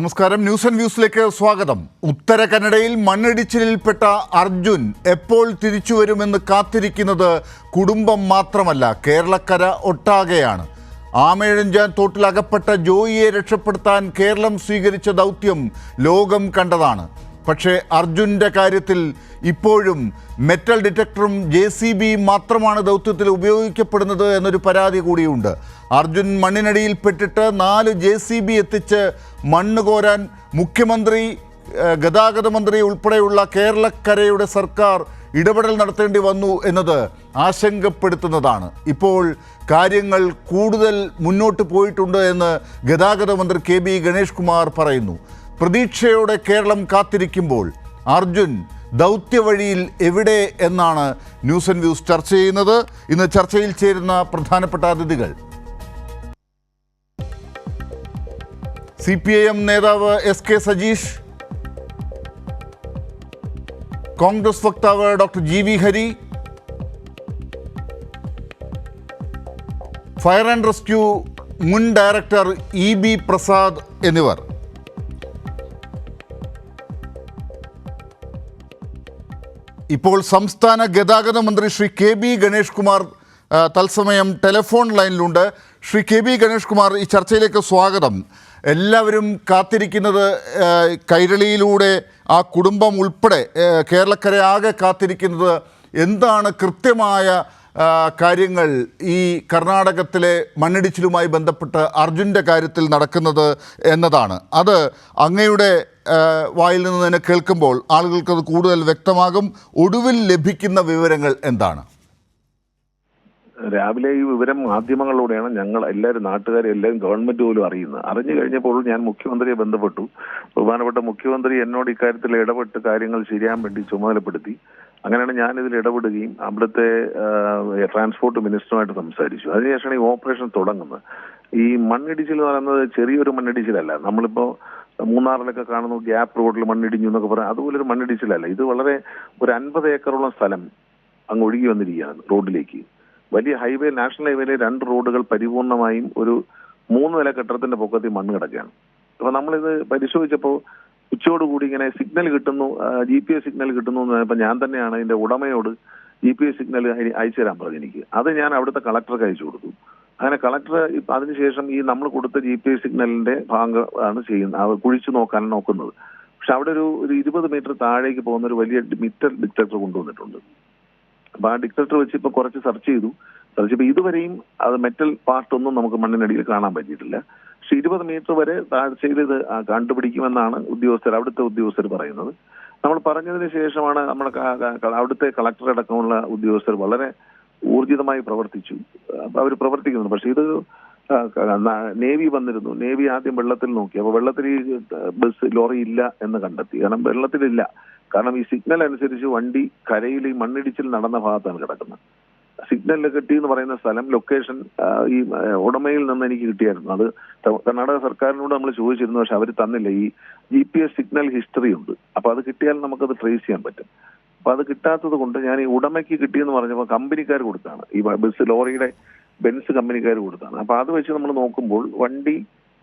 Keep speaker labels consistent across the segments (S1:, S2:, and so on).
S1: നമസ്കാരം. News and വ്യൂസിലേക്ക് സ്വാഗതം. ഉത്തര കന്നഡയിൽ മണ്ണിടിച്ചിലിൽപ്പെട്ട അർജുൻ എപ്പോൾ തിരിച്ചു വരുമെന്ന് കാത്തിരിക്കുന്നത് കുടുംബം മാത്രമല്ല, കേരളക്കര ഒട്ടാകെയാണ്. ആമയിഴഞ്ചാൻ തോട്ടിലകപ്പെട്ട ജോയിയെ രക്ഷപ്പെടുത്താൻ കേരളം സ്വീകരിച്ച ദൗത്യം ലോകം കണ്ടതാണ്. പക്ഷേ അർജുൻ്റെ കാര്യത്തിൽ ഇപ്പോഴും മെറ്റൽ ഡിറ്റക്ടറും JCB മാത്രമാണ് ദൗത്യത്തിൽ ഉപയോഗിക്കപ്പെടുന്നത് എന്നൊരു പരാതി കൂടിയുണ്ട്. അർജുൻ മണ്ണിനടിയിൽപ്പെട്ടിട്ട് 4 JCB എത്തിച്ച് മണ്ണ് കോരാൻ മുഖ്യമന്ത്രി, ഗതാഗത മന്ത്രി ഉൾപ്പെടെയുള്ള കേരളക്കരയുടെ സർക്കാർ ഇടപെടൽ നടത്തേണ്ടി വന്നു എന്നത് ആശങ്കപ്പെടുത്തുന്നതാണ്. ഇപ്പോൾ കാര്യങ്ങൾ കൂടുതൽ മുന്നോട്ട് പോയിട്ടുണ്ട് എന്ന് ഗതാഗത മന്ത്രി KB ഗണേഷ് കുമാർ പറയുന്നു. പ്രതീക്ഷയോടെ കേരളം കാത്തിരിക്കുമ്പോൾ അർജുൻ ദൗത്യവഴിയിൽ എവിടെ എന്നാണ് ന്യൂസ് ആൻഡ് വ്യൂസ് ചർച്ച ചെയ്യുന്നത്. ഇന്ന് ചർച്ചയിൽ ചേരുന്ന പ്രധാനപ്പെട്ട അതിഥികൾ: CPIM നേതാവ് SK സജീഷ്, കോൺഗ്രസ് വക്താവ് doctor GV Hari, fire and rescue മുൻ ഡയറക്ടർ EB പ്രസാദ് എന്നിവർ. ഇപ്പോൾ സംസ്ഥാന ഗതാഗത മന്ത്രി ശ്രീ KB ഗണേഷ് കുമാർ തത്സമയം ടെലിഫോൺ ലൈനിലുണ്ട്. ശ്രീ KB ഗണേഷ് കുമാർ, ഈ ചർച്ചയിലേക്ക് സ്വാഗതം. എല്ലാവരും കാത്തിരിക്കുന്നത് കൈരളിയിലൂടെ ആ കുടുംബം ഉൾപ്പെടെ കേരളക്കര ആകെ കാത്തിരിക്കുന്നത് എന്താണ് കൃത്യമായ കാര്യങ്ങൾ ഈ കർണാടകത്തിലെ മണ്ണിടിച്ചിലുമായി ബന്ധപ്പെട്ട് അർജുൻ്റെ കാര്യത്തിൽ നടക്കുന്നത് എന്നതാണ്. അത് അങ്ങയുടെ വായിൽ നിന്ന് തന്നെ കേൾക്കുമ്പോൾ ആളുകൾക്കത് കൂടുതൽ വ്യക്തമാകും. ഒടുവിൽ ലഭിക്കുന്ന വിവരങ്ങൾ എന്താണ്?
S2: രാവിലെ ഈ വിവരം മാധ്യമങ്ങളിലൂടെയാണ് ഞങ്ങൾ എല്ലാവരും, നാട്ടുകാരും എല്ലാവരും, ഗവൺമെന്റ് പോലും അറിയുന്നത്. അറിഞ്ഞു കഴിഞ്ഞപ്പോൾ ഞാൻ മുഖ്യമന്ത്രിയെ ബന്ധപ്പെട്ടു. ബഹുമാനപ്പെട്ട മുഖ്യമന്ത്രി എന്നോട് ഇക്കാര്യത്തിൽ ഇടപെട്ട് കാര്യങ്ങൾ ശരിയാൻ വേണ്ടി ചുമതലപ്പെടുത്തി. അങ്ങനെയാണ് ഞാനിതിൽ ഇടപെടുകയും അവിടുത്തെ ട്രാൻസ്പോർട്ട് മിനിസ്റ്ററുമായിട്ട് സംസാരിച്ചു. അതിനുശേഷമാണ് ഈ ഓപ്പറേഷൻ തുടങ്ങുന്നത്. ഈ മണ്ണിടിച്ചിൽ എന്ന് പറയുന്നത് ചെറിയൊരു മണ്ണിടിച്ചിലല്ല. നമ്മളിപ്പോ മൂന്നാറിലൊക്കെ കാണുന്നു ഗ്യാപ്പ് റോഡിൽ മണ്ണിടിഞ്ഞു എന്നൊക്കെ പറയാം. അതുപോലൊരു മണ്ണിടിച്ചിലല്ല. ഇത് വളരെ ഒരു 50 ഏക്കറോളം സ്ഥലം അങ്ങ് ഒഴുകി വന്നിരിക്കുകയാണ് റോഡിലേക്ക്. വലിയ ഹൈവേ, നാഷണൽ ഹൈവേയിലെ 2 റോഡുകൾ പരിപൂർണമായും ഒരു 3 നില കെട്ടിടത്തിന്റെ പൊക്കത്തിൽ മണ്ണ് കിടക്കുകയാണ്. അപ്പൊ നമ്മളിത് പരിശോധിച്ചപ്പോൾ ഉച്ചയോടുകൂടി ഇങ്ങനെ സിഗ്നൽ കിട്ടുന്നു, GPS സിഗ്നൽ കിട്ടുന്നു എന്ന് പറഞ്ഞപ്പോൾ ഞാൻ തന്നെയാണ് ഇതിന്റെ ഉടമയോട് GPS സിഗ്നൽ അയച്ചു തരാൻ പറഞ്ഞു എനിക്ക്. അത് ഞാൻ അവിടുത്തെ കളക്ടർക്ക് അയച്ചു കൊടുത്തു. അങ്ങനെ കളക്ടർ അതിനുശേഷം ഈ നമ്മൾ കൊടുത്ത GPS സിഗ്നലിന്റെ ഭാഗമാണ് ചെയ്യുന്നത്, കുഴിച്ചു നോക്കുന്നത്. പക്ഷെ അവിടെ ഒരു 20 മീറ്റർ താഴേക്ക് പോകുന്ന ഒരു വലിയ മെറ്റൽ ഡിറ്റക്ടർ കൊണ്ടുവന്നിട്ടുണ്ട്. അപ്പൊ ആ ഡിറ്റക്ടർ വെച്ച് ഇപ്പൊ കുറച്ച് സെർച്ച് ചെയ്തപ്പോൾ ഇതുവരെയും അത് മെറ്റൽ പാർട്ട് ഒന്നും നമുക്ക് മണ്ണിനടിയിൽ കാണാൻ പറ്റിയിട്ടില്ല. പക്ഷെ 20 മീറ്റർ വരെ താഴ്ചയിൽ ഇത് കണ്ടുപിടിക്കുമെന്നാണ് അവിടുത്തെ ഉദ്യോഗസ്ഥർ പറയുന്നത്. നമ്മൾ പറഞ്ഞതിന് ശേഷമാണ് നമ്മുടെ അവിടുത്തെ കളക്ടർ അടക്കമുള്ള ഉദ്യോഗസ്ഥർ വളരെ ഊർജിതമായി പ്രവർത്തിച്ചു. അപ്പൊ അവർ പ്രവർത്തിക്കുന്നുണ്ട്. പക്ഷെ ഇത് നേവി വന്നിരുന്നു. നേവി ആദ്യം വെള്ളത്തിൽ നോക്കി. അപ്പൊ വെള്ളത്തിൽ ഈ ലോറി ഇല്ല എന്ന് കണ്ടെത്തി. കാരണം വെള്ളത്തിലില്ല. കാരണം ഈ സിഗ്നൽ അനുസരിച്ച് വണ്ടി കരയിൽ ഈ മണ്ണിടിച്ചിൽ നടന്ന ഭാഗത്താണ് കിടക്കുന്നത്. സിഗ്നലിൽ കിട്ടി എന്ന് പറയുന്ന സ്ഥലം, ലൊക്കേഷൻ ഈ ഉടമയിൽ നിന്ന് എനിക്ക് കിട്ടിയായിരുന്നു. അത് കർണാടക സർക്കാരിനോട് നമ്മൾ ചോദിച്ചിരുന്നു. പക്ഷെ അവർ തന്നില്ല. ഈ GPS സിഗ്നൽ ഹിസ്റ്ററി ഉണ്ട്. അപ്പൊ അത് കിട്ടിയാൽ നമുക്കത് ട്രേസ് ചെയ്യാൻ പറ്റും. അപ്പൊ അത് കിട്ടാത്തത് കൊണ്ട് ഞാൻ ഈ ഉടമയ്ക്ക് കിട്ടിയെന്ന് പറഞ്ഞപ്പോൾ കമ്പനിക്കാർ കൊടുത്താണ്. ഈ ലോറിയുടെ ബെൻസ് കമ്പനിക്കാർ കൊടുത്താണ്. അപ്പൊ അത് വെച്ച് നമ്മൾ നോക്കുമ്പോൾ വണ്ടി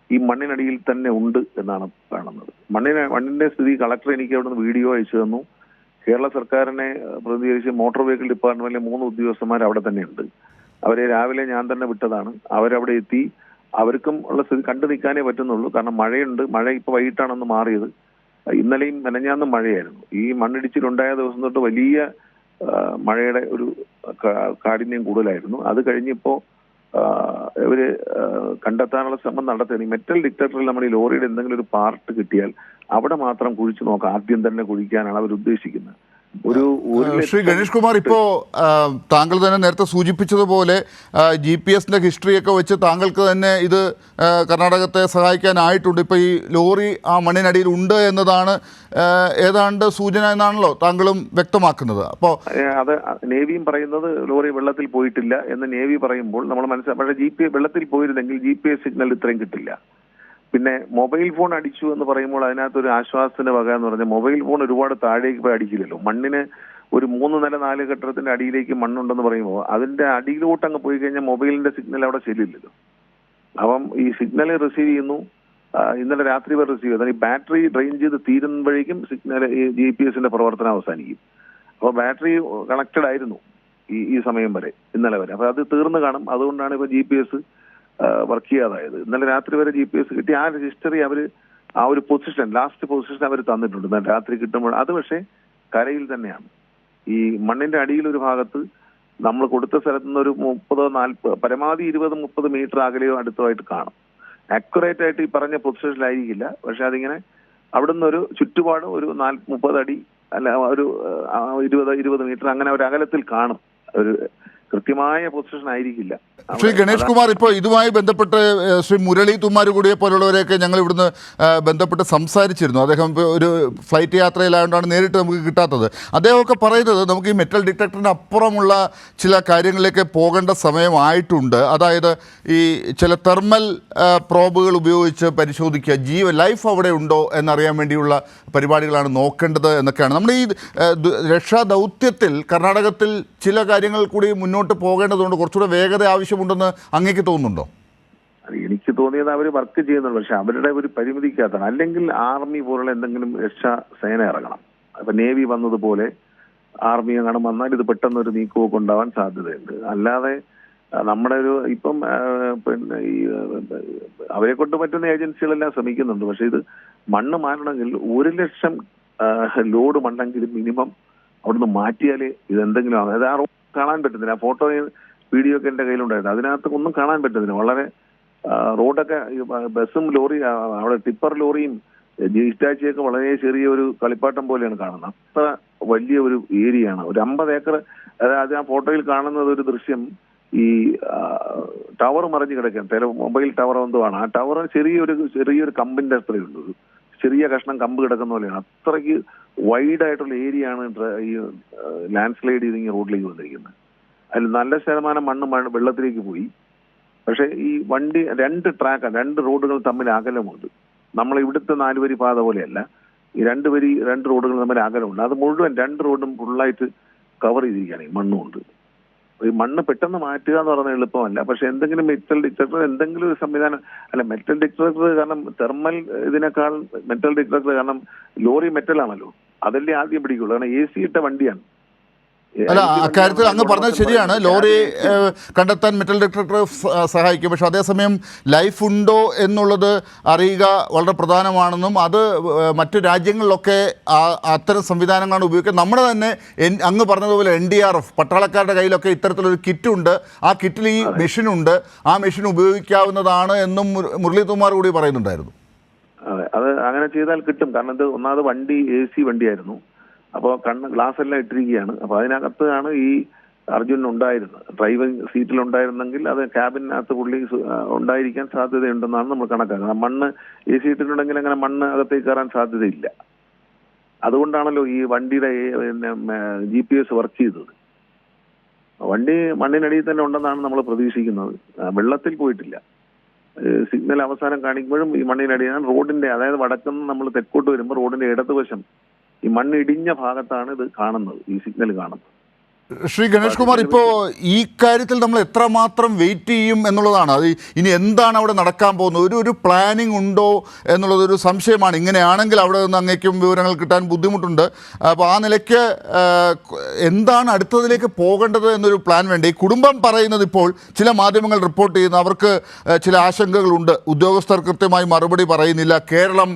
S2: ഈ മണ്ണിനടിയിൽ തന്നെ ഉണ്ട് എന്നാണ് കാണുന്നത്. മണ്ണിന്റെ സ്ഥിതി കളക്ടർ എനിക്ക് അവിടെ നിന്ന് വീഡിയോ അയച്ചു തന്നു. കേരള സർക്കാരിനെ പ്രതിനിധീകരിച്ച് മോട്ടോർ വെഹിക്കിൾ ഡിപ്പാർട്ട്മെന്റിലെ 3 ഉദ്യോഗസ്ഥന്മാർ അവിടെ തന്നെ ഉണ്ട്. അവരെ രാവിലെ ഞാൻ തന്നെ വിട്ടതാണ്. അവരവിടെ എത്തി. അവർക്കും ഉള്ള സ്ഥിതി കണ്ടു നിൽക്കാനേ പറ്റുന്നുള്ളൂ. കാരണം മഴയുണ്ട്. മഴ ഇപ്പൊ വൈകിട്ടാണെന്ന് മാറിയത്. ഇന്നലെയും മെനഞ്ഞാന്നും മഴയായിരുന്നു. ഈ മണ്ണിടിച്ചിലുണ്ടായ ദിവസം തൊട്ട് വലിയ മഴയുടെ ഒരു കാഠിന്യം കൂടുതലായിരുന്നു. അത് കഴിഞ്ഞിപ്പോ ഇവര് കണ്ടെത്താനുള്ള ശ്രമം നടത്തുകയാണ്. ഈ മെറ്റൽ ഡിറ്റക്ടറിൽ നമ്മൾ ഈ ലോറിയുടെ എന്തെങ്കിലും ഒരു പാർട്ട് കിട്ടിയാൽ അവിടെ മാത്രം കുഴിച്ചു നോക്കാം. ആദ്യം തന്നെ കുഴിക്കാനാണ് അവർ ഉദ്ദേശിക്കുന്നത്.
S1: ശ്രീ ഗണേഷ് കുമാർ, ഇപ്പോൾ താങ്കൾ തന്നെ നേരത്തെ സൂചിപ്പിച്ചതുപോലെ GPS ഹിസ്റ്ററിയൊക്കെ വെച്ച് താങ്കൾക്ക് തന്നെ ഇത് കർണാടകത്തെ സഹായിക്കാനായിട്ടുണ്ട്. ഇപ്പോൾ ഈ ലോറി ആ മണ്ണിനടിയിൽ ഉണ്ട് എന്നതാണ് ഏതാണ്ട് സൂചന എന്നാണല്ലോ താങ്കളും വ്യക്തമാക്കുന്നത്. അപ്പോൾ
S2: അത് നേവിയും പറയുന്നത് ലോറി വെള്ളത്തിൽ പോയിട്ടില്ല എന്ന് നേവി പറയുമ്പോൾ നമ്മൾ മനസ്സിലാക്കി. GPS വെള്ളത്തിൽ പോയിരുന്നെങ്കിൽ GPS സിഗ്നൽ ഇത്രയും കിട്ടില്ല. പിന്നെ മൊബൈൽ ഫോൺ അടിച്ചു എന്ന് പറയുമ്പോൾ അതിനകത്തൊരു ആശ്വാസത്തിന്റെ വക എന്ന് പറഞ്ഞാൽ മൊബൈൽ ഫോൺ ഒരുപാട് താഴേക്ക് പോയി അടിക്കില്ലല്ലോ. മണ്ണിന് ഒരു 3 നില 4 കെട്ടിടത്തിന്റെ അടിയിലേക്ക് മണ്ണുണ്ടെന്ന് പറയുമ്പോൾ അതിന്റെ അടിയിലോട്ട് അങ്ങ് പോയി കഴിഞ്ഞാൽ മൊബൈലിന്റെ സിഗ്നൽ അവിടെ ചെല്ലില്ലല്ലോ. അപ്പം ഈ സിഗ്നൽ റിസീവ് ചെയ്യുന്നു, ഇന്നലെ രാത്രി വരെ റിസീവ് ചെയ്തത്. ഈ ബാറ്ററി ഡ്രെയിൻ ചെയ്ത് തീരുമ്പോഴേക്കും സിഗ്നൽ GPS പ്രവർത്തനം അവസാനിക്കും. അപ്പോൾ ബാറ്ററി കണക്റ്റഡ് ആയിരുന്നു ഈ സമയം വരെ, ഇന്നലെ വരെ. അപ്പോൾ അത് തീർന്നു കാണും. അതുകൊണ്ടാണ് ഇപ്പോൾ GPS വർക്ക് ചെയ്യാതായത്. ഇന്നലെ രാത്രി വരെ GPS കിട്ടി. ആ ഹിസ്റ്ററി അവർ ആ ഒരു പൊസിഷൻ, ലാസ്റ്റ് പൊസിഷൻ അവർ തന്നിട്ടുണ്ട് ഇന്നലെ രാത്രി കിട്ടുമ്പോൾ. അത് പക്ഷേ കരയിൽ തന്നെയാണ്. ഈ മണ്ണിന്റെ അടിയിലൊരു ഭാഗത്ത് നമ്മൾ കൊടുത്ത സ്ഥലത്ത് നിന്ന് ഒരു 30-40 പരമാവധി 20-30 മീറ്റർ അകലെയോ അടുത്തോ കാണും. അക്യുറേറ്റ് ആയിട്ട് ഈ പറഞ്ഞ പൊസിഷനിലായിരിക്കില്ല, പക്ഷെ അതിങ്ങനെ അവിടുന്ന് ഒരു ചുറ്റുപാട് ഒരു 30 അടി അല്ല ഒരു 20 മീറ്റർ അങ്ങനെ ഒരു അകലത്തിൽ കാണും. ഒരു കൃത്യമായ പൊസിഷൻ ആയിരിക്കില്ല.
S1: ശ്രീ ഗണേഷ് കുമാർ, ഇപ്പോൾ ഇതുമായി ബന്ധപ്പെട്ട് ശ്രീ മുരളി തുമ്മാരുകൂടിയെ പോലുള്ളവരെയൊക്കെ ഞങ്ങൾ ഇവിടുന്ന് ബന്ധപ്പെട്ട് സംസാരിച്ചിരുന്നു. അദ്ദേഹം ഒരു ഫ്ലൈറ്റ് യാത്രയിലായതുകൊണ്ടാണ് നേരിട്ട് നമുക്ക് കിട്ടാത്തത്. അദ്ദേഹമൊക്കെ പറയുന്നത് നമുക്ക് ഈ മെറ്റൽ ഡിറ്റക്ടറിന് അപ്പുറമുള്ള ചില കാര്യങ്ങളിലേക്ക് പോകേണ്ട സമയമായിട്ടുണ്ട്. അതായത് ഈ ചില തെർമൽ പ്രോബുകൾ ഉപയോഗിച്ച് പരിശോധിക്കുക, ലൈഫ് അവിടെ ഉണ്ടോ എന്നറിയാൻ വേണ്ടിയുള്ള പരിപാടികളാണ് നോക്കേണ്ടത് എന്നൊക്കെയാണ്. നമ്മുടെ ഈ രക്ഷാ ദൗത്യത്തിൽ കർണാടകത്തിൽ ചില കാര്യങ്ങൾ കൂടി മുന്നോട്ട് പോകേണ്ടതുകൊണ്ട് കുറച്ചുകൂടെ വേഗത ആവശ്യമുണ്ടെന്ന് അങ്ങേക്ക് തോന്നുന്നുണ്ടോ?
S2: എനിക്ക് തോന്നിയത് അവർ വർക്ക് ചെയ്യുന്നുള്ളൂ, പക്ഷെ അവരുടെ ഒരു പരിമിതിക്കകത്താണ്. അല്ലെങ്കിൽ ആർമി പോലുള്ള എന്തെങ്കിലും രക്ഷാ സേന ഇറങ്ങണം. അപ്പൊ നേവി വന്നതുപോലെ ആർമി അങ്ങനെ വന്നാൽ ഇത് പെട്ടെന്ന് ഒരു നീക്കമൊക്കെ ഉണ്ടാവാൻ സാധ്യതയുണ്ട്. അല്ലാതെ നമ്മുടെ ഒരു ഇപ്പം പിന്നെ ഈ അവരെ കൊണ്ട് പറ്റുന്ന ഏജൻസികളെല്ലാം ശ്രമിക്കുന്നുണ്ട്. പക്ഷെ ഇത് മണ്ണ് മാറ്റണമെങ്കിൽ 1 ലക്ഷം ലോഡ് മണ്ണെങ്കിലും മിനിമം അവിടുന്ന് മാറ്റിയാലേ ഇതെന്തെങ്കിലും ആകും. അത് ആ റോഡ് കാണാൻ പറ്റുന്നില്ല. ആ ഫോട്ടോയും വീഡിയോ ഒക്കെ എൻ്റെ കയ്യിലുണ്ടായിരുന്നു. അതിനകത്ത് ഒന്നും കാണാൻ പറ്റുന്നില്ല. വളരെ റോഡൊക്കെ ബസ്സും ലോറി അവിടെ ടിപ്പർ ലോറിയും ജിസ്റ്റാച്ചിയൊക്കെ വളരെ ചെറിയൊരു കളിപ്പാട്ടം പോലെയാണ് കാണുന്നത്. അത്ര വലിയ ഒരു ഏരിയ ആണ്. ഒരു 50 ഏക്കർ. അതായത് ആ ഫോട്ടോയിൽ കാണുന്നത് ഒരു ദൃശ്യം ഈ ടവർ മറിഞ്ഞ് കിടക്കുകയാണ്. മൊബൈൽ ടവർ എന്തോ ആണ്. ആ ടവർ ചെറിയൊരു കമ്പിന്റെ അത്രയുണ്ട്. ഒരു ചെറിയ കഷ്ണം കമ്പ് കിടക്കുന്ന പോലെയാണ്. അത്രയ്ക്ക് വൈഡ് ആയിട്ടുള്ള ഏരിയ ആണ് ഈ ലാൻഡ് സ്ലൈഡ് ചെയ്ത് ഈ റോഡിലേക്ക് വന്നിരിക്കുന്നത്. അതിൽ നല്ല ശതമാനം മണ്ണ് വെള്ളത്തിലേക്ക് പോയി. പക്ഷെ ഈ വണ്ടി 2 ട്രാക്കാണ്, 2 റോഡുകൾ തമ്മിൽ അകലമുണ്ട്. നമ്മൾ ഇവിടുത്തെ 4 വരി പാത പോലെയല്ല. ഈ 2 റോഡുകൾ തമ്മിൽ അകലമുണ്ട്. അത് മുഴുവൻ 2 റോഡും ഫുള്ളായിട്ട് കവർ ചെയ്തിരിക്കുകയാണ് ഈ മണ്ണുകൊണ്ട്. ഈ മണ്ണ് പെട്ടെന്ന് മാറ്റുക എന്ന് പറഞ്ഞാൽ എളുപ്പമല്ല. പക്ഷെ എന്തെങ്കിലും മെറ്റൽ ഡിറ്റക്ടർ, എന്തെങ്കിലും ഒരു സംവിധാനം. അല്ല, മെറ്റൽ ഡിറ്റക്ടർ കാരണം തെർമൽ ഇതിനേക്കാൾ മെറ്റൽ ഡിറ്റക്ടർ കാരണം ലോറി മെറ്റലാണല്ലോ, അതല്ലേ ആദ്യം പിടിക്കുള്ളൂ. കാരണം AC ഇട്ട വണ്ടിയാണ്.
S1: അല്ല, അക്കാര്യത്തിൽ അങ്ങ് പറഞ്ഞത് ശരിയാണ്. ലോറി കണ്ടെത്താൻ മെറ്റൽ ഡിറ്റക്ടർ സഹായിക്കും. പക്ഷെ അതേസമയം ലൈഫ് ഉണ്ടോ എന്നുള്ളത് അറിയുക വളരെ പ്രധാനമാണെന്നും അത് മറ്റു രാജ്യങ്ങളിലൊക്കെ അത്തരം സംവിധാനങ്ങളാണ് ഉപയോഗിക്കുക. നമ്മുടെ തന്നെ അങ്ങ് പറഞ്ഞതുപോലെ NDRF പട്ടാളക്കാരുടെ കയ്യിലൊക്കെ ഇത്തരത്തിലൊരു കിറ്റുണ്ട്. ആ കിറ്റിൽ ഈ മെഷീനുണ്ട്. ആ മെഷീൻ ഉപയോഗിക്കാവുന്നതാണ് എന്നും മുരളി തുമ്മാർ കൂടി പറയുന്നുണ്ടായിരുന്നു.
S2: അതെ, അത് അങ്ങനെ ചെയ്താൽ കിട്ടും. കാരണം ഇത് ഒന്നാമത് വണ്ടി AC വണ്ടിയായിരുന്നു. അപ്പോൾ ഗ്ലാസ് എല്ലാം ഇട്ടിരിക്കുകയാണ്. അപ്പോൾ അതിനകത്താണ് ഈ അർജുൻ ഉണ്ടായിരുന്നത്. ഡ്രൈവിംഗ് സീറ്റിലുണ്ടായിരുന്നെങ്കിൽ അത് ക്യാബിനകത്ത് പുള്ളി ഉണ്ടായിരിക്കാൻ സാധ്യതയുണ്ടെന്നാണ് നമ്മൾ കണക്കാക്കുന്നത്. മണ്ണ് AC ഇട്ടിട്ടുണ്ടെങ്കിൽ അങ്ങനെ മണ്ണ് അകത്തേക്ക് കയറാൻ സാധ്യതയില്ല. അതുകൊണ്ടാണല്ലോ ഈ വണ്ടിയുടെ GPS വർക്ക് ചെയ്തത്. വണ്ടി മണ്ണിനടിയിൽ തന്നെ ഉണ്ടെന്നാണ് നമ്മൾ പ്രതീക്ഷിക്കുന്നത്. വെള്ളത്തിൽ പോയിട്ടില്ല. സിഗ്നൽ അവസാനം കാണിക്കുമ്പോഴും ഈ മണ്ണിനടിയാണ്. റോഡിന്റെ, അതായത് വടക്കുന്ന് നമ്മൾ തെക്കോട്ട് വരുമ്പോൾ റോഡിന്റെ ഇടതുവശം ഈ മണ്ണ് ഇടിഞ്ഞ ഭാഗത്താണ് ഇത് കാണുന്നത്, ഈ സിഗ്നൽ കാണുന്നത്.
S1: ശ്രീ ഗണേഷ് കുമാർ, ഇപ്പോൾ ഈ കാര്യത്തിൽ നമ്മൾ എത്രമാത്രം വെയിറ്റ് ചെയ്യും എന്നുള്ളതാണ്. അത് ഇനി എന്താണ് അവിടെ നടക്കാൻ പോകുന്നത്, ഒരു പ്ലാനിങ് ഉണ്ടോ എന്നുള്ളതൊരു സംശയമാണ്. ഇങ്ങനെയാണെങ്കിൽ അവിടെ നിന്ന് അങ്ങേക്കും വിവരങ്ങൾ കിട്ടാൻ ബുദ്ധിമുട്ടുണ്ട്. അപ്പോൾ ആ നിലയ്ക്ക് എന്താണ് അടുത്തതിലേക്ക് പോകേണ്ടത് എന്നൊരു പ്ലാൻ വേണ്ടി കുടുംബം പറയുന്നത്. ഇപ്പോൾ ചില മാധ്യമങ്ങൾ റിപ്പോർട്ട് ചെയ്യുന്ന അവർക്ക് ചില ആശങ്കകളുണ്ട്. ഉദ്യോഗസ്ഥർ കൃത്യമായി മറുപടി പറയുന്നില്ല, കേരളം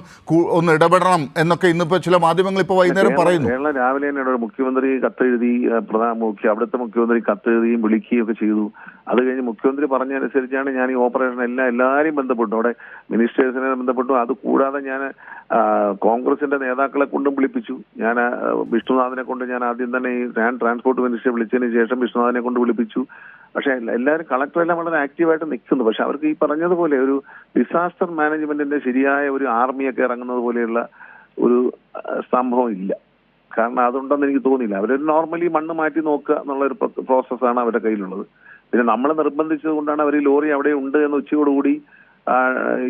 S1: ഒന്ന് ഇടപെടണം എന്നൊക്കെ ഇന്നിപ്പോൾ ചില മാധ്യമങ്ങൾ ഇപ്പോൾ വൈകുന്നേരം പറയുന്നു.
S2: കേരളം രാവിലെ തന്നെ മുഖ്യമന്ത്രി കത്തെഴുതി, അവിടുത്തെ മുഖ്യമന്ത്രി കത്തെഴുതിയും വിളിക്കുകയും ഒക്കെ ചെയ്തു. അത് കഴിഞ്ഞ് മുഖ്യമന്ത്രി പറഞ്ഞതനുസരിച്ചാണ് ഞാൻ ഈ ഓപ്പറേഷൻ എല്ലാവരെയും ബന്ധപ്പെട്ടു. അവിടെ മിനിസ്റ്റേഴ്സിനെ ബന്ധപ്പെട്ടു. അത് കൂടാതെ ഞാൻ കോൺഗ്രസിന്റെ നേതാക്കളെ കൊണ്ടും വിളിപ്പിച്ചു. ഞാൻ വിഷ്ണുനാഥിനെ കൊണ്ട് ഞാൻ ആദ്യം തന്നെ ഈ ട്രാൻസ്പോർട്ട് മിനിസ്റ്ററെ വിളിച്ചതിന് ശേഷം വിഷ്ണുനാഥിനെ കൊണ്ട് വിളിപ്പിച്ചു. പക്ഷെ എല്ലാവരും കളക്ടറെല്ലാം വളരെ ആക്റ്റീവായിട്ട് നിൽക്കുന്നു. പക്ഷെ അവർക്ക് ഈ പറഞ്ഞതുപോലെ ഒരു ഡിസാസ്റ്റർ മാനേജ്മെന്റിന്റെ ശരിയായ ഒരു ആർമിയൊക്കെ ഇറങ്ങുന്നത് പോലെയുള്ള ഒരു സംഭവം ഇല്ല. കാരണം അതുണ്ടെന്ന് എനിക്ക് തോന്നിയില്ല. അവരൊരു നോർമലി മണ്ണ് മാറ്റി നോക്കുക എന്നുള്ളൊരു പ്രോസസ്സാണ് അവരുടെ കയ്യിലുള്ളത്. പിന്നെ നമ്മൾ നിർബന്ധിച്ചത് കൊണ്ടാണ് അവർ ലോറി അവിടെ ഉണ്ട് എന്ന് ഉച്ചയോടുകൂടി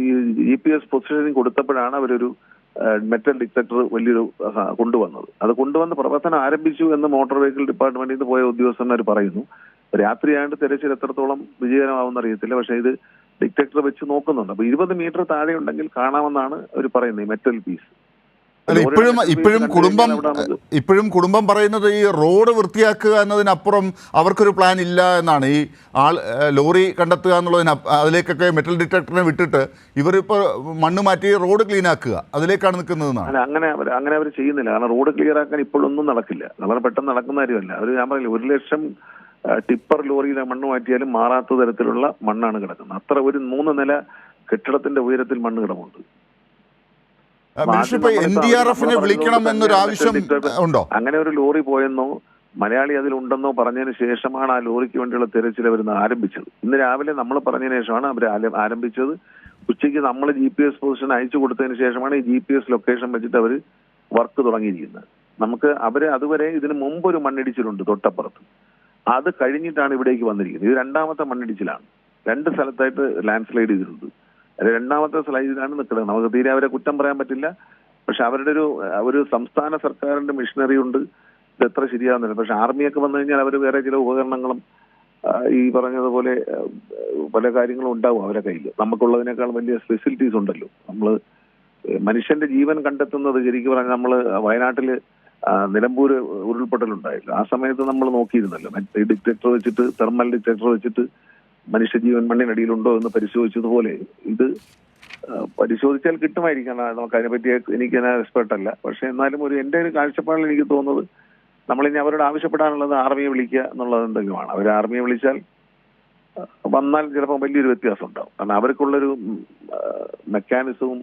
S2: ഈ GPS പൊസിഷനിങ് കൊടുത്തപ്പോഴാണ് അവരൊരു മെറ്റൽ ഡിറ്റക്ടർ വലിയൊരു കൊണ്ടുവന്നത്. അത് കൊണ്ടുവന്ന് പ്രവർത്തനം ആരംഭിച്ചു എന്ന് മോട്ടോർ വെഹിക്കിൾ ഡിപ്പാർട്ട്മെന്റിൽ നിന്ന് പോയ ഉദ്യോഗസ്ഥന്മാർ പറയുന്നു. രാത്രിയായിട്ട് തിരച്ചിൽ എത്രത്തോളം വിജയകരമാവുമെന്ന് അറിയത്തില്ല. പക്ഷെ ഇത് ഡിറ്റക്ടർ വെച്ച് നോക്കുന്നുണ്ട്. അപ്പൊ 20 മീറ്റർ താഴെ ഉണ്ടെങ്കിൽ കാണാമെന്നാണ് അവർ പറയുന്നത്, ഈ മെറ്റൽ പീസ്.
S1: അല്ല, ഇപ്പോഴും കുടുംബം പറയുന്നത് ഈ റോഡ് വൃത്തിയാക്കുക എന്നതിനപ്പുറം അവർക്കൊരു പ്ലാൻ ഇല്ല എന്നാണ്. ഈ ലോറി കണ്ടെത്തുക എന്നുള്ളതിന് അതിലേക്കൊക്കെ മെറ്റൽ ഡിറ്റക്ടറിനെ വിട്ടിട്ട് ഇവരിപ്പോൾ മണ്ണ് മാറ്റി റോഡ് ക്ലീൻ ആക്കുക അതിലേക്കാണ് നിൽക്കുന്നതെന്നാണ്.
S2: അല്ല, അങ്ങനെ അവർ ചെയ്യുന്നില്ല. കാരണം റോഡ് ക്ലിയർ ആക്കാൻ ഇപ്പോഴൊന്നും നടക്കില്ല, വളരെ പെട്ടെന്ന് നടക്കുന്ന കാര്യമല്ല. അവർ ഞാൻ പറയില്ല, 1 ലക്ഷം ടിപ്പർ ലോറിയിലെ മണ്ണ് മാറ്റിയാലും മാറാത്ത തരത്തിലുള്ള മണ്ണാണ് കിടക്കുന്നത്. അത്ര ഒരു 3 നില കെട്ടിടത്തിന്റെ ഉയരത്തിൽ മണ്ണ് കിടമുണ്ട്.
S1: NDRF വിളിക്കണം എന്നൊരു ആവശ്യം ഉണ്ടോ?
S2: അങ്ങനെ ഒരു ലോറി പോയെന്നോ മലയാളി അതിലുണ്ടെന്നോ പറഞ്ഞതിന് ശേഷമാണ് ആ ലോറിക്ക് വേണ്ടിയുള്ള തിരച്ചിൽ അവർ ആരംഭിച്ചത്. ഇന്ന് രാവിലെ നമ്മൾ പറഞ്ഞതിന് ശേഷമാണ് അവർ ആരംഭിച്ചത്. ഉച്ചയ്ക്ക് നമ്മൾ GPS പൊസിഷൻ അയച്ചു കൊടുത്തതിന് ശേഷമാണ് ഈ GPS ലൊക്കേഷൻ വെച്ചിട്ട് അവർ വർക്ക് തുടങ്ങിയിരിക്കുന്നത്. നമുക്ക് അതുവരെ ഇതിന് മുമ്പ് ഒരു മണ്ണിടിച്ചിലുണ്ട് തൊട്ടപ്പുറത്ത്. അത് കഴിഞ്ഞിട്ടാണ് ഇവിടേക്ക് വന്നിരിക്കുന്നത്. ഇത് 2ാമത്തെ മണ്ണിടിച്ചിലാണ്. 2 സ്ഥലത്തായിട്ട് ലാൻഡ് സ്ലൈഡ് ചെയ്തിട്ടുണ്ട്. 2ാമത്തെ സ്ലൈഡിലാണ് നിൽക്കുന്നത്. നമുക്ക് തീരെ അവരെ കുറ്റം പറയാൻ പറ്റില്ല. പക്ഷെ അവരുടെ ഒരു സംസ്ഥാന സർക്കാരിന്റെ മിഷനറി ഉണ്ട്, ഇത് എത്ര ശരിയാവുന്നില്ല. പക്ഷെ ആർമിയൊക്കെ വന്നു കഴിഞ്ഞാൽ അവർ വേറെ ചില ഉപകരണങ്ങളും ഈ പറഞ്ഞതുപോലെ പല കാര്യങ്ങളും ഉണ്ടാവും അവരുടെ കയ്യിൽ. നമുക്കുള്ളതിനേക്കാൾ വലിയ ഫെസിലിറ്റീസ് ഉണ്ടല്ലോ. നമ്മൾ മനുഷ്യന്റെ ജീവൻ കണ്ടെത്തുന്നത് ശരിക്കും പറഞ്ഞാൽ നമ്മൾ വയനാട്ടില് നിലമ്പൂര് ഉരുൾപൊട്ടലുണ്ടായില്ല, ആ സമയത്ത് നമ്മൾ നോക്കിയിരുന്നല്ലോ. മറ്റേ ഡിറ്റക്ടർ വെച്ചിട്ട്, തെർമൽ ഡിറ്റക്ടർ വെച്ചിട്ട് മനുഷ്യജീവൻ മണ്ണിനടിയിലുണ്ടോ എന്ന് പരിശോധിച്ചതുപോലെ ഇത് പരിശോധിച്ചാൽ കിട്ടുമായിരിക്കും. നമുക്ക് അതിനെപ്പറ്റി എനിക്ക് എക്സ്പെർട്ട് അല്ല. പക്ഷെ എന്നാലും എൻ്റെ ഒരു കാഴ്ചപ്പാടിൽ എനിക്ക് തോന്നുന്നത് നമ്മളിനി അവരോട് ആവശ്യപ്പെടാനുള്ളത് ആർമിയെ വിളിക്കുക എന്നുള്ളത് എന്തെങ്കിലുമാണ്. അവർ ആർമിയെ വിളിച്ചാൽ വന്നാൽ ചിലപ്പോൾ വലിയൊരു വ്യത്യാസം ഉണ്ടാവും. കാരണം അവർക്കുള്ളൊരു മെക്കാനിസവും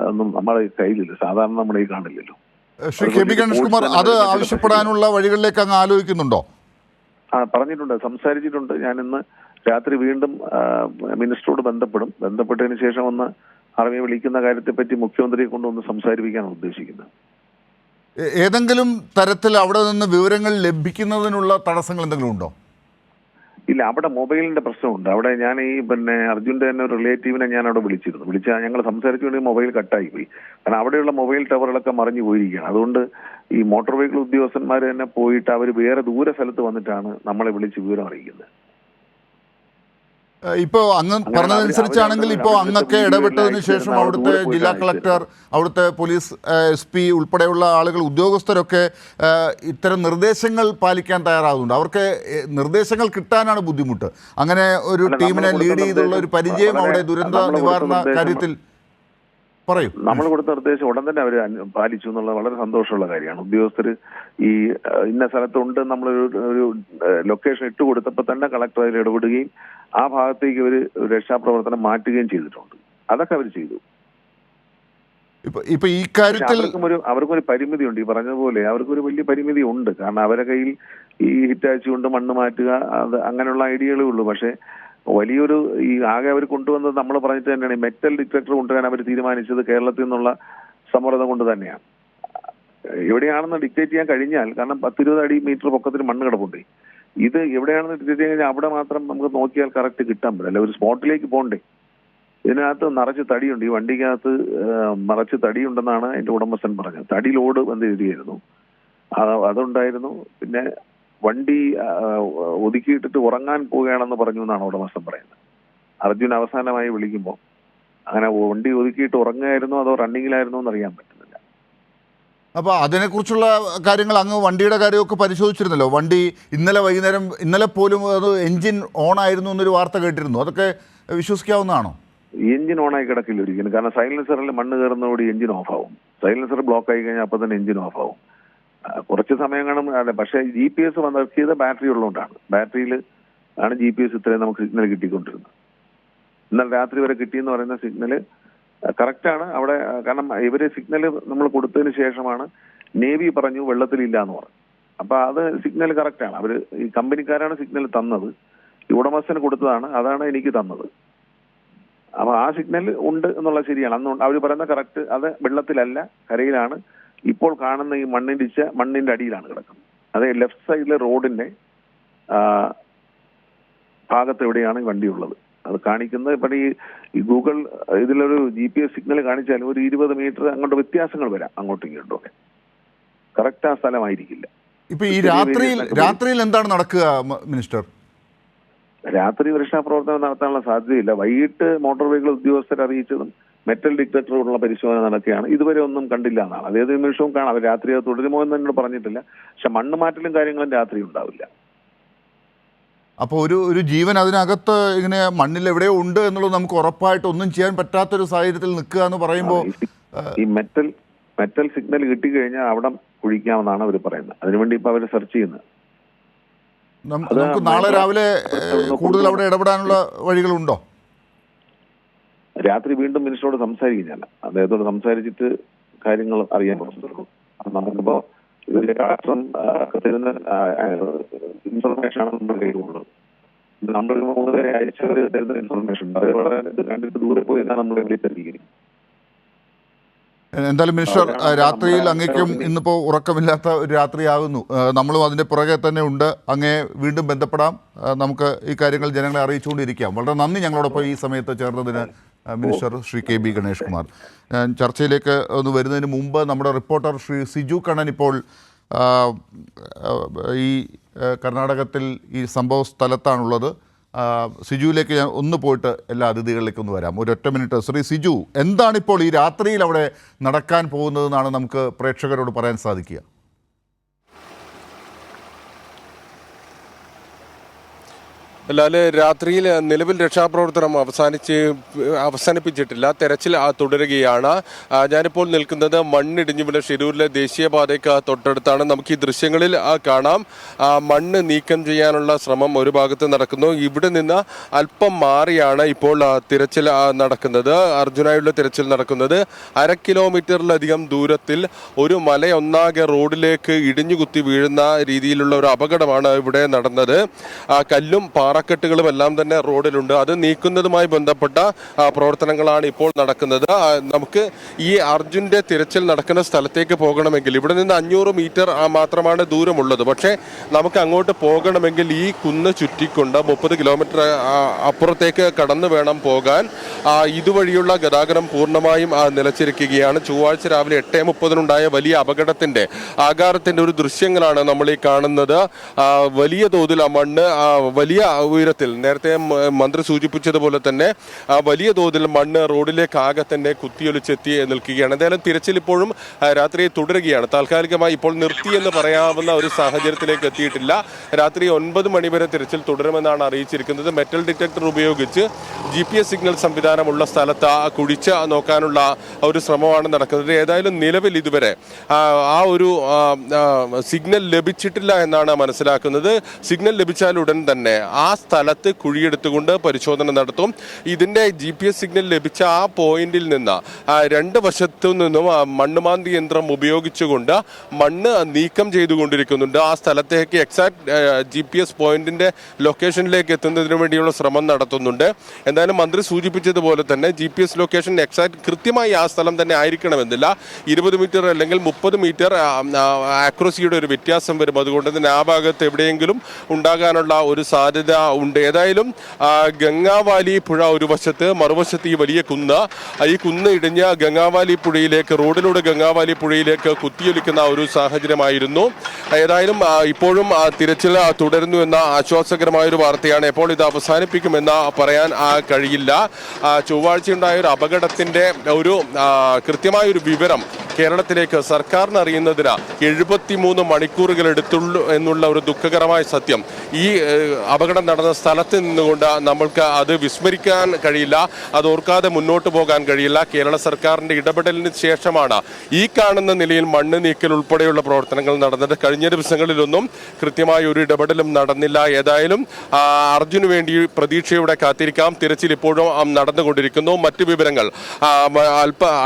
S2: ഒന്നും നമ്മുടെ കയ്യിലില്ല, സാധാരണ നമ്മുടെ ഈ കാണില്ലല്ലോ.
S1: ശ്രീ കെ ബി ഗണേഷ് കുമാർ, അത് ആവശ്യപ്പെടാനുള്ള വഴികളിലേക്ക് അങ്ങ് ആലോചിക്കുന്നുണ്ടോ?
S2: പറഞ്ഞിട്ടുണ്ട്, സംസാരിച്ചിട്ടുണ്ട്. ഞാൻ ഇന്ന് രാത്രി വീണ്ടും മിനിസ്റ്ററോട് ബന്ധപ്പെട്ടതിന് ശേഷം ഒന്ന് ആർമിയെ വിളിക്കുന്ന കാര്യത്തെപ്പറ്റി മുഖ്യമന്ത്രിയെ കൊണ്ടൊന്ന് സംസാരിപ്പിക്കാനാണ് ഉദ്ദേശിക്കുന്നത്.
S1: ഏതെങ്കിലും തരത്തിൽ അവിടെ നിന്ന് വിവരങ്ങൾ ലഭിക്കുന്നതിനുള്ള തടസ്സങ്ങൾ എന്തെങ്കിലും ഉണ്ടോ?
S2: ഇല്ല, അവിടെ മൊബൈലിന്റെ പ്രശ്നമുണ്ട്. അവിടെ ഞാൻ അർജുന്റെ തന്നെ ഒരു റിലേറ്റീവിനെ ഞാൻ അവിടെ വിളിച്ചാൽ ഞങ്ങൾ സംസാരിച്ചുകൊണ്ട് മൊബൈൽ കട്ടായി പോയി. കാരണം അവിടെയുള്ള മൊബൈൽ ടവറുകളൊക്കെ മറിഞ്ഞു പോയിരിക്കുകയാണ്. അതുകൊണ്ട് ഈ മോട്ടോർ വെഹിക്കിൾ ഉദ്യോഗസ്ഥന്മാർ തന്നെ പോയിട്ട് അവർ വേറെ ദൂര സ്ഥലത്ത് വന്നിട്ടാണ് നമ്മളെ വിളിച്ച് വിവരം അറിയിക്കുന്നത്.
S1: ഇപ്പോൾ അങ്ങ് പറഞ്ഞതനുസരിച്ചാണെങ്കിൽ ഇപ്പോൾ അങ്ങൊക്കെ ഇടപെട്ടതിന് ശേഷം അവിടുത്തെ ജില്ലാ കളക്ടർ, അവിടുത്തെ പോലീസ് SP ഉൾപ്പെടെയുള്ള ആളുകൾ, ഉദ്യോഗസ്ഥരൊക്കെ ഇത്തരം നിർദ്ദേശങ്ങൾ പാലിക്കാൻ തയ്യാറാകുന്നുണ്ട്. അവർക്ക് നിർദ്ദേശങ്ങൾ കിട്ടാനാണ് ബുദ്ധിമുട്ട്. അങ്ങനെ ഒരു ടീമിനെ ലീഡ് ചെയ്തുള്ള ഒരു പരിചയം അവിടെ ദുരന്ത നിവാരണ കാര്യത്തിൽ പറയൂ.
S2: നമ്മൾ കൊടുത്ത നിർദ്ദേശം ഉടൻ തന്നെ അവർ പാലിച്ചു എന്നുള്ളത് വളരെ സന്തോഷമുള്ള കാര്യമാണ്. ഉദ്യോഗസ്ഥർ ഈ ഇന്ന സ്ഥലത്തുണ്ട് നമ്മളൊരു ലൊക്കേഷൻ ഇട്ട് കൊടുത്തപ്പോൾ തന്നെ കളക്ടർ അതിൽ ഇടപെടുകയും ആ ഭാഗത്തേക്ക് അവർ രക്ഷാപ്രവർത്തനം മാറ്റുകയും ചെയ്തിട്ടുണ്ട്. അതൊക്കെ അവർ ചെയ്തു.
S1: ഇപ്പൊ ഈ കാര്യത്തിൽ
S2: അവർക്കൊരു പരിമിതിയുണ്ട്. ഈ പറഞ്ഞതുപോലെ അവർക്കൊരു വലിയ പരിമിതി ഉണ്ട്. കാരണം അവരുടെ കയ്യിൽ ഈ ഹിറ്റാച്ചി കൊണ്ട് മണ്ണ് മാറ്റുക, അത് അങ്ങനെയുള്ള ഐഡിയകളേ ഉള്ളൂ. പക്ഷെ വലിയൊരു ഈ ആകെ അവർ കൊണ്ടുവന്നത് നമ്മൾ പറഞ്ഞിട്ട് തന്നെയാണ്. മെറ്റൽ ഡിറ്റക്ടർ കൊണ്ടുവരാൻ അവർ തീരുമാനിച്ചത് കേരളത്തിൽ നിന്നുള്ള സമ്മർദ്ദം കൊണ്ട് തന്നെയാണ്. എവിടെയാണെന്ന് ഡിക്റ്റേറ്റ് ചെയ്യാൻ കഴിഞ്ഞാൽ, കാരണം 10-20 മീറ്റർ പൊക്കത്തിന് മണ്ണ് കിടപ്പുണ്ട്. ഇത് എവിടെയാണെന്ന് ഡിക്റ്റേറ്റ് ചെയ്യാൻ കഴിഞ്ഞാൽ അവിടെ മാത്രം നമുക്ക് നോക്കിയാൽ കറക്റ്റ് കിട്ടാൻ പറ്റില്ല. ഒരു സ്പോട്ടിലേക്ക് പോകണ്ടേ. ഇതിനകത്ത് നിറച്ച് തടിയുണ്ട്. ഈ വണ്ടിക്കകത്ത് നിറച്ച് തടിയുണ്ടെന്നാണ് അതിന്റെ ഉടമസ്ഥൻ പറഞ്ഞത്. തടി ലോഡ് വന്ന് എഴുതിയായിരുന്നു, അതുണ്ടായിരുന്നു. പിന്നെ വണ്ടി ഒതുക്കിയിട്ടിട്ട് ഉറങ്ങാൻ പോവുകയാണെന്ന് പറഞ്ഞു എന്നാണ് ഉടമസ്ഥൻ പറയുന്നത്. അർജുൻ അവസാനമായി വിളിക്കുമ്പോൾ അങ്ങനെ വണ്ടി ഒതുക്കിയിട്ട് ഉറങ്ങുകയായിരുന്നോ അതോ റണ്ണിങ്ങിലായിരുന്നോ എന്ന് അറിയാൻ പറ്റുന്നില്ല.
S1: അപ്പോൾ അതിനെക്കുറിച്ചുള്ള കാര്യങ്ങൾ അങ്ങ് വണ്ടിയുടെ കാര്യമൊക്കെ പരിശോധിച്ചിരുന്നല്ലോ. വണ്ടി ഇന്നലെ പോലും അത് എൻജിൻ ഓൺ ആയിരുന്നു എന്നൊരു വാർത്ത കേട്ടിരുന്നു. അതൊക്കെ വിശ്വസിക്കാവുന്നതാണോ?
S2: എൻജിൻ ഓണായി കിടക്കില്ല ഒരിക്കലും. കാരണം സൈലൻസറിൽ മണ്ണ് കയറുന്നതോടെ എൻജിൻ ഓഫ് ആവും. സൈലൻസർ ബ്ലോക്ക് ആയി കഴിഞ്ഞാൽ അപ്പം തന്നെ എൻജിൻ ഓഫ് ആവും. കുറച്ച് സമയം കാണും. പക്ഷേ GPS വർക്ക് ചെയ്ത ബാറ്ററി ഉള്ളതുകൊണ്ടാണ്. ബാറ്ററിയിൽ ആണ് GPS ഇത്രയും നമുക്ക് സിഗ്നൽ കിട്ടിക്കൊണ്ടിരുന്നത്. ഇന്നലെ രാത്രി വരെ കിട്ടിയെന്ന് പറയുന്ന സിഗ്നല് കറക്റ്റാണ് അവിടെ. കാരണം ഇവര് സിഗ്നൽ നമ്മൾ കൊടുത്തതിന് ശേഷമാണ് നേവി പറഞ്ഞു വെള്ളത്തിലില്ല എന്ന് പറഞ്ഞു. അപ്പൊ അത് സിഗ്നൽ കറക്റ്റാണ്. അവര് ഈ കമ്പനിക്കാരാണ് സിഗ്നൽ തന്നത്, ഈ ഉടമസ്ഥന് കൊടുത്തതാണ്, അതാണ് എനിക്ക് തന്നത്. അപ്പൊ ആ സിഗ്നൽ ഉണ്ട് എന്നുള്ളത് ശരിയാണ്. അന്ന് അവർ പറയുന്ന കറക്റ്റ്. അത് വെള്ളത്തിലല്ല, കരയിലാണ്. ഇപ്പോൾ കാണുന്ന ഈ മണ്ണിന്റെ അടിയിലാണ് കിടക്കുന്നത്. അത് ലെഫ്റ്റ് സൈഡിലെ റോഡിന്റെ ഭാഗത്ത് എവിടെയാണ് ഈ വണ്ടി ഉള്ളത് അത് കാണിക്കുന്നത്. ഇപ്പൊ ഈ ഗൂഗിൾ ഇതിലൊരു GPS സിഗ്നൽ കാണിച്ചാലും ഒരു 20 മീറ്റർ അങ്ങോട്ട് വ്യത്യാസങ്ങൾ വരാം, അങ്ങോട്ടും ഇങ്ങോട്ടും ഒക്കെ. കറക്റ്റ് ആ സ്ഥലമായിരിക്കില്ല.
S1: ഇപ്പൊ ഈ രാത്രിയിൽ എന്താണ് നടക്കുക മിനിസ്റ്റർ?
S2: രാത്രി രക്ഷാപ്രവർത്തനം നടത്താനുള്ള സാധ്യതയില്ല. വൈകിട്ട് മോട്ടോർ വെഹിക്കിൾ ഉദ്യോഗസ്ഥരെ അറിയിച്ചതും മെറ്റൽ ഡിറ്റക്ടറുള്ള പരിശോധന നടക്കുകയാണ്. ഇതുവരെ ഒന്നും കണ്ടില്ല എന്നാണ്. അതേത് നിമിഷവും കാണാം. അവർ രാത്രി അത് തുടരുമോ എന്ന് എന്നോട് പറഞ്ഞിട്ടില്ല. പക്ഷെ മണ്ണ് മാറ്റലും കാര്യങ്ങളും രാത്രി ഉണ്ടാവില്ല.
S1: അപ്പോൾ ഒരു ജീവൻ അതിനകത്ത് ഇങ്ങനെ മണ്ണിൽ എവിടെയോ ഉണ്ട് എന്നുള്ളത് നമുക്ക് ഉറപ്പായിട്ട് ഒന്നും ചെയ്യാൻ പറ്റാത്തൊരു സാഹചര്യത്തിൽ നിൽക്കുക എന്ന് പറയുമ്പോൾ
S2: ഈ മെറ്റൽ സിഗ്നൽ കിട്ടിക്കഴിഞ്ഞാൽ അവിടെ കുഴിക്കാമെന്നാണ് അവർ പറയുന്നത്. അതിനുവേണ്ടി ഇപ്പൊ അവർ സെർച്ച് ചെയ്യുന്നത്.
S1: നമുക്ക് നാളെ രാവിലെ കൂടുതൽ അവിടെ ഇടപെടാനുള്ള വഴികളുണ്ടോ?
S2: രാത്രി വീണ്ടും മിനിസ്റ്ററോട് സംസാരിക്കും. ഞാൻ അദ്ദേഹത്തോട് സംസാരിച്ചിട്ട് കാര്യങ്ങൾ അറിയാൻ പറ്റുള്ളൂ. നമുക്കിപ്പോ ഇത് രാഷ്ട്രം തരുന്ന ഇൻഫർമേഷൻ ആണ് നമ്മുടെ കയ്യിലുള്ളത്. നമ്മൾ 3 പേരെ അയച്ചവർ തരുന്ന ഇൻഫർമേഷൻ ഉണ്ട്. അതേപോലെ കണ്ടിട്ട് ദൂരെ പോയി നമ്മൾ വിളിച്ചറിയിക്കും.
S1: എന്തായാലും മിനിസ്റ്റർ, രാത്രിയിൽ അങ്ങേക്കും ഇന്നിപ്പോൾ ഉറക്കമില്ലാത്ത ഒരു രാത്രിയാകുന്നു. നമ്മളും അതിൻ്റെ പുറകെ തന്നെ ഉണ്ട്. അങ്ങേ വീണ്ടും ബന്ധപ്പെടാം. നമുക്ക് ഈ കാര്യങ്ങൾ ജനങ്ങളെ അറിയിച്ചുകൊണ്ടിരിക്കാം. വളരെ നന്ദി ഞങ്ങളോടൊപ്പം ഈ സമയത്ത് ചേർന്നതിന് മിനിസ്റ്റർ ശ്രീ KB ഗണേഷ് കുമാർ. ഞാൻ ചർച്ചയിലേക്ക് ഒന്ന് വരുന്നതിന് മുമ്പ് നമ്മുടെ റിപ്പോർട്ടർ ശ്രീ സിജു കണ്ണൻ ഇപ്പോൾ ഈ കർണാടകത്തിൽ ഈ സംഭവ സ്ഥലത്താണുള്ളത്. സിജുവിലേക്ക് ഞാൻ ഒന്ന് പോയിട്ട് എല്ലാ അതിഥികളിലേക്കും ഒന്ന് വരാം. ഒരൊറ്റ മിനിറ്റ്. ശ്രീ സിജു, എന്താണിപ്പോൾ ഈ രാത്രിയിൽ അവിടെ നടക്കാൻ പോകുന്നതെന്നാണ് നമുക്ക് പ്രേക്ഷകരോട് പറയാൻ സാധിക്കുക?
S3: ലാല്, രാത്രിയിൽ നിലവിൽ രക്ഷാപ്രവർത്തനം അവസാനിപ്പിച്ചിട്ടില്ല. തെരച്ചിൽ തുടരുകയാണ്. ഞാനിപ്പോൾ നിൽക്കുന്നത് മണ്ണിടിഞ്ഞു വീണ ഷിരൂരിലെ ദേശീയപാതയ്ക്ക് തൊട്ടടുത്താണ്. നമുക്ക് ഈ ദൃശ്യങ്ങളിൽ കാണാം. മണ്ണ് നീക്കം ചെയ്യാനുള്ള ശ്രമം ഒരു ഭാഗത്ത് നടക്കുന്നു. ഇവിടെ നിന്ന് അല്പം മാറിയാണ് ഇപ്പോൾ തിരച്ചിൽ നടക്കുന്നത്. അർജുനായുള്ള തിരച്ചിൽ നടക്കുന്നത്. 1/2 കിലോമീറ്ററിലധികം ദൂരത്തിൽ ഒരു മലയൊന്നാകെ റോഡിലേക്ക് ഇടിഞ്ഞുകുത്തി വീഴുന്ന രീതിയിലുള്ള ഒരു അപകടമാണ് ഇവിടെ നടന്നത്. കല്ലും പാറക്കെട്ടുകളും എല്ലാം തന്നെ റോഡിലുണ്ട്. അത് നീക്കുന്നതുമായി ബന്ധപ്പെട്ട പ്രവർത്തനങ്ങളാണ് ഇപ്പോൾ നടക്കുന്നത്. നമുക്ക് ഈ അർജുന്റെ തിരച്ചിൽ നടക്കുന്ന സ്ഥലത്തേക്ക് പോകണമെങ്കിൽ ഇവിടെ നിന്ന് 500 മീറ്റർ മാത്രമാണ് ദൂരമുള്ളത്. പക്ഷേ നമുക്ക് അങ്ങോട്ട് പോകണമെങ്കിൽ ഈ കുന്ന് ചുറ്റിക്കൊണ്ട് 30 കിലോമീറ്റർ അപ്പുറത്തേക്ക് കടന്നു വേണം പോകാൻ. ഇതുവഴിയുള്ള ഗതാഗതം പൂർണ്ണമായും നിലച്ചിരിക്കുകയാണ്. ചൊവ്വാഴ്ച രാവിലെ 8:30 വലിയ അപകടത്തിന്റെ ആഘാതത്തിന്റെ ഒരു ദൃശ്യങ്ങളാണ് നമ്മൾ ഈ കാണുന്നത്. വലിയ തോതിൽ മണ്ണ് വലിയ ഉയരത്തിൽ, നേരത്തെ മന്ത്രി സൂചിപ്പിച്ചതുപോലെ തന്നെ വലിയ തോതിൽ മണ്ണ് റോഡിലേക്ക് ആകെ തന്നെ കുത്തിയൊലിച്ചെത്തി നിൽക്കുകയാണ്. എന്തായാലും തിരച്ചിൽ ഇപ്പോഴും രാത്രി തുടരുകയാണ്. താൽക്കാലികമായി ഇപ്പോൾ നിർത്തി എന്ന് പറയാവുന്ന ഒരു സാഹചര്യത്തിലേക്ക് എത്തിയിട്ടില്ല. രാത്രി 9 മണി വരെ തിരച്ചിൽ തുടരുമെന്നാണ് അറിയിച്ചിരിക്കുന്നത്. മെറ്റൽ ഡിറ്റക്ടർ ഉപയോഗിച്ച് GPS സിഗ്നൽ സംവിധാനമുള്ള സ്ഥലത്ത് കുഴിച്ച് നോക്കാനുള്ള ഒരു ശ്രമമാണ് നടക്കുന്നത്. ഏതായാലും നിലവിൽ ഇതുവരെ ആ ഒരു സിഗ്നൽ ലഭിച്ചിട്ടില്ല എന്നാണ് മനസ്സിലാക്കുന്നത്. സിഗ്നൽ ലഭിച്ചാൽ ഉടൻ തന്നെ ആ സ്ഥലത്ത് കുഴിയെടുത്തുകൊണ്ട് പരിശോധന നടത്തും. ഇതിന്റെ GPS സിഗ്നൽ ലഭിച്ച ആ പോയിന്റിൽ നിന്ന് 2 വശത്തു നിന്നും മണ്ണുമാന്തി യന്ത്രം ഉപയോഗിച്ചുകൊണ്ട് മണ്ണ് നീക്കം ചെയ്തുകൊണ്ടിരിക്കുന്നുണ്ട്. ആ സ്ഥലത്തേക്ക് എക്സാക്ട് GPS പോയിന്റിന്റെ ലൊക്കേഷനിലേക്ക് എത്തുന്നതിന് വേണ്ടിയുള്ള ശ്രമം നടത്തുന്നുണ്ട്. എന്തായാലും മന്ത്രി സൂചിപ്പിച്ചതുപോലെ തന്നെ GPS ലൊക്കേഷൻ എക്സാക്ട് കൃത്യമായി ആ സ്ഥലം തന്നെ ആയിരിക്കണമെന്നില്ല. 20 മീറ്റർ അല്ലെങ്കിൽ 30 മീറ്റർ ആക്യുറസിയുടെ ഒരു വ്യത്യാസം വരും. അതുകൊണ്ട് തന്നെ ആ ഭാഗത്ത് എവിടെയെങ്കിലും ഉണ്ടാകാനുള്ള ഒരു സാധ്യത ഉണ്ട്. ഏതായാലും ഗംഗാവാലി പുഴ ഒരു വശത്ത്, മറുവശത്ത് ഈ വലിയ കുന്ന്. ഈ കുന്ന് ഇടിഞ്ഞ ഗംഗാവാലി പുഴയിലേക്ക്, റോഡിലൂടെ ഗംഗാവാലി പുഴയിലേക്ക് കുത്തിയൊലിക്കുന്ന ഒരു സാഹചര്യമായിരുന്നു. ഏതായാലും ഇപ്പോഴും തിരച്ചിൽ തുടരുന്നു എന്ന ആശ്വാസകരമായ ഒരു വാർത്തയാണ്. എപ്പോൾ ഇത് അവസാനിപ്പിക്കുമെന്ന് പറയാൻ കഴിയില്ല. ചൊവ്വാഴ്ചയുണ്ടായ ഒരു അപകടത്തിന്റെ ഒരു കൃത്യമായ ഒരു വിവരം കേരളത്തിലേക്ക് സർക്കാരിന് അറിയുന്നതിന് 73 മണിക്കൂറുകൾ എടുത്തുള്ളൂ എന്നുള്ള ഒരു ദുഃഖകരമായ സത്യം ഈ അപകടം നടന്ന സ്ഥലത്ത് നിന്നുകൊണ്ട് നമ്മൾക്ക് അത് വിസ്മരിക്കാൻ കഴിയില്ല. അത് ഓർക്കാതെ മുന്നോട്ട് പോകാൻ കഴിയില്ല. കേരള സർക്കാരിന്റെ ഇടപെടലിന് ശേഷമാണ് ഈ കാണുന്ന നിലയിൽ മണ്ണ് നീക്കൽ ഉൾപ്പെടെയുള്ള പ്രവർത്തനങ്ങൾ നടന്നത്. കഴിഞ്ഞ ദിവസങ്ങളിലൊന്നും കൃത്യമായ ഒരു ഇടപെടലും നടന്നില്ല. ഏതായാലും അർജുന് വേണ്ടി പ്രതീക്ഷയോടെ കാത്തിരിക്കാം. തിരച്ചിൽ ഇപ്പോഴും നടന്നുകൊണ്ടിരിക്കുന്നു. മറ്റു വിവരങ്ങൾ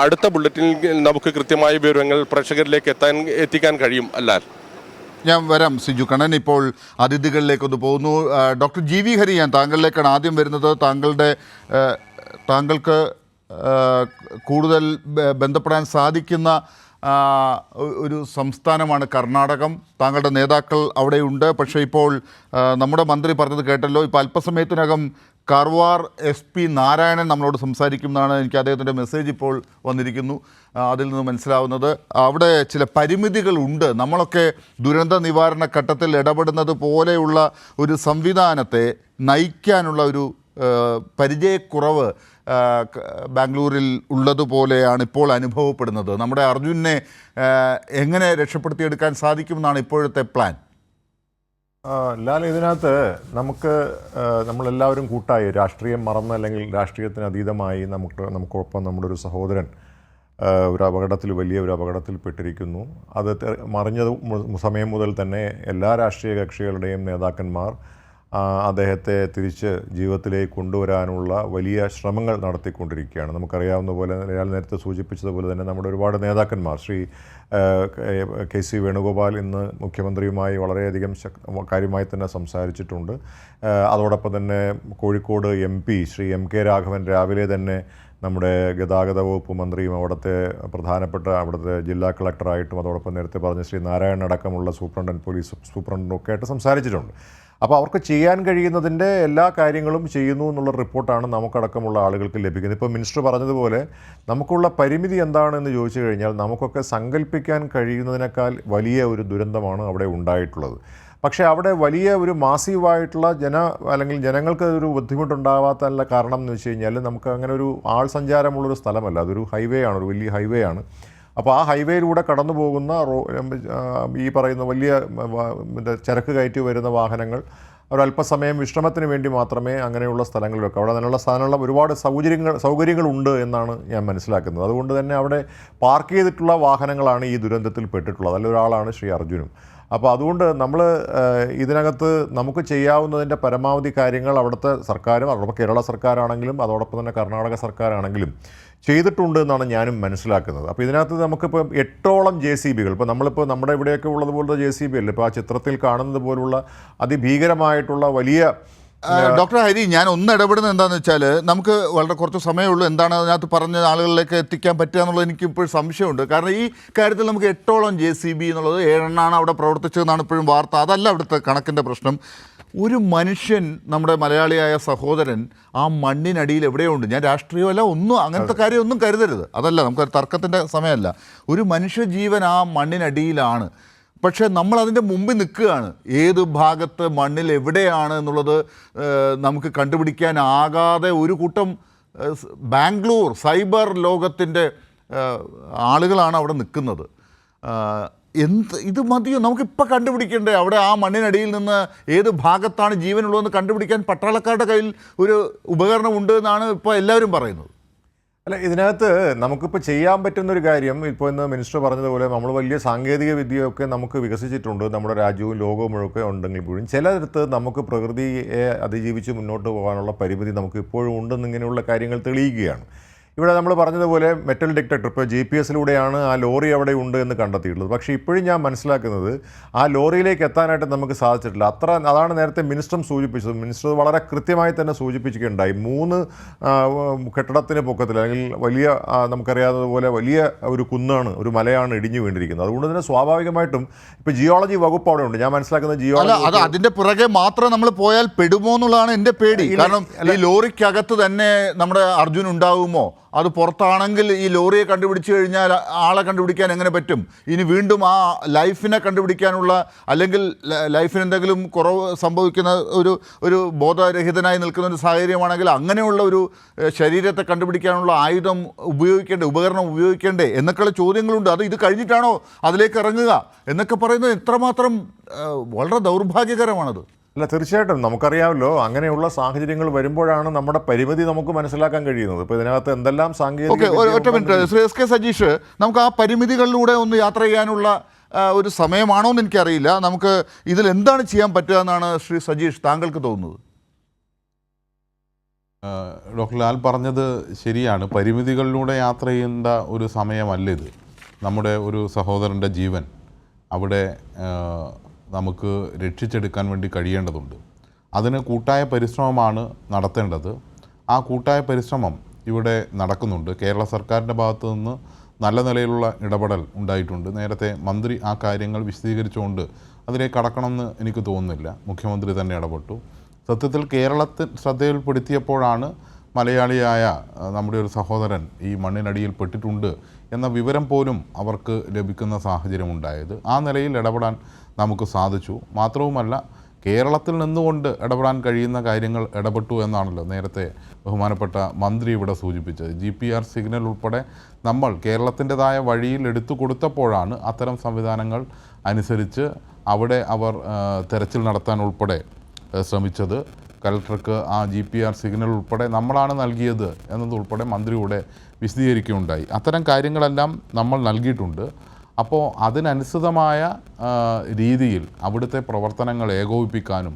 S3: അടുത്ത ബുള്ളറ്റിനിൽ നമുക്ക് കൃത്യമായ വിവരങ്ങൾ പ്രേക്ഷകരിലേക്ക് എത്തിക്കാൻ കഴിയും. അല്ല,
S1: ഞാൻ വരാം സിജു കണ്ണൻ. ഇപ്പോൾ അതിഥികളിലേക്കൊന്ന് പോകുന്നു. ഡോക്ടർ GV ഹരി, ഞാൻ താങ്കളിലേക്കാണ് ആദ്യം വരുന്നത്. താങ്കൾക്ക് കൂടുതൽ ബന്ധപ്പെടാൻ സാധിക്കുന്ന ഒരു സംസ്ഥാനമാണ് കർണാടകം. താങ്കളുടെ നേതാക്കൾ അവിടെയുണ്ട്. പക്ഷേ ഇപ്പോൾ നമ്മുടെ മന്ത്രി പറഞ്ഞത് കേട്ടല്ലോ, ഇപ്പോൾ അല്പസമയത്തിനകം കാർവാർ SP നാരായണൻ നമ്മളോട് സംസാരിക്കുന്നതാണ്. എനിക്ക് അദ്ദേഹത്തിൻ്റെ മെസ്സേജ് ഇപ്പോൾ വന്നിരിക്കുന്നു. അതിൽ നിന്ന് മനസ്സിലാവുന്നത് അവിടെ ചില പരിമിതികളുണ്ട്. നമ്മളൊക്കെ ദുരന്ത നിവാരണ ഘട്ടത്തിൽ ഇടപെടുന്നത് പോലെയുള്ള ഒരു സംവിധാനത്തെ നയിക്കാനുള്ള ഒരു പരിചയക്കുറവ് ബാംഗ്ലൂരിൽ ഉള്ളതുപോലെയാണ് ഇപ്പോൾ അനുഭവപ്പെടുന്നത്. നമ്മുടെ അർജുനെ എങ്ങനെ രക്ഷപ്പെടുത്തിയെടുക്കാൻ സാധിക്കുമെന്നാണ് ഇപ്പോഴത്തെ പ്ലാൻ?
S4: ലാൽ, ഇതിനകത്ത് നമ്മളെല്ലാവരും കൂട്ടായി രാഷ്ട്രീയം മറന്ന് അല്ലെങ്കിൽ രാഷ്ട്രീയത്തിന് അതീതമായി നമുക്കൊപ്പം നമ്മുടെ ഒരു സഹോദരൻ ഒരു അപകടത്തിൽ, വലിയ ഒരു അപകടത്തിൽ പെട്ടിരിക്കുന്നു. അത് മറിഞ്ഞ സമയം മുതൽ തന്നെ എല്ലാ രാഷ്ട്രീയ കക്ഷികളുടെയും നേതാക്കന്മാർ അദ്ദേഹത്തെ തിരിച്ച് ജീവിതത്തിലേക്ക് കൊണ്ടുവരാനുള്ള വലിയ ശ്രമങ്ങൾ നടത്തിക്കൊണ്ടിരിക്കുകയാണ്. നമുക്കറിയാവുന്ന പോലെ നേരത്തെ സൂചിപ്പിച്ചതുപോലെ തന്നെ നമ്മുടെ ഒരുപാട് നേതാക്കന്മാർ, ശ്രീ KC വേണുഗോപാൽ ഇന്ന് മുഖ്യമന്ത്രിയുമായി വളരെയധികം കാര്യമായി തന്നെ സംസാരിച്ചിട്ടുണ്ട്. അതോടൊപ്പം തന്നെ കോഴിക്കോട് MP ശ്രീ MK രാഘവൻ രാവിലെ തന്നെ നമ്മുടെ ഗതാഗത വകുപ്പ് മന്ത്രിയും അവിടുത്തെ അവിടുത്തെ ജില്ലാ കളക്ടറായിട്ടും അതോടൊപ്പം നേരത്തെ പറഞ്ഞ ശ്രീ നാരായണൻ അടക്കമുള്ള പോലീസ് സൂപ്രണ്ടും ഒക്കെ ആയിട്ട് സംസാരിച്ചിട്ടുണ്ട്. അപ്പോൾ അവർക്ക് ചെയ്യാൻ കഴിയുന്നതിൻ്റെ എല്ലാ കാര്യങ്ങളും ചെയ്യുന്നു എന്നുള്ള റിപ്പോർട്ടാണ് നമുക്കടക്കമുള്ള ആളുകൾക്ക് ലഭിക്കുന്നത്. ഇപ്പോൾ മിനിസ്റ്റർ പറഞ്ഞതുപോലെ നമുക്കുള്ള പരിമിതി എന്താണെന്ന് ചോദിച്ചു കഴിഞ്ഞാൽ നമുക്കൊക്കെ സങ്കല്പിക്കാൻ കഴിയുന്നതിനേക്കാൾ വലിയ ഒരു ദുരന്തമാണ് അവിടെ ഉണ്ടായിട്ടുള്ളത്. പക്ഷേ അവിടെ വലിയ ഒരു മാസീവായിട്ടുള്ള അല്ലെങ്കിൽ ജനങ്ങൾക്ക് ഒരു ബുദ്ധിമുട്ടുണ്ടാവാത്തല്ല കാരണം എന്ന് വെച്ച് കഴിഞ്ഞാൽ നമുക്ക് അങ്ങനെ ഒരു ആൾ സഞ്ചാരമുള്ളൊരു സ്ഥലമല്ല. അതൊരു ഹൈവേ ആണ്, ഒരു വലിയ ഹൈവേ ആണ്. അപ്പോൾ ആ ഹൈവേയിലൂടെ കടന്നു പോകുന്ന ഈ പറയുന്ന വലിയ ചരക്ക് കയറ്റി വരുന്ന വാഹനങ്ങൾ ഒരല്പസമയം വിശ്രമത്തിന് വേണ്ടി മാത്രമേ അങ്ങനെയുള്ള സ്ഥലങ്ങളിലൊക്കെ അവിടെ അതിനുള്ള ഒരുപാട് സൗകര്യങ്ങളുണ്ട് എന്നാണ് ഞാൻ മനസ്സിലാക്കുന്നത്. അതുകൊണ്ട് തന്നെ അവിടെ പാർക്ക് ചെയ്തിട്ടുള്ള വാഹനങ്ങളാണ് ഈ ദുരന്തത്തിൽ പെട്ടിട്ടുള്ളത്. അതിലൊരാളാണ് ശ്രീ അർജുനും. അപ്പോൾ അതുകൊണ്ട് നമ്മൾ ഇതിനകത്ത് നമുക്ക് ചെയ്യാവുന്നതിൻ്റെ പരമാവധി കാര്യങ്ങൾ അവിടുത്തെ സർക്കാരും, അതോടൊപ്പം കേരള സർക്കാരാണെങ്കിലും അതോടൊപ്പം തന്നെ കർണാടക സർക്കാരാണെങ്കിലും ചെയ്തിട്ടുണ്ട് എന്നാണ് ഞാനും മനസ്സിലാക്കുന്നത്. അപ്പോൾ ഇതിനകത്ത് നമുക്കിപ്പോൾ 8ഓളം JCBകൾ, ഇപ്പോൾ നമ്മളിപ്പോൾ നമ്മുടെ ഇവിടെയൊക്കെ ഉള്ളതുപോലത്തെ JCB അല്ല, ഇപ്പോൾ ആ ചിത്രത്തിൽ കാണുന്നത് പോലുള്ള അതിഭീകരമായിട്ടുള്ള വലിയ
S1: ഡോക്ടർ ഹരി, ഞാൻ ഒന്ന് ഇടപെടുന്നത് എന്താണെന്ന് വെച്ചാൽ നമുക്ക് വളരെ കുറച്ച് സമയമുള്ളൂ. എന്താണ് അതിനകത്ത് പറഞ്ഞ ആളുകളിലേക്ക് എത്തിക്കാൻ പറ്റുക എന്നുള്ളത് എനിക്ക് ഇപ്പോഴും സംശയമുണ്ട്. കാരണം ഈ കാര്യത്തിൽ നമുക്ക് 8ഓളം JCB എന്നുള്ളത് 7 അവിടെ പ്രവർത്തിച്ചതെന്നാണ് ഇപ്പോഴും വാർത്ത. അതല്ല അവിടുത്തെ കണക്കിൻ്റെ പ്രശ്നം. ഒരു മനുഷ്യൻ, നമ്മുടെ മലയാളിയായ സഹോദരൻ ആ മണ്ണിനടിയിൽ എവിടെയുണ്ട്. ഞാൻ രാഷ്ട്രീയമല്ല, ഒന്നും അങ്ങനത്തെ കാര്യമൊന്നും കരുതരുത്, അതല്ല, നമുക്കൊരു തർക്കത്തിൻ്റെ സമയമല്ല. ഒരു മനുഷ്യജീവൻ ആ മണ്ണിനടിയിലാണ്. പക്ഷേ നമ്മളതിൻ്റെ മുമ്പിൽ നിൽക്കുകയാണ്. ഏത് ഭാഗത്ത് മണ്ണിൽ എവിടെയാണ് എന്നുള്ളത് നമുക്ക് കണ്ടുപിടിക്കാനാകാതെ ഒരു കൂട്ടം ബാംഗ്ലൂർ സൈബർ ലോകത്തിൻ്റെ ആളുകളാണ് അവിടെ നിൽക്കുന്നത്. ഇത് മതിയോ? നമുക്കിപ്പോൾ കണ്ടുപിടിക്കണ്ടേ അവിടെ ആ മണ്ണിനടിയിൽ നിന്ന് ഏത് ഭാഗത്താണ് ജീവനുള്ളതെന്ന് കണ്ടുപിടിക്കാൻ പട്ടാളക്കാരുടെ കയ്യിൽ ഒരു ഉപകരണം ഉണ്ട് എന്നാണ് ഇപ്പോൾ എല്ലാവരും പറയുന്നത്.
S4: അല്ല, ഇതിനകത്ത് നമുക്കിപ്പോൾ ചെയ്യാൻ പറ്റുന്നൊരു കാര്യം, ഇപ്പോൾ ഇന്ന് മിനിസ്റ്റർ പറഞ്ഞതുപോലെ നമ്മൾ വലിയ സാങ്കേതിക വിദ്യയൊക്കെ നമുക്ക് വികസിച്ചിട്ടുണ്ട്, നമ്മുടെ രാജ്യവും ലോകവും മുഴുവൻ ഉണ്ടെങ്കിൽ പോലും ചിലയിടത്ത് നമുക്ക് പ്രകൃതിയെ അതിജീവിച്ച് മുന്നോട്ട് പോകാനുള്ള പരിമിതി നമുക്ക് ഇപ്പോഴും ഉണ്ടെന്ന് ഇങ്ങനെയുള്ള കാര്യങ്ങൾ തെളിയിക്കുകയാണ്. ഇവിടെ നമ്മൾ പറഞ്ഞതുപോലെ മെറ്റൽ ഡിറ്റക്ടർ, ഇപ്പോൾ GPS-ലൂടെയാണ് ആ ലോറി അവിടെ ഉണ്ട് എന്ന് കണ്ടെത്തിയിട്ടുള്ളത്. പക്ഷേ ഇപ്പോഴും ഞാൻ മനസ്സിലാക്കുന്നത് ആ ലോറിയിലേക്ക് എത്താനായിട്ട് നമുക്ക് സാധിച്ചിട്ടില്ല. അതാണ് നേരത്തെ മിനിസ്റ്ററും സൂചിപ്പിച്ചത്. മിനിസ്റ്റർ വളരെ കൃത്യമായി തന്നെ സൂചിപ്പിക്കുകയുണ്ടായി. 3 കെട്ടിടത്തിന് പൊക്കത്തിൽ, അല്ലെങ്കിൽ വലിയ നമുക്കറിയാവുന്നതുപോലെ വലിയ ഒരു കുന്നാണ്, ഒരു മലയാണ് ഇടിഞ്ഞു വീണ്ടിരിക്കുന്നത്. അതുകൊണ്ട് തന്നെ സ്വാഭാവികമായിട്ടും ഇപ്പോൾ ജിയോളജി വകുപ്പ് അവിടെ ഉണ്ട്. ഞാൻ മനസ്സിലാക്കുന്നത് ജിയോളജി
S1: അതിൻ്റെ പുറകെ മാത്രം നമ്മൾ പോയാൽ പെടുമോ എന്നുള്ളതാണ് എൻ്റെ പേടി. കാരണം ഈ ലോറിക്കകത്ത് തന്നെ നമ്മുടെ അർജുൻ ഉണ്ടാകുമോ? അത് പുറത്താണെങ്കിൽ ഈ ലോറിയെ കണ്ടുപിടിച്ച് കഴിഞ്ഞാൽ ആളെ കണ്ടുപിടിക്കാൻ എങ്ങനെ പറ്റും? ഇനി വീണ്ടും ആ ലൈഫിനെ കണ്ടുപിടിക്കാനുള്ള, അല്ലെങ്കിൽ ലൈഫിന് എന്തെങ്കിലും കുറവ് സംഭവിക്കുന്ന ഒരു ബോധരഹിതനായി നിൽക്കുന്ന ഒരു സാഹചര്യമാണെങ്കിൽ അങ്ങനെയുള്ള ഒരു ശരീരത്തെ കണ്ടുപിടിക്കാനുള്ള ഉപകരണം ഉപയോഗിക്കേണ്ടേ എന്നൊക്കെയുള്ള ചോദ്യങ്ങളുണ്ട്. ഇത് കഴിഞ്ഞിട്ടാണോ അതിലേക്ക് ഇറങ്ങുക എന്നൊക്കെ പറയുന്നത് എത്രമാത്രം വളരെ ദൗർഭാഗ്യകരമാണത്.
S4: അല്ല, തീർച്ചയായിട്ടും നമുക്കറിയാമല്ലോ, അങ്ങനെയുള്ള സാഹചര്യങ്ങൾ വരുമ്പോഴാണ് നമ്മുടെ പരിമിതി നമുക്ക് മനസ്സിലാക്കാൻ കഴിയുന്നത്. ഇപ്പോൾ ഇതിനകത്ത് എന്തെല്ലാം സാങ്കേതിക
S1: ഒറ്റ മിനിറ്റ് ശ്രീ SK സജീഷ്, നമുക്ക് ആ പരിമിതികളിലൂടെ ഒന്ന് യാത്ര ചെയ്യാനുള്ള ഒരു സമയമാണോ എന്ന് എനിക്കറിയില്ല. നമുക്ക് ഇതിൽ എന്താണ് ചെയ്യാൻ പറ്റുക എന്നാണ് ശ്രീ സജീഷ് താങ്കൾക്ക് തോന്നുന്നത്?
S5: ഡോക്ടർ ലാൽ പറഞ്ഞത് ശരിയാണ്. പരിമിതികളിലൂടെ യാത്ര ചെയ്യേണ്ട ഒരു സമയമല്ല ഇത്. നമ്മുടെ ഒരു സഹോദരൻ്റെ ജീവൻ അവിടെ നമുക്ക് രക്ഷിച്ചെടുക്കാൻ വേണ്ടി കഴിയേണ്ടതുണ്ട്. അതിന് കൂട്ടായ പരിശ്രമമാണ് നടത്തേണ്ടത്. ആ കൂട്ടായ പരിശ്രമം ഇവിടെ നടക്കുന്നുണ്ട്. കേരള സർക്കാരിൻ്റെ ഭാഗത്തു നിന്ന് നല്ല നിലയിലുള്ള ഇടപെടൽ ഉണ്ടായിട്ടുണ്ട്. നേരത്തെ മന്ത്രി ആ കാര്യങ്ങൾ വിശദീകരിച്ചുകൊണ്ട് അതിലേക്ക് കടക്കണമെന്ന് എനിക്ക് തോന്നുന്നില്ല. മുഖ്യമന്ത്രി തന്നെ ഇടപെട്ടു. സത്യത്തിൽ കേരളത്തിൽ ശ്രദ്ധയിൽപ്പെടുത്തിയപ്പോഴാണ് മലയാളിയായ നമ്മുടെ ഒരു സഹോദരൻ ഈ മണ്ണിനടിയിൽ പെട്ടിട്ടുണ്ട് എന്ന വിവരം പോലും അവർക്ക് ലഭിക്കുന്ന സാഹചര്യമുണ്ടായത്. ആ നിലയിൽ ഇടപെടാൻ നമുക്ക് സാധിച്ചു. മാത്രവുമല്ല, കേരളത്തിൽ നിന്നുകൊണ്ട് ഇടപെടാൻ കഴിയുന്ന കാര്യങ്ങൾ ഇടപെട്ടു എന്നാണല്ലോ നേരത്തെ ബഹുമാനപ്പെട്ട മന്ത്രി ഇവിടെ സൂചിപ്പിച്ചത്. GPR സിഗ്നൽ ഉൾപ്പെടെ നമ്മൾ കേരളത്തിൻ്റെതായ വഴിയിൽ എടുത്തു കൊടുത്തപ്പോഴാണ് അത്തരം സംവിധാനങ്ങൾ അനുസരിച്ച് അവിടെ അവർ തെരച്ചിൽ നടത്താൻ ഉൾപ്പെടെ ശ്രമിച്ചത്. കലക്ടർക്ക് ആ GPR സിഗ്നൽ ഉൾപ്പെടെ നമ്മളാണ് നൽകിയത് എന്നതുൾപ്പെടെ മന്ത്രിയുടെ വിശദീകരിക്കുകയുണ്ടായി. അത്തരം കാര്യങ്ങളെല്ലാം നമ്മൾ നൽകിയിട്ടുണ്ട്. അപ്പോൾ അതിനനുസൃതമായ രീതിയിൽ അവിടുത്തെ പ്രവർത്തനങ്ങൾ ഏകോപിപ്പിക്കാനും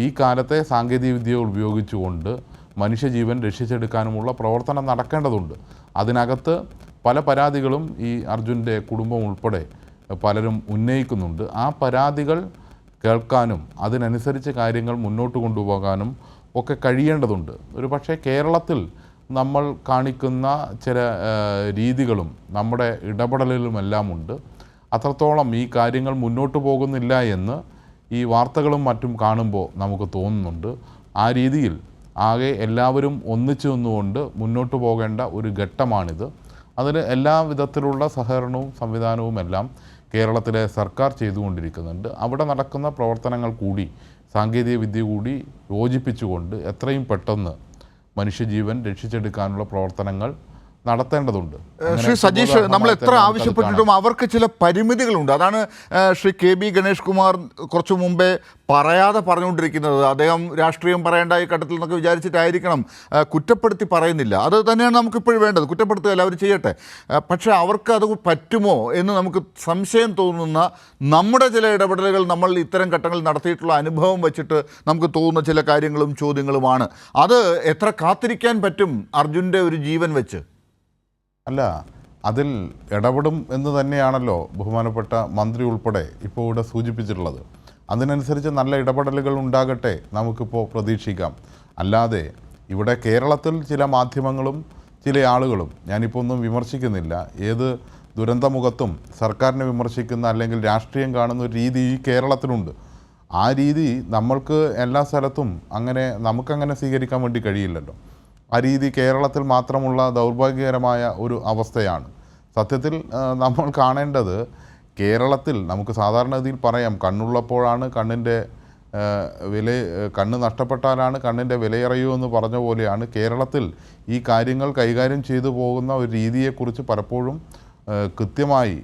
S5: ഈ കാലത്തെ സാങ്കേതികവിദ്യ ഉപയോഗിച്ചുകൊണ്ട് മനുഷ്യജീവൻ രക്ഷിച്ചെടുക്കാനുമുള്ള പ്രവർത്തനം നടക്കേണ്ടതുണ്ട്. അതിനകത്ത് പല പരാതികളും ഈ അർജുൻ്റെ കുടുംബം ഉൾപ്പെടെ പലരും ഉന്നയിക്കുന്നുണ്ട്. ആ പരാതികൾ കേൾക്കാനും അതിനനുസരിച്ച് കാര്യങ്ങൾ മുന്നോട്ട് കൊണ്ടുപോകാനും ഒക്കെ കഴിയേണ്ടതുണ്ട്. ഒരു പക്ഷേ കേരളത്തിൽ നമ്മൾ കാണിക്കുന്ന ചില രീതികളും നമ്മുടെ ഇടപെടലുമെല്ലാം ഉണ്ട്. അത്രത്തോളം ഈ കാര്യങ്ങൾ മുന്നോട്ട് പോകുന്നില്ല എന്ന് ഈ വാർത്തകളും മറ്റും കാണുമ്പോൾ നമുക്ക് തോന്നുന്നുണ്ട്. ആ രീതിയിൽ ആകെ എല്ലാവരും ഒന്നിച്ചു നിന്നുകൊണ്ട് മുന്നോട്ട് പോകേണ്ട ഒരു ഘട്ടമാണിത്. അതിന് എല്ലാ വിധത്തിലുള്ള സഹകരണവും സംവിധാനവും എല്ലാം കേരളത്തിലെ സർക്കാർ ചെയ്തുകൊണ്ടിരിക്കുന്നുണ്ട്. അവിടെ നടക്കുന്ന പ്രവർത്തനങ്ങൾ കൂടി സാങ്കേതിക വിദ്യ കൂടി യോജിപ്പിച്ചുകൊണ്ട് എത്രയും പെട്ടെന്ന് മനുഷ്യജീവൻ രക്ഷിച്ചെടുക്കാനുള്ള പ്രവർത്തനങ്ങൾ നടത്തേണ്ടതുണ്ട്.
S1: ശ്രീ സജീഷ്, നമ്മൾ എത്ര ആവശ്യപ്പെട്ടിട്ടും അവർക്ക് ചില പരിമിതികളുണ്ട്. അതാണ് ശ്രീ KB ഗണേഷ് കുമാർ കുറച്ചു മുമ്പേ പറയാതെ പറഞ്ഞുകൊണ്ടിരിക്കുന്നത്. അദ്ദേഹം രാഷ്ട്രീയം പറയേണ്ട ഈ ഘട്ടത്തിൽ നിന്നൊക്കെ വിചാരിച്ചിട്ടായിരിക്കണം കുറ്റപ്പെടുത്തി പറയുന്നില്ല. അത് തന്നെയാണ് നമുക്കിപ്പോഴും വേണ്ടത്. കുറ്റപ്പെടുത്തുകയല്ല, അവർ ചെയ്യട്ടെ. പക്ഷേ അവർക്ക് അത് പറ്റുമോ എന്ന് നമുക്ക് സംശയം തോന്നുന്ന നമ്മുടെ ചില ഇടപെടലുകൾ നമ്മൾ ഇത്തരം ഘട്ടങ്ങളിൽ നടത്തിയിട്ടുള്ള അനുഭവം വെച്ചിട്ട് നമുക്ക് തോന്നുന്ന ചില കാര്യങ്ങളും ചോദ്യങ്ങളുമാണ്. അത് എത്ര കാത്തിരിക്കാൻ പറ്റും അർജുൻ്റെ ഒരു ജീവൻ വെച്ച്?
S5: അല്ല, അതിൽ ഇടപെടും എന്ന് തന്നെയാണല്ലോ ബഹുമാനപ്പെട്ട മന്ത്രി ഉൾപ്പെടെ ഇപ്പോൾ ഇവിടെ സൂചിപ്പിച്ചിട്ടുള്ളത്. അതിനനുസരിച്ച് നല്ല ഇടപെടലുകൾ ഉണ്ടാകട്ടെ, നമുക്കിപ്പോൾ പ്രതീക്ഷിക്കാം. അല്ലാതെ ഇവിടെ കേരളത്തിൽ ചില മാധ്യമങ്ങളും ചില ആളുകളും, ഞാനിപ്പോൾ ഒന്നും വിമർശിക്കുന്നില്ല, ഏത് ദുരന്തമുഖത്തും സർക്കാരിനെ വിമർശിക്കുന്ന അല്ലെങ്കിൽ രാഷ്ട്രീയം കാണുന്ന ഒരു രീതി ഈ കേരളത്തിലുണ്ട്. ആ രീതി നമ്മൾക്ക് എല്ലാ സ്ഥലത്തും നമുക്കങ്ങനെ സ്വീകരിക്കാൻ വേണ്ടി കഴിയില്ലല്ലോ. ആ രീതി കേരളത്തിൽ മാത്രമുള്ള ദൗർഭാഗ്യകരമായ ഒരു അവസ്ഥയാണ്. സത്യത്തിൽ നമ്മൾ കാണേണ്ടത്, കേരളത്തിൽ നമുക്ക് സാധാരണഗതിയിൽ പറയാം, കണ്ണുള്ളപ്പോഴാണ് കണ്ണിൻ്റെ കണ്ണ് നഷ്ടപ്പെട്ടാലാണ് കണ്ണിൻ്റെ വിലയറിയൂ എന്ന് പറഞ്ഞ പോലെയാണ് കേരളത്തിൽ ഈ കാര്യങ്ങൾ കൈകാര്യം ചെയ്തു പോകുന്ന ഒരു രീതിയെക്കുറിച്ച് പലപ്പോഴും കൃത്യമായി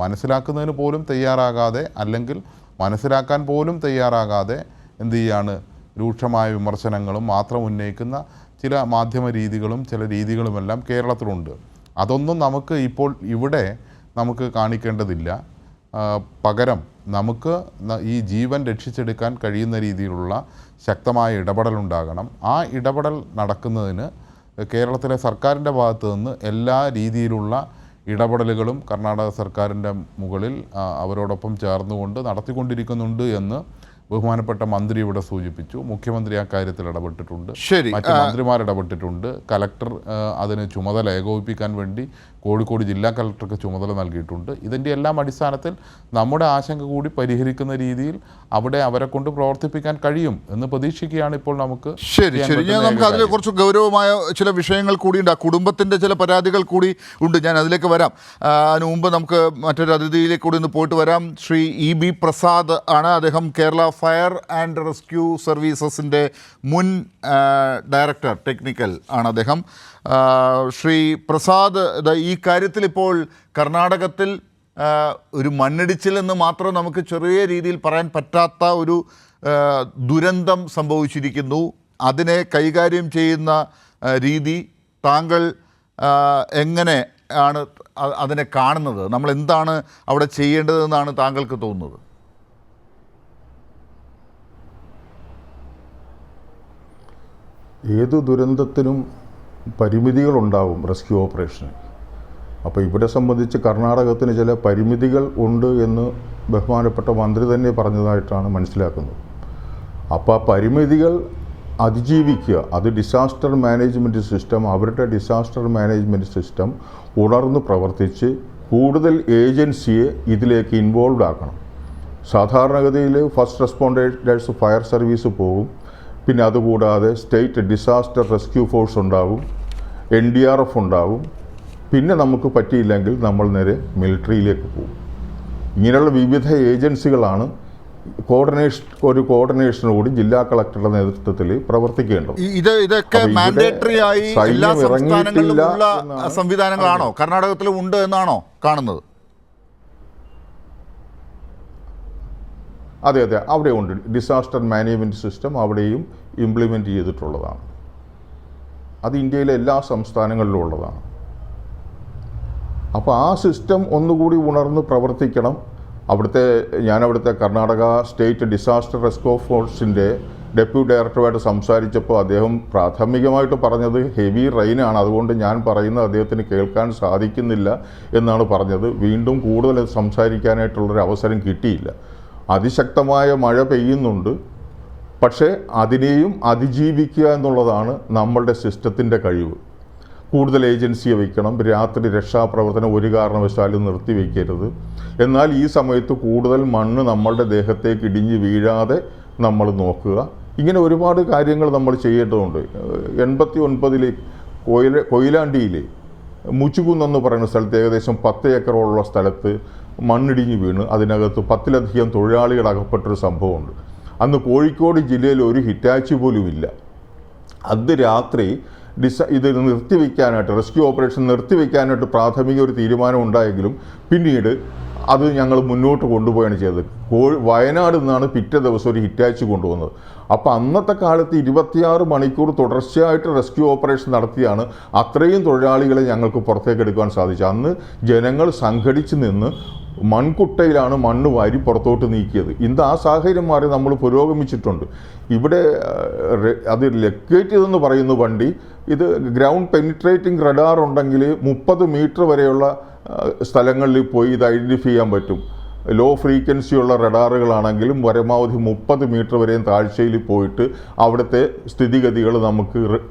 S5: മനസ്സിലാക്കുന്നതിന് പോലും തയ്യാറാകാതെ, അല്ലെങ്കിൽ മനസ്സിലാക്കാൻ പോലും തയ്യാറാകാതെ എന്ത് ചെയ്യാണ്, രൂക്ഷമായ വിമർശനങ്ങളും മാത്രം ഉന്നയിക്കുന്ന ചില മാധ്യമ രീതികളും ചില രീതികളുമെല്ലാം കേരളത്തിലുണ്ട്. അതൊന്നും നമുക്ക് ഇപ്പോൾ ഇവിടെ നമുക്ക് കാണിക്കേണ്ടതില്ല. പകരം നമുക്ക് ഈ ജീവൻ രക്ഷിച്ചെടുക്കാൻ കഴിയുന്ന രീതിയിലുള്ള ശക്തമായ ഇടപെടലുണ്ടാകണം. ആ ഇടപെടൽ നടക്കുന്നതിന് കേരളത്തിലെ സർക്കാരിൻ്റെ ഭാഗത്തു നിന്ന് എല്ലാ രീതിയിലുള്ള ഇടപെടലുകളും കർണാടക സർക്കാരിൻ്റെ മുകളിൽ അവരോടൊപ്പം ചേർന്നുകൊണ്ട് നടത്തിക്കൊണ്ടിരിക്കുന്നുണ്ട് എന്ന് ബഹുമാനപ്പെട്ട മന്ത്രി ഇവിടെ സൂചിപ്പിച്ചു. മുഖ്യമന്ത്രി ആ കാര്യത്തിൽ ഇടപെട്ടിട്ടുണ്ട്, മറ്റ് മന്ത്രിമാർ ഇടപെട്ടിട്ടുണ്ട്. കലക്ടർ അതിന് ചുമതല ഏകോപിപ്പിക്കാൻ വേണ്ടി കോഴിക്കോട് ജില്ലാ കലക്ടർക്ക് ചുമതല നൽകിയിട്ടുണ്ട്. ഇതിൻ്റെ എല്ലാം അടിസ്ഥാനത്തിൽ നമ്മുടെ ആശങ്ക കൂടി പരിഹരിക്കുന്ന രീതിയിൽ അവിടെ അവരെ കൊണ്ട് പ്രവർത്തിപ്പിക്കാൻ കഴിയും എന്ന് പ്രതീക്ഷിക്കുകയാണ് ഇപ്പോൾ നമുക്ക്.
S1: ശരി, നമുക്ക് അതിൽ കുറച്ച് ഗൗരവമായ ചില വിഷയങ്ങൾ കൂടിയുണ്ട്. ആ കുടുംബത്തിൻ്റെ ചില പരാതികൾ കൂടി ഉണ്ട്, ഞാൻ അതിലേക്ക് വരാം. അതിനു മുമ്പ് നമുക്ക് മറ്റൊരു അതിഥിയിലേക്ക് കൂടി ഒന്ന് പോയിട്ട് വരാം. ശ്രീ EB പ്രസാദ് ആണ്. അദ്ദേഹം കേരള ഫയർ ആൻഡ് റെസ്ക്യൂ സർവീസസിൻ്റെ മുൻ ഡയറക്ടർ ടെക്നിക്കൽ ആണ് അദ്ദേഹം. ശ്രീ പ്രസാദ്, ഈ കാര്യത്തിൽ ഇപ്പോൾ കർണാടകത്തിൽ ഒരു മണ്ണിടിച്ചിലെന്ന് മാത്രം നമുക്ക് ചെറിയ രീതിയിൽ പറയാൻ പറ്റാത്ത ഒരു ദുരന്തം സംഭവിച്ചിരിക്കുന്നു. അതിനെ കൈകാര്യം ചെയ്യുന്ന രീതി താങ്കൾ എങ്ങനെ ആണ് അതിനെ കാണുന്നത്? നമ്മൾ എന്താണ് അവിടെ ചെയ്യേണ്ടതെന്നാണ് താങ്കൾക്ക് തോന്നുന്നത്?
S6: ഏതു ദുരന്തത്തിനും പരിമിതികളുണ്ടാവും റെസ്ക്യൂ ഓപ്പറേഷന്. അപ്പോൾ ഇവിടെ സംബന്ധിച്ച് കർണാടകത്തിന് ചില പരിമിതികൾ ഉണ്ട് എന്ന് ബഹുമാനപ്പെട്ട മന്ത്രി തന്നെ പറഞ്ഞതായിട്ടാണ് മനസ്സിലാക്കുന്നത്. അപ്പോൾ ആ പരിമിതികൾ അതിജീവിക്കുക, അത് ഡിസാസ്റ്റർ മാനേജ്മെൻറ്റ് സിസ്റ്റം, അവരുടെ ഡിസാസ്റ്റർ മാനേജ്മെൻറ്റ് സിസ്റ്റം ഉണർന്ന് പ്രവർത്തിച്ച് കൂടുതൽ ഏജൻസിയെ ഇതിലേക്ക് ഇൻവോൾവ് ആക്കണം. സാധാരണഗതിയിൽ ഫസ്റ്റ് റെസ്പോണ്ടേഴ്സ് ഫയർ സർവീസ് പോകും, പിന്നെ അതുകൂടാതെ സ്റ്റേറ്റ് ഡിസാസ്റ്റർ റെസ്ക്യൂ ഫോഴ്സ് ഉണ്ടാവും, NDRF ഉണ്ടാവും. പിന്നെ നമുക്ക് പറ്റിയില്ലെങ്കിൽ നമ്മൾ നേരെ മിലിറ്ററിയിലേക്ക് പോകും. ഇങ്ങനെയുള്ള വിവിധ ഏജൻസികളാണ് കോർഡിനേഷനോട് ജില്ലാ കളക്ടറുടെ നേതൃത്വത്തിൽ പ്രവർത്തിക്കേണ്ടത്.
S1: ഇതൊക്കെ
S6: അപ്പോൾ ഇവിടെ
S1: മാൻഡേറ്ററി ആയി എല്ലാ
S6: സൈന്യം
S1: സംസ്ഥാനങ്ങളിലും ഉള്ള
S6: എന്നാണ്
S1: സംവിധാനങ്ങളാണോ? കർണാടകത്തിലും ഉണ്ട് എന്നാണോ കാണുന്നത്?
S6: അതെ, അവിടെ ഉണ്ട്. ഡിസാസ്റ്റർ മാനേജ്മെൻറ്റ് സിസ്റ്റം അവിടെയും ഇംപ്ലിമെൻറ്റ് ചെയ്തിട്ടുള്ളതാണ്. അത് ഇന്ത്യയിലെ എല്ലാ സംസ്ഥാനങ്ങളിലും ഉള്ളതാണ്. അപ്പോൾ ആ സിസ്റ്റം ഒന്നുകൂടി ഉണർന്ന് പ്രവർത്തിക്കണം. അവിടുത്തെ കർണാടക സ്റ്റേറ്റ് ഡിസാസ്റ്റർ റെസ്ക്യൂ ഫോഴ്സിൻ്റെ ഡെപ്യൂട്ടി ഡയറക്ടറുമായിട്ട് സംസാരിച്ചപ്പോൾ അദ്ദേഹം പ്രാഥമികമായിട്ട് പറഞ്ഞത് ഹെവി റെയിനാണ്, അതുകൊണ്ട് ഞാൻ പറയുന്നത് അദ്ദേഹത്തിന് കേൾക്കാൻ സാധിക്കുന്നില്ല എന്നാണ് പറഞ്ഞത്. വീണ്ടും കൂടുതൽ സംസാരിക്കാനായിട്ടുള്ളൊരു അവസരം കിട്ടിയില്ല. അതിശക്തമായ മഴ പെയ്യുന്നുണ്ട്, പക്ഷേ അതിനെയും അതിജീവിക്കുക എന്നുള്ളതാണ് നമ്മളുടെ സിസ്റ്റത്തിൻ്റെ കഴിവ്. കൂടുതൽ ഏജൻസിയെ വയ്ക്കണം. രാത്രി രക്ഷാപ്രവർത്തനം ഒരു കാരണവശാലും നിർത്തിവെക്കരുത്. എന്നാൽ ഈ സമയത്ത് കൂടുതൽ മണ്ണ് നമ്മളുടെ ദേഹത്തേക്ക് ഇടിഞ്ഞ് വീഴാതെ നമ്മൾ നോക്കുക. ഇങ്ങനെ ഒരുപാട് കാര്യങ്ങൾ നമ്മൾ ചെയ്യേണ്ടതുണ്ട്. 89 കൊയിലാണ്ടിയിൽ മുച്ചുകുന്നെന്ന് പറയുന്ന സ്ഥലത്ത് ഏകദേശം 10 ഏക്കറോളം സ്ഥലത്ത് മണ്ണിടിഞ്ഞ് വീണ് അതിനകത്ത് 10-ലധികം തൊഴിലാളികൾ അകപ്പെട്ടൊരു സംഭവമുണ്ട്. അന്ന് കോഴിക്കോട് ജില്ലയിൽ ഒരു ഹിറ്റാച്ചി പോലും ഇല്ല. അത് രാത്രി ഇത് നിർത്തിവെക്കാനായിട്ട്, റെസ്ക്യൂ ഓപ്പറേഷൻ നിർത്തിവെക്കാനായിട്ട് പ്രാഥമിക ഒരു തീരുമാനം ഉണ്ടായെങ്കിലും പിന്നീട് അത് ഞങ്ങൾ മുന്നോട്ട് കൊണ്ടുപോവുകയാണ് ചെയ്തത്. വയനാട് നിന്നാണ് പിറ്റേ ദിവസം ഒരു ഹിറ്റാച്ചി കൊണ്ടുവന്നത്. അപ്പോൾ അന്നത്തെ കാലത്ത് 26 മണിക്കൂർ തുടർച്ചയായിട്ട് റെസ്ക്യൂ ഓപ്പറേഷൻ നടത്തിയാണ് അത്രയും തൊഴിലാളികളെ ഞങ്ങൾക്ക് പുറത്തേക്ക് എടുക്കാൻ സാധിച്ചത്. അന്ന് ജനങ്ങൾ സംഘടിച്ച് നിന്ന് മൺകുട്ടയിലാണ് മണ്ണ് വാരി പുറത്തോട്ട് നീക്കിയത്. ഇന്ന് ആ സാഹചര്യം മാറി നമ്മൾ പുരോഗമിച്ചിട്ടുണ്ട്. ഇവിടെ അത് ലൊക്കേറ്റ് ചെയ്തെന്ന് പറയുന്ന വണ്ടി, ഇത് ഗ്രൗണ്ട് പെനിട്രേറ്റിംഗ് റഡാർ ഉണ്ടെങ്കിൽ 30 മീറ്റർ വരെയുള്ള സ്ഥലങ്ങളിൽ പോയി ഇത് ഐഡൻറ്റിഫൈ ചെയ്യാൻ പറ്റും. ലോ ഫ്രീക്വൻസിയുള്ള റഡാറുകളാണെങ്കിലും പരമാവധി 30 മീറ്റർ വരെയും താഴ്ചയിൽ പോയിട്ട് അവിടുത്തെ സ്ഥിതിഗതികൾ നമുക്ക്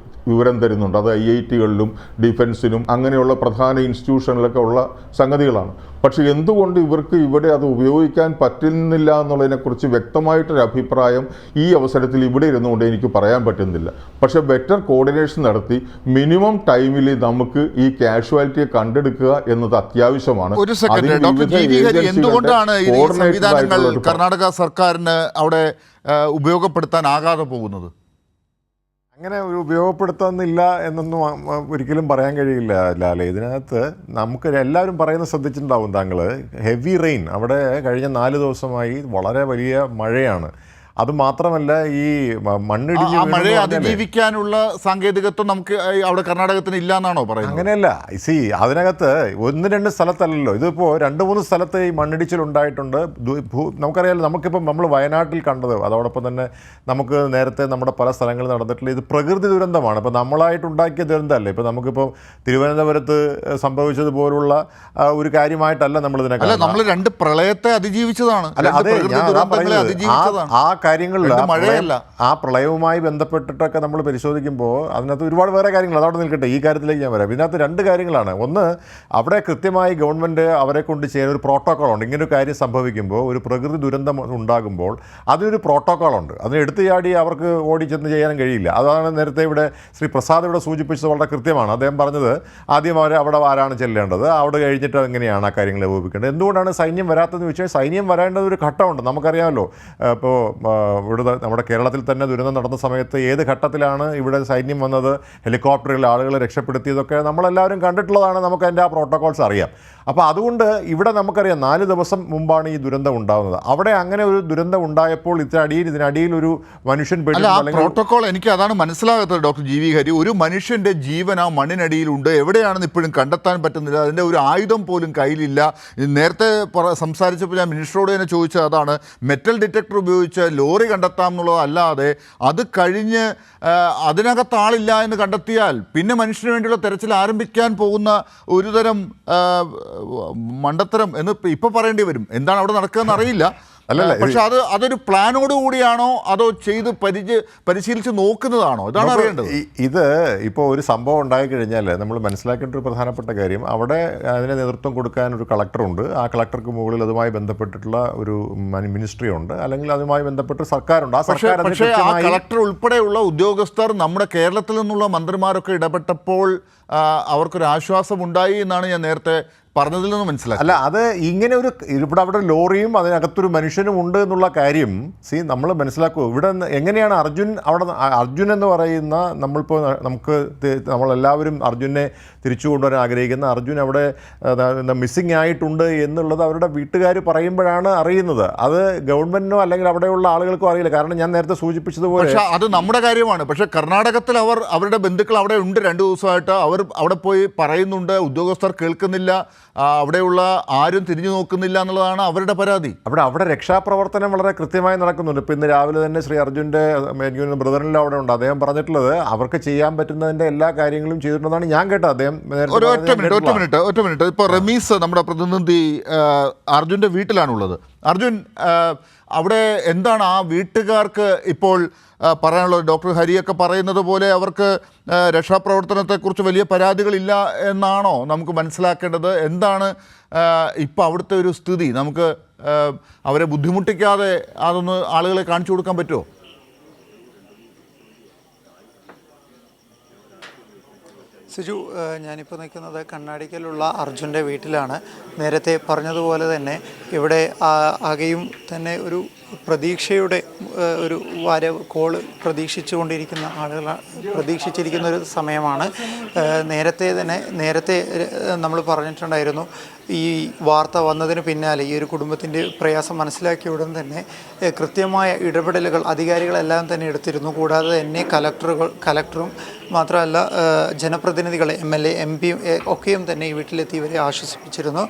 S6: വിവരം തരുന്നുണ്ട്. അത് IIT-കളിലും ഡിഫൻസിനും അങ്ങനെയുള്ള പ്രധാന ഇൻസ്റ്റിറ്റ്യൂഷനിലൊക്കെ ഉള്ള സംഗതികളാണ്. പക്ഷേ എന്തുകൊണ്ട് ഇവർക്ക് ഇവിടെ അത് ഉപയോഗിക്കാൻ പറ്റുന്നില്ല എന്നുള്ളതിനെക്കുറിച്ച് വ്യക്തമായിട്ടൊരു അഭിപ്രായം ഈ അവസരത്തിൽ ഇവിടെ ഇരുന്നുകൊണ്ട് എനിക്ക് പറയാൻ പറ്റുന്നില്ല. പക്ഷേ ബെറ്റർ കോർഡിനേഷൻ നടത്തി മിനിമം ടൈമിൽ നമുക്ക് ഈ കാഷ്വാലിറ്റിയെ കണ്ടെടുക്കുക എന്നത് അത്യാവശ്യമാണ്.
S1: ഒരു സെക്കൻഡ് ഡോക്ടർ ജി.വി. ഹരി, എന്തുകൊണ്ടാണ് ഈ സംവിധാനങ്ങൾ കർണാടക സർക്കാരിന് അവിടെ ഉപയോഗപ്പെടുത്താനാകാതെ പോകുന്നത്?
S4: അങ്ങനെ ഒരു ഉപയോഗപ്പെടുത്തുന്നില്ല എന്നൊന്നും ഒരിക്കലും പറയാൻ കഴിയില്ല ലാലെ. ഇതിനകത്ത് നമുക്ക് എല്ലാവരും പറയുന്നത് ശ്രദ്ധിച്ചിട്ടുണ്ടാവും താങ്കൾ. ഹെവി റെയിൻ അവിടെ കഴിഞ്ഞ 4 ദിവസമായി വളരെ വലിയ മഴയാണ്. അത് മാത്രമല്ല ഈ മണ്ണിടിഞ്ഞ്
S1: മഴയെ അതിജീവിക്കാനുള്ള സാങ്കേതികത്വം നമുക്ക് അവിടെ കർണാടകത്തിന് ഇല്ല എന്നാണോ പറയുന്നത്?
S4: അങ്ങനെയല്ല. അതിനകത്ത് 1-2 സ്ഥലത്തല്ലല്ലോ, ഇതിപ്പോൾ 2-3 സ്ഥലത്ത് ഈ മണ്ണിടിച്ചിലുണ്ടായിട്ടുണ്ട്. നമുക്കറിയാലോ, നമുക്കിപ്പം നമ്മൾ വയനാട്ടിൽ കണ്ടത്, അതോടൊപ്പം തന്നെ നമുക്ക് നേരത്തെ നമ്മുടെ പല സ്ഥലങ്ങളിൽ നടന്നിട്ടുള്ള ഇത് പ്രകൃതി ദുരന്തമാണ്. ഇപ്പോൾ നമ്മളായിട്ടുണ്ടാക്കിയ ദുരന്തമല്ലേ. ഇപ്പോൾ നമുക്കിപ്പോൾ തിരുവനന്തപുരത്ത് സംഭവിച്ചതുപോലുള്ള ഒരു കാര്യമായിട്ടല്ല നമ്മളിതിനെ കാണുന്നത്.
S1: നമ്മൾ 2 പ്രളയത്തെ അതിജീവിച്ചതാണ്.
S4: ആ കാര്യങ്ങളിൽ ആ പ്രളയവുമായി ബന്ധപ്പെട്ടിട്ടൊക്കെ നമ്മൾ പരിശോധിക്കുമ്പോൾ അതിനകത്ത് ഒരുപാട് വേറെ കാര്യങ്ങൾ, അതവിടെ നിൽക്കട്ടെ, ഈ കാര്യത്തിലേക്ക് ഞാൻ വരാം. ഇതിനകത്ത് 2 കാര്യങ്ങളാണ്. ഒന്ന്, അവിടെ കൃത്യമായി ഗവൺമെൻറ് അവരെ കൊണ്ട് ചെയ്യുന്ന ഒരു പ്രോട്ടോക്കോളുണ്ട്. ഇങ്ങനൊരു കാര്യം സംഭവിക്കുമ്പോൾ, ഒരു പ്രകൃതി ദുരന്തം ഉണ്ടാകുമ്പോൾ അതിനൊരു പ്രോട്ടോക്കോളുണ്ട്. അതിന് എടുത്തു ചാടി അവർക്ക് ഓടിച്ചെന്ന് ചെയ്യാനും കഴിയില്ല. അതാണ് നേരത്തെ ഇവിടെ ശ്രീ പ്രസാദ് ഇവിടെ സൂചിപ്പിച്ചത് വളരെ കൃത്യമാണ്. അദ്ദേഹം പറഞ്ഞത് ആദ്യം അവിടെ ആരാണ് ചെല്ലേണ്ടത്, അവിടെ കഴിഞ്ഞിട്ട് എങ്ങനെയാണ് ആ കാര്യങ്ങൾ ഏകോപിപ്പിക്കേണ്ടത്. എന്തുകൊണ്ടാണ് സൈന്യം വരാത്തതെന്ന് ചോദിച്ചാൽ, സൈന്യം വരേണ്ടത് ഒരു ഘട്ടമുണ്ട്. നമുക്കറിയാമല്ലോ, ഇപ്പോൾ ഇവിടെ നമ്മുടെ കേരളത്തിൽ തന്നെ ദുരന്തം നടന്ന സമയത്ത് ഏത് ഘട്ടത്തിലാണ് ഇവിടെ സൈന്യം വന്നത്, ഹെലികോപ്റ്ററിൽ ആളുകളെ രക്ഷപ്പെടുത്തിയതൊക്കെ നമ്മളെല്ലാവരും കണ്ടിട്ടുള്ളതാണ്. നമുക്ക് അതിൻ്റെ ആ പ്രോട്ടോകോൾസ് അറിയാം. അപ്പോൾ അതുകൊണ്ട് ഇവിടെ നമുക്കറിയാം 4 ദിവസം മുമ്പാണ് ഈ ദുരന്തം ഉണ്ടാകുന്നത്. അവിടെ അങ്ങനെ ഒരു ദുരന്തം ഉണ്ടായപ്പോൾ ഇതിനടിയിൽ ഒരു മനുഷ്യൻ
S1: പ്രോട്ടോകോൾ, എനിക്ക് അതാണ് മനസ്സിലാകാത്തത് ഡോക്ടർ ജി.വി. ഹരി. ഒരു മനുഷ്യൻ്റെ ജീവൻ ആ മണ്ണിനടിയിലുണ്ട്, എവിടെയാണെന്ന് ഇപ്പോഴും കണ്ടെത്താൻ പറ്റുന്നില്ല. അതിൻ്റെ ഒരു ആയുധം പോലും കയ്യിലില്ല. നേരത്തെ സംസാരിച്ചപ്പോൾ ഞാൻ മിനിസ്റ്ററോട് തന്നെ ചോദിച്ചത് അതാണ്, മെറ്റൽ ഡിറ്റക്ടർ ഉപയോഗിച്ച് ലോറി കണ്ടെത്താം എന്നുള്ളതല്ലാതെ അത് കഴിഞ്ഞ് അതിനകത്ത് ആളില്ല എന്ന് കണ്ടെത്തിയാൽ പിന്നെ മനുഷ്യന് വേണ്ടിയുള്ള തെരച്ചിൽ ആരംഭിക്കാൻ പോകുന്ന ഒരുതരം മണ്ടത്തരം എന്ന് ഇപ്പോൾ പറയേണ്ടി വരും. എന്താണ് അവിടെ നടക്കുകയെന്ന് അറിയില്ല.
S4: അല്ലല്ല,
S1: പക്ഷെ അതൊരു പ്ലാനോട് കൂടിയാണോ അതോ ചെയ്ത് പരിശീലിച്ച് നോക്കുന്നതാണോ? ഇതാണ് അറിയേണ്ടത്.
S4: ഇത് ഇപ്പോൾ ഒരു സംഭവം ഉണ്ടായി കഴിഞ്ഞാൽ നമ്മൾ മനസ്സിലാക്കേണ്ട ഒരു പ്രധാനപ്പെട്ട കാര്യം, അവിടെ അതിന് നേതൃത്വം കൊടുക്കാൻ ഒരു കളക്ടറുണ്ട്. ആ കളക്ടർക്ക് മുകളിൽ അതുമായി ബന്ധപ്പെട്ടിട്ടുള്ള ഒരു മിനിസ്ട്രി ഉണ്ട്, അല്ലെങ്കിൽ അതുമായി ബന്ധപ്പെട്ട് സർക്കാരുണ്ട്. ആ സർക്കാർ
S1: പക്ഷേ ആ കളക്ടർ ഉൾപ്പെടെയുള്ള ഉദ്യോഗസ്ഥർ നമ്മുടെ കേരളത്തിൽ നിന്നുള്ള മന്ത്രിമാരൊക്കെ ഇടപെട്ടപ്പോൾ അവർക്കൊരു ആശ്വാസം ഉണ്ടായി എന്നാണ് ഞാൻ നേരത്തെ പറഞ്ഞതിൽ നിന്ന് മനസ്സിലാക്കി.
S4: അല്ല, അത് ഇങ്ങനെ ഇവിടെ അവിടെ ലോറിയും അതിനകത്തൊരു മനുഷ്യനും ഉണ്ട് എന്നുള്ള കാര്യം നമ്മൾ മനസ്സിലാക്കുക. ഇവിടെ എങ്ങനെയാണ് അർജുൻ എന്ന് പറയുന്ന നമ്മളെല്ലാവരും അർജുനെ തിരിച്ചു കൊണ്ടുവരാൻ ആഗ്രഹിക്കുന്ന അർജുൻ അവിടെ മിസ്സിംഗ് ആയിട്ടുണ്ട് എന്നുള്ളത് അവരുടെ വീട്ടുകാർ പറയുമ്പോഴാണ് അറിയുന്നത്. അത് ഗവൺമെന്റിനോ അല്ലെങ്കിൽ അവിടെയുള്ള ആളുകൾക്കോ അറിയില്ല. കാരണം ഞാൻ നേരത്തെ സൂചിപ്പിച്ചതുപോലെ
S1: പക്ഷേ അത് നമ്മുടെ കാര്യമാണ്. പക്ഷേ കർണാടകത്തിൽ അവരുടെ ബന്ധുക്കൾ അവിടെ ഉണ്ട്. 2 ദിവസമായിട്ട് അവർ അവിടെ പോയി പറയുന്നുണ്ട്, ഉദ്യോഗസ്ഥർ കേൾക്കുന്നില്ല, അവിടെയുള്ള ആരും തിരിഞ്ഞു നോക്കുന്നില്ല എന്നുള്ളതാണ് അവരുടെ പരാതി.
S4: അവിടെ രക്ഷാപ്രവർത്തനം വളരെ കൃത്യമായി നടക്കുന്നുണ്ട്. ഇപ്പോൾ ഇന്ന് രാവിലെ തന്നെ ശ്രീ അർജുൻ്റെ ബ്രദറിനെല്ലാം അവിടെ ഉണ്ട്. അദ്ദേഹം പറഞ്ഞിട്ടുള്ളത് അവർക്ക് ചെയ്യാൻ പറ്റുന്നതിൻ്റെ എല്ലാ കാര്യങ്ങളും ചെയ്തിട്ടുണ്ടെന്നാണ് ഞാൻ കേട്ടത്. അദ്ദേഹം
S1: ഒറ്റ മിനിറ്റ് ഇപ്പോൾ റമീസ് നമ്മുടെ പ്രതിനിധി അർജുൻ്റെ വീട്ടിലാണുള്ളത്. അർജുൻ, അവിടെ എന്താണ് ആ വീട്ടുകാർക്ക് ഇപ്പോൾ പറയാനുള്ളത്? ഡോക്ടർ ഹരിയൊക്കെ പറയുന്നത് പോലെ അവർക്ക് രക്ഷാപ്രവർത്തനത്തെക്കുറിച്ച് വലിയ പരാതികളില്ല എന്നാണോ നമുക്ക് മനസ്സിലാക്കേണ്ടത്? എന്താണ് ഇപ്പോൾ അവിടുത്തെ ഒരു സ്ഥിതി? നമുക്ക് അവരെ ബുദ്ധിമുട്ടിക്കാതെ അതൊന്ന് ആളുകളെ കാണിച്ചു കൊടുക്കാൻ പറ്റുമോ?
S7: സിജു, ഞാനിപ്പോൾ നിൽക്കുന്നത് കണ്ണാടിക്കലുള്ള അർജുൻ്റെ വീട്ടിലാണ്. നേരത്തെ പറഞ്ഞതുപോലെ തന്നെ ഇവിടെ ആകെയും തന്നെ ഒരു പ്രതീക്ഷയുടെ ഒരു കോള് പ്രതീക്ഷിച്ചുകൊണ്ടിരിക്കുന്ന പ്രതീക്ഷിച്ചിരിക്കുന്ന ഒരു സമയമാണ്. നേരത്തെ നമ്മൾ പറഞ്ഞിട്ടുണ്ടായിരുന്നു, ഈ വാർത്ത വന്നതിന് പിന്നാലെ ഈ ഒരു കുടുംബത്തിൻ്റെ പ്രയാസം മനസ്സിലാക്കിയ ഉടൻ തന്നെ കൃത്യമായ ഇടപെടലുകൾ അധികാരികളെല്ലാം തന്നെ എടുത്തിരുന്നു. കൂടാതെ തന്നെ കലക്ടറും മാത്രമല്ല ജനപ്രതിനിധികളെ MLA MP ഒക്കെയും തന്നെ ഈ വീട്ടിലെത്തി ഇവരെ ആശ്വസിപ്പിച്ചിരുന്നു.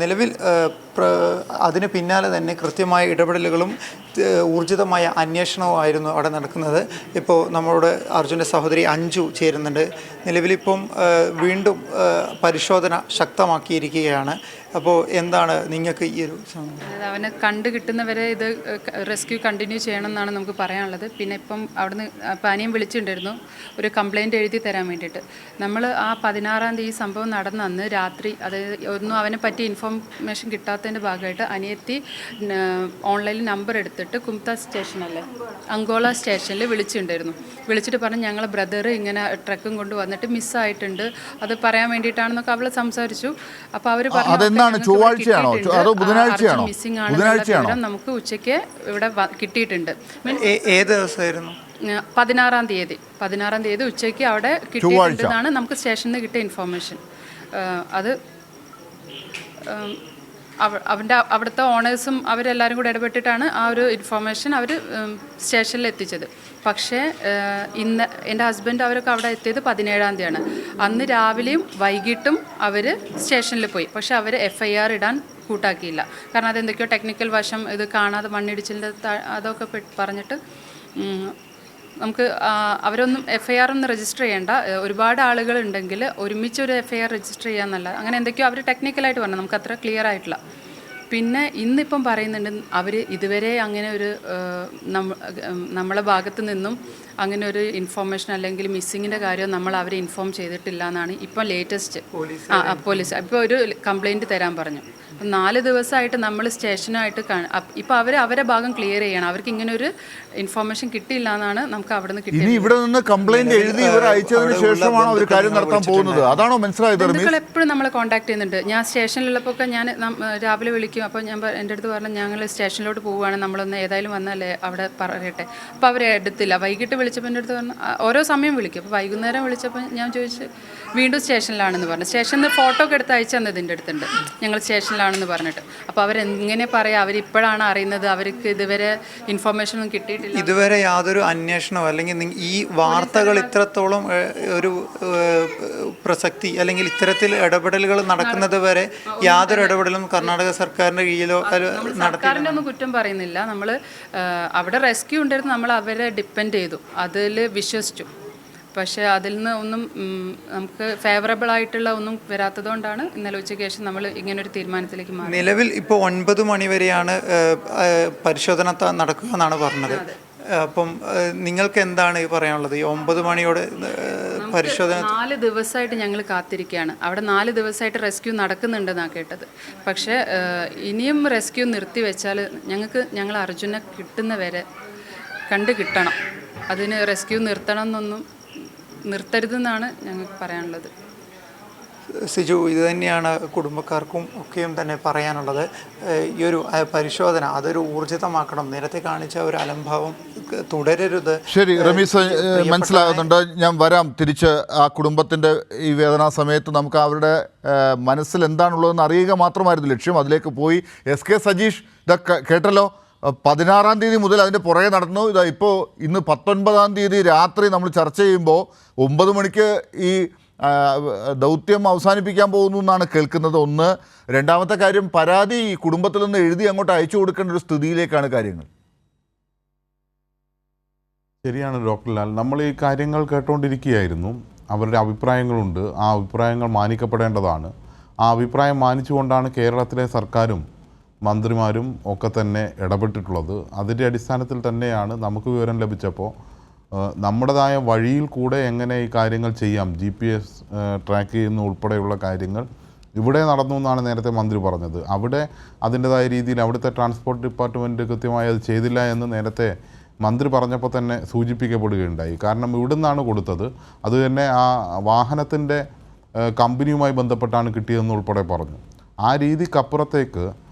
S7: നിലവിൽ അതിന് പിന്നാലെ തന്നെ കൃത്യമായ ഇടപെടലുകളും ഊർജിതമായ അന്വേഷണവുമായിരുന്നു അവിടെ നടക്കുന്നത്. ഇപ്പോൾ നമ്മളോട് അർജുൻ്റെ സഹോദരി അഞ്ജു ചേരുന്നുണ്ട്. നിലവിലിപ്പം വീണ്ടും പരിശോധന ശക്തമാക്കിയിരിക്കുകയാണ്. അപ്പോൾ എന്താണ് നിങ്ങൾക്ക് ഈ ഒരു
S8: അവനെ കണ്ടു കിട്ടുന്നവരെ ഇത് റെസ്ക്യൂ കണ്ടിന്യൂ ചെയ്യണം എന്നാണ് നമുക്ക് പറയാനുള്ളത്. പിന്നെ ഇപ്പം അവിടുന്ന് പാനിയം വിളിച്ചിട്ടുണ്ടായിരുന്നു ഒരു കംപ്ലയിൻറ്റ് എഴുതി തരാൻ വേണ്ടിയിട്ട്. നമ്മൾ ആ 16-ാം തീയതി സംഭവം നടന്ന അന്ന് രാത്രി, അതായത് ഒന്നും അവനെ പറ്റി ഇൻഫോർമേഷൻ കിട്ടാത്തതിൻ്റെ ഭാഗമായിട്ട് അനിയത്തി ഓൺലൈനിൽ നമ്പർ എടുത്തിട്ട് കുംത സ്റ്റേഷനല്ലേ, അങ്കോള സ്റ്റേഷനിൽ വിളിച്ചിട്ടുണ്ടായിരുന്നു. വിളിച്ചിട്ട് പറഞ്ഞു ഞങ്ങളെ ബ്രദർ ഇങ്ങനെ ട്രക്കും കൊണ്ട് വന്നിട്ട് മിസ്സായിട്ടുണ്ട്, അത് പറയാൻ വേണ്ടിയിട്ടാണെന്നൊക്കെ അവൾ സംസാരിച്ചു. അപ്പോൾ അവർ പറഞ്ഞു
S1: ചൊവ്വാഴ്ചയാണോ അതോ ബുധനാഴ്ചയാണോ?
S8: ബുധനാഴ്ചയാണോ? നമുക്ക് ഉച്ചയ്ക്ക് ഇവിടെ കിട്ടിയിട്ടുണ്ട്.
S7: ഏത് ദിവസമായിരുന്നു?
S8: 16-ാം തീയതി ഉച്ചയ്ക്ക് അവിടെ കിട്ടിയിട്ടുണ്ടെന്നാണ് നമുക്ക് സ്റ്റേഷനിൽ നിന്ന് കിട്ടിയ ഇൻഫോർമേഷൻ. അത് അവിടുത്തെ ഓണേഴ്സും അവരെല്ലാവരും കൂടെ ഇടപെട്ടിട്ടാണ് ആ ഒരു ഇൻഫോർമേഷൻ അവർ സ്റ്റേഷനിൽ എത്തിച്ചത്. പക്ഷേ ഇന്ന് എൻ്റെ ഹസ്ബൻഡ് അവരൊക്കെ അവിടെ എത്തിയത് 17-ാം തീയതിയാണ്. അന്ന് രാവിലെയും വൈകിട്ടും അവർ സ്റ്റേഷനിൽ പോയി. പക്ഷേ അവർ FIR ഇടാൻ കൂട്ടാക്കിയില്ല. കാരണം അതെന്തൊക്കെയോ ടെക്നിക്കൽ വശം, ഇത് കാണാതെ മണ്ണിടിച്ചിലിൻ്റെ അതൊക്കെ പറഞ്ഞിട്ട് നമുക്ക് അവരൊന്നും FIR ഒന്നും രജിസ്റ്റർ ചെയ്യേണ്ട, ഒരുപാട് ആളുകളുണ്ടെങ്കിൽ ഒരുമിച്ചൊരു FIR രജിസ്റ്റർ ചെയ്യാമെന്നല്ല, അങ്ങനെ എന്തൊക്കെയോ അവർ ടെക്നിക്കലായിട്ട് പറഞ്ഞു. നമുക്ക് അത്ര ക്ലിയർ ആയിട്ടില്ല. പിന്നെ ഇന്നിപ്പം പറയുന്നുണ്ട് അവർ ഇതുവരെ അങ്ങനെ ഒരു നമ്മളെ ഭാഗത്ത് നിന്നും അങ്ങനെ ഒരു ഇൻഫോർമേഷൻ അല്ലെങ്കിൽ മിസ്സിങ്ങിൻ്റെ കാര്യം നമ്മൾ അവരെ ഇൻഫോം ചെയ്തിട്ടില്ല എന്നാണ് ഇപ്പം ലേറ്റസ്റ്റ്. പോലീസ് ഇപ്പോൾ ഒരു കംപ്ലയിൻറ്റ് തരാൻ പറഞ്ഞു. 4 ദിവസമായിട്ട് നമ്മൾ സ്റ്റേഷനായിട്ട് ഇപ്പോൾ അവരെ ഭാഗം ക്ലിയർ ചെയ്യണം. അവർക്ക് ഇങ്ങനെ ഒരു ഇൻഫോർമേഷൻ കിട്ടിയില്ല എന്നാണ് നമുക്ക് അവിടെ നിന്ന് കിട്ടിയത്.
S1: ഇനി ഇവിടെ നിന്ന് കംപ്ലയിന്റ് എഴുതി ഇവർ അയച്ചതിന് ശേഷമാണ് അവർ കാര്യം നടത്താൻ പോകുന്നത്. അതാണോ മനസ്സിലായത്?
S8: ബന്ധുക്കൾ എപ്പോഴും നമ്മളെ കോൺടാക്ട് ചെയ്യുന്നുണ്ട്. ഞാൻ സ്റ്റേഷനിലുള്ളപ്പോൾ ഒക്കെ ഞാൻ രാവിലെ വിളിക്കും. അപ്പോൾ ഞാൻ എൻ്റെ അടുത്ത് പറഞ്ഞു ഞങ്ങൾ സ്റ്റേഷനിലോട്ട് പോവുകയാണ്, നമ്മളൊന്ന് ഏതായാലും വന്നല്ലേ അവിടെ പറയട്ടെ. അപ്പോൾ അവരെ എടുത്തില്ല. വൈകിട്ട് വിളിച്ചപ്പോൾ എൻ്റെ അടുത്ത് പറഞ്ഞു ഓരോ സമയം വിളിക്കും. അപ്പോൾ വൈകുന്നേരം വിളിച്ചപ്പോൾ ഞാൻ ചോദിച്ചു വീണ്ടും സ്റ്റേഷനിലാണെന്ന് പറഞ്ഞു. സ്റ്റേഷനിൽ നിന്ന് ഫോട്ടോ ഒക്കെ എടുത്ത് അയച്ചു തന്നത് എൻ്റെ അടുത്തുണ്ട്, ഞങ്ങൾ സ്റ്റേഷനിലാണെന്ന് പറഞ്ഞിട്ട്. അപ്പോൾ അവരെങ്ങനെ പറയാം, അവരിപ്പോഴാണ് അറിയുന്നത്, അവർക്ക് ഇതുവരെ ഇൻഫോർമേഷൻ ഒന്നും കിട്ടിയിട്ടില്ല.
S7: ഇതുവരെ യാതൊരു അന്വേഷണമോ അല്ലെങ്കിൽ ഈ വാർത്തകൾ ഇത്രത്തോളം ഒരു പ്രസക്തി അല്ലെങ്കിൽ ഇത്തരത്തിൽ ഇടപെടലുകൾ നടക്കുന്നത് വരെ യാതൊരു ഇടപെടലും കർണാടക സർക്കാരിൻ്റെ കീഴിലോ
S8: സർക്കാരിൻ്റെ ഒന്നും കുറ്റം പറയുന്നില്ല. നമ്മൾ അവിടെ റെസ്ക്യൂ ഉണ്ടായിരുന്നു, നമ്മൾ അവരെ ഡിപ്പെൻഡ് ചെയ്തു, അതിൽ വിശ്വസിച്ചു. പക്ഷേ അതിൽ നിന്ന് ഒന്നും നമുക്ക് ഫേവറബിൾ ആയിട്ടുള്ള ഒന്നും വരാത്തതുകൊണ്ടാണ് ഇന്നലെ ഉച്ചയ്ക്ക് ശേഷം നമ്മൾ ഇങ്ങനൊരു തീരുമാനത്തിലേക്ക് മാറി.
S7: നിലവിൽ ഇപ്പോൾ 9 മണി വരെയാണ് പരിശോധന നടക്കുക എന്നാണ് പറഞ്ഞത്. അപ്പം നിങ്ങൾക്ക് എന്താണ് പറയാനുള്ളത്? ഈ 9 മണിയോടെ പരിശോധന
S8: 4 ദിവസമായിട്ട് ഞങ്ങൾ കാത്തിരിക്കുകയാണ്. അവിടെ 4 ദിവസമായിട്ട് റെസ്ക്യൂ നടക്കുന്നുണ്ടെന്നാണ് കേട്ടത്. പക്ഷേ ഇനിയും റെസ്ക്യൂ നിർത്തിവെച്ചാൽ ഞങ്ങൾ അർജുനെ കിട്ടുന്ന വരെ കിട്ടണം. അതിന് റെസ്ക്യൂ നിർത്തണം എന്നൊന്നും നിർത്തരുതെന്നാണ് ഞങ്ങൾക്ക് പറയാനുള്ളത്.
S7: സിജു, ഇത് തന്നെയാണ് കുടുംബക്കാർക്കും ഒക്കെയും തന്നെ പറയാനുള്ളത്. ഈ ഒരു പരിശോധന അതൊരു ഊർജിതമാക്കണം. നേരത്തെ കാണിച്ച ഒരു അലംഭാവം തുടരരുത്.
S1: ശരി റമീസ്, മനസ്സിലാകുന്നുണ്ട്. ഞാൻ വരാം തിരിച്ച്. ആ കുടുംബത്തിൻ്റെ ഈ വേദനാ സമയത്ത് നമുക്ക് അവരുടെ മനസ്സിൽ എന്താണുള്ളതെന്ന് അറിയുക മാത്രമായിരുന്നു ലക്ഷ്യം. അതിലേക്ക് പോയി. SK സജീഷ് ഇതൊക്കെ കേട്ടല്ലോ. 16-ാം തീയതി മുതൽ അതിൻ്റെ പുറകെ നടന്നു. ഇതാ ഇപ്പോൾ ഇന്ന് 19-ാം തീയതി രാത്രി നമ്മൾ ചർച്ച ചെയ്യുമ്പോൾ 9 മണിക്ക് ഈ ദൗത്യം അവസാനിപ്പിക്കാൻ പോകുന്നു എന്നാണ് കേൾക്കുന്നത്. ഒന്ന്. രണ്ടാമത്തെ കാര്യം, പരാതി കുടുംബത്തിൽ നിന്ന് എഴുതി അങ്ങോട്ട് അയച്ചു കൊടുക്കേണ്ട ഒരു സ്ഥിതിയിലേക്കാണ് കാര്യങ്ങൾ.
S5: ശരിയാണ് ഡോക്ടർ ലാൽ. നമ്മൾ ഈ കാര്യങ്ങൾ കേട്ടുകൊണ്ടിരിക്കുകയായിരുന്നു. അവരുടെ അഭിപ്രായങ്ങളുണ്ട്. ആ അഭിപ്രായങ്ങൾ മാനിക്കപ്പെടേണ്ടതാണ്. ആ അഭിപ്രായം മാനിച്ചുകൊണ്ടാണ് കേരളത്തിലെ സർക്കാരും മന്ത്രിമാരും ഒക്കെ തന്നെ ഇടപെട്ടിട്ടുള്ളത്. അതിൻ്റെ അടിസ്ഥാനത്തിൽ തന്നെയാണ് നമുക്ക് വിവരം ലഭിച്ചപ്പോൾ നമ്മുടേതായ വഴിയിൽ കൂടെ എങ്ങനെ ഈ കാര്യങ്ങൾ ചെയ്യാം, GPS ട്രാക്ക് ചെയ്യുന്ന ഉൾപ്പെടെയുള്ള കാര്യങ്ങൾ ഇവിടെ നടന്നു എന്നാണ് നേരത്തെ മന്ത്രി പറഞ്ഞത്. അവിടെ അതിൻ്റെതായ രീതിയിൽ അവിടുത്തെ ട്രാൻസ്പോർട്ട് ഡിപ്പാർട്ട്മെൻറ്റ് കൃത്യമായി അത് ചെയ്തില്ല എന്ന് നേരത്തെ മന്ത്രി പറഞ്ഞപ്പോൾ തന്നെ സൂചിപ്പിക്കപ്പെടുകയുണ്ടായി. കാരണം ഇവിടെ നിന്നാണ് കൊടുത്തത്. അത് തന്നെ ആ വാഹനത്തിൻ്റെ കമ്പനിയുമായി ബന്ധപ്പെട്ടാണ് കിട്ടിയതെന്ന് ഉൾപ്പെടെ പറഞ്ഞു. ആ രീതിക്കപ്പുറത്തേക്ക്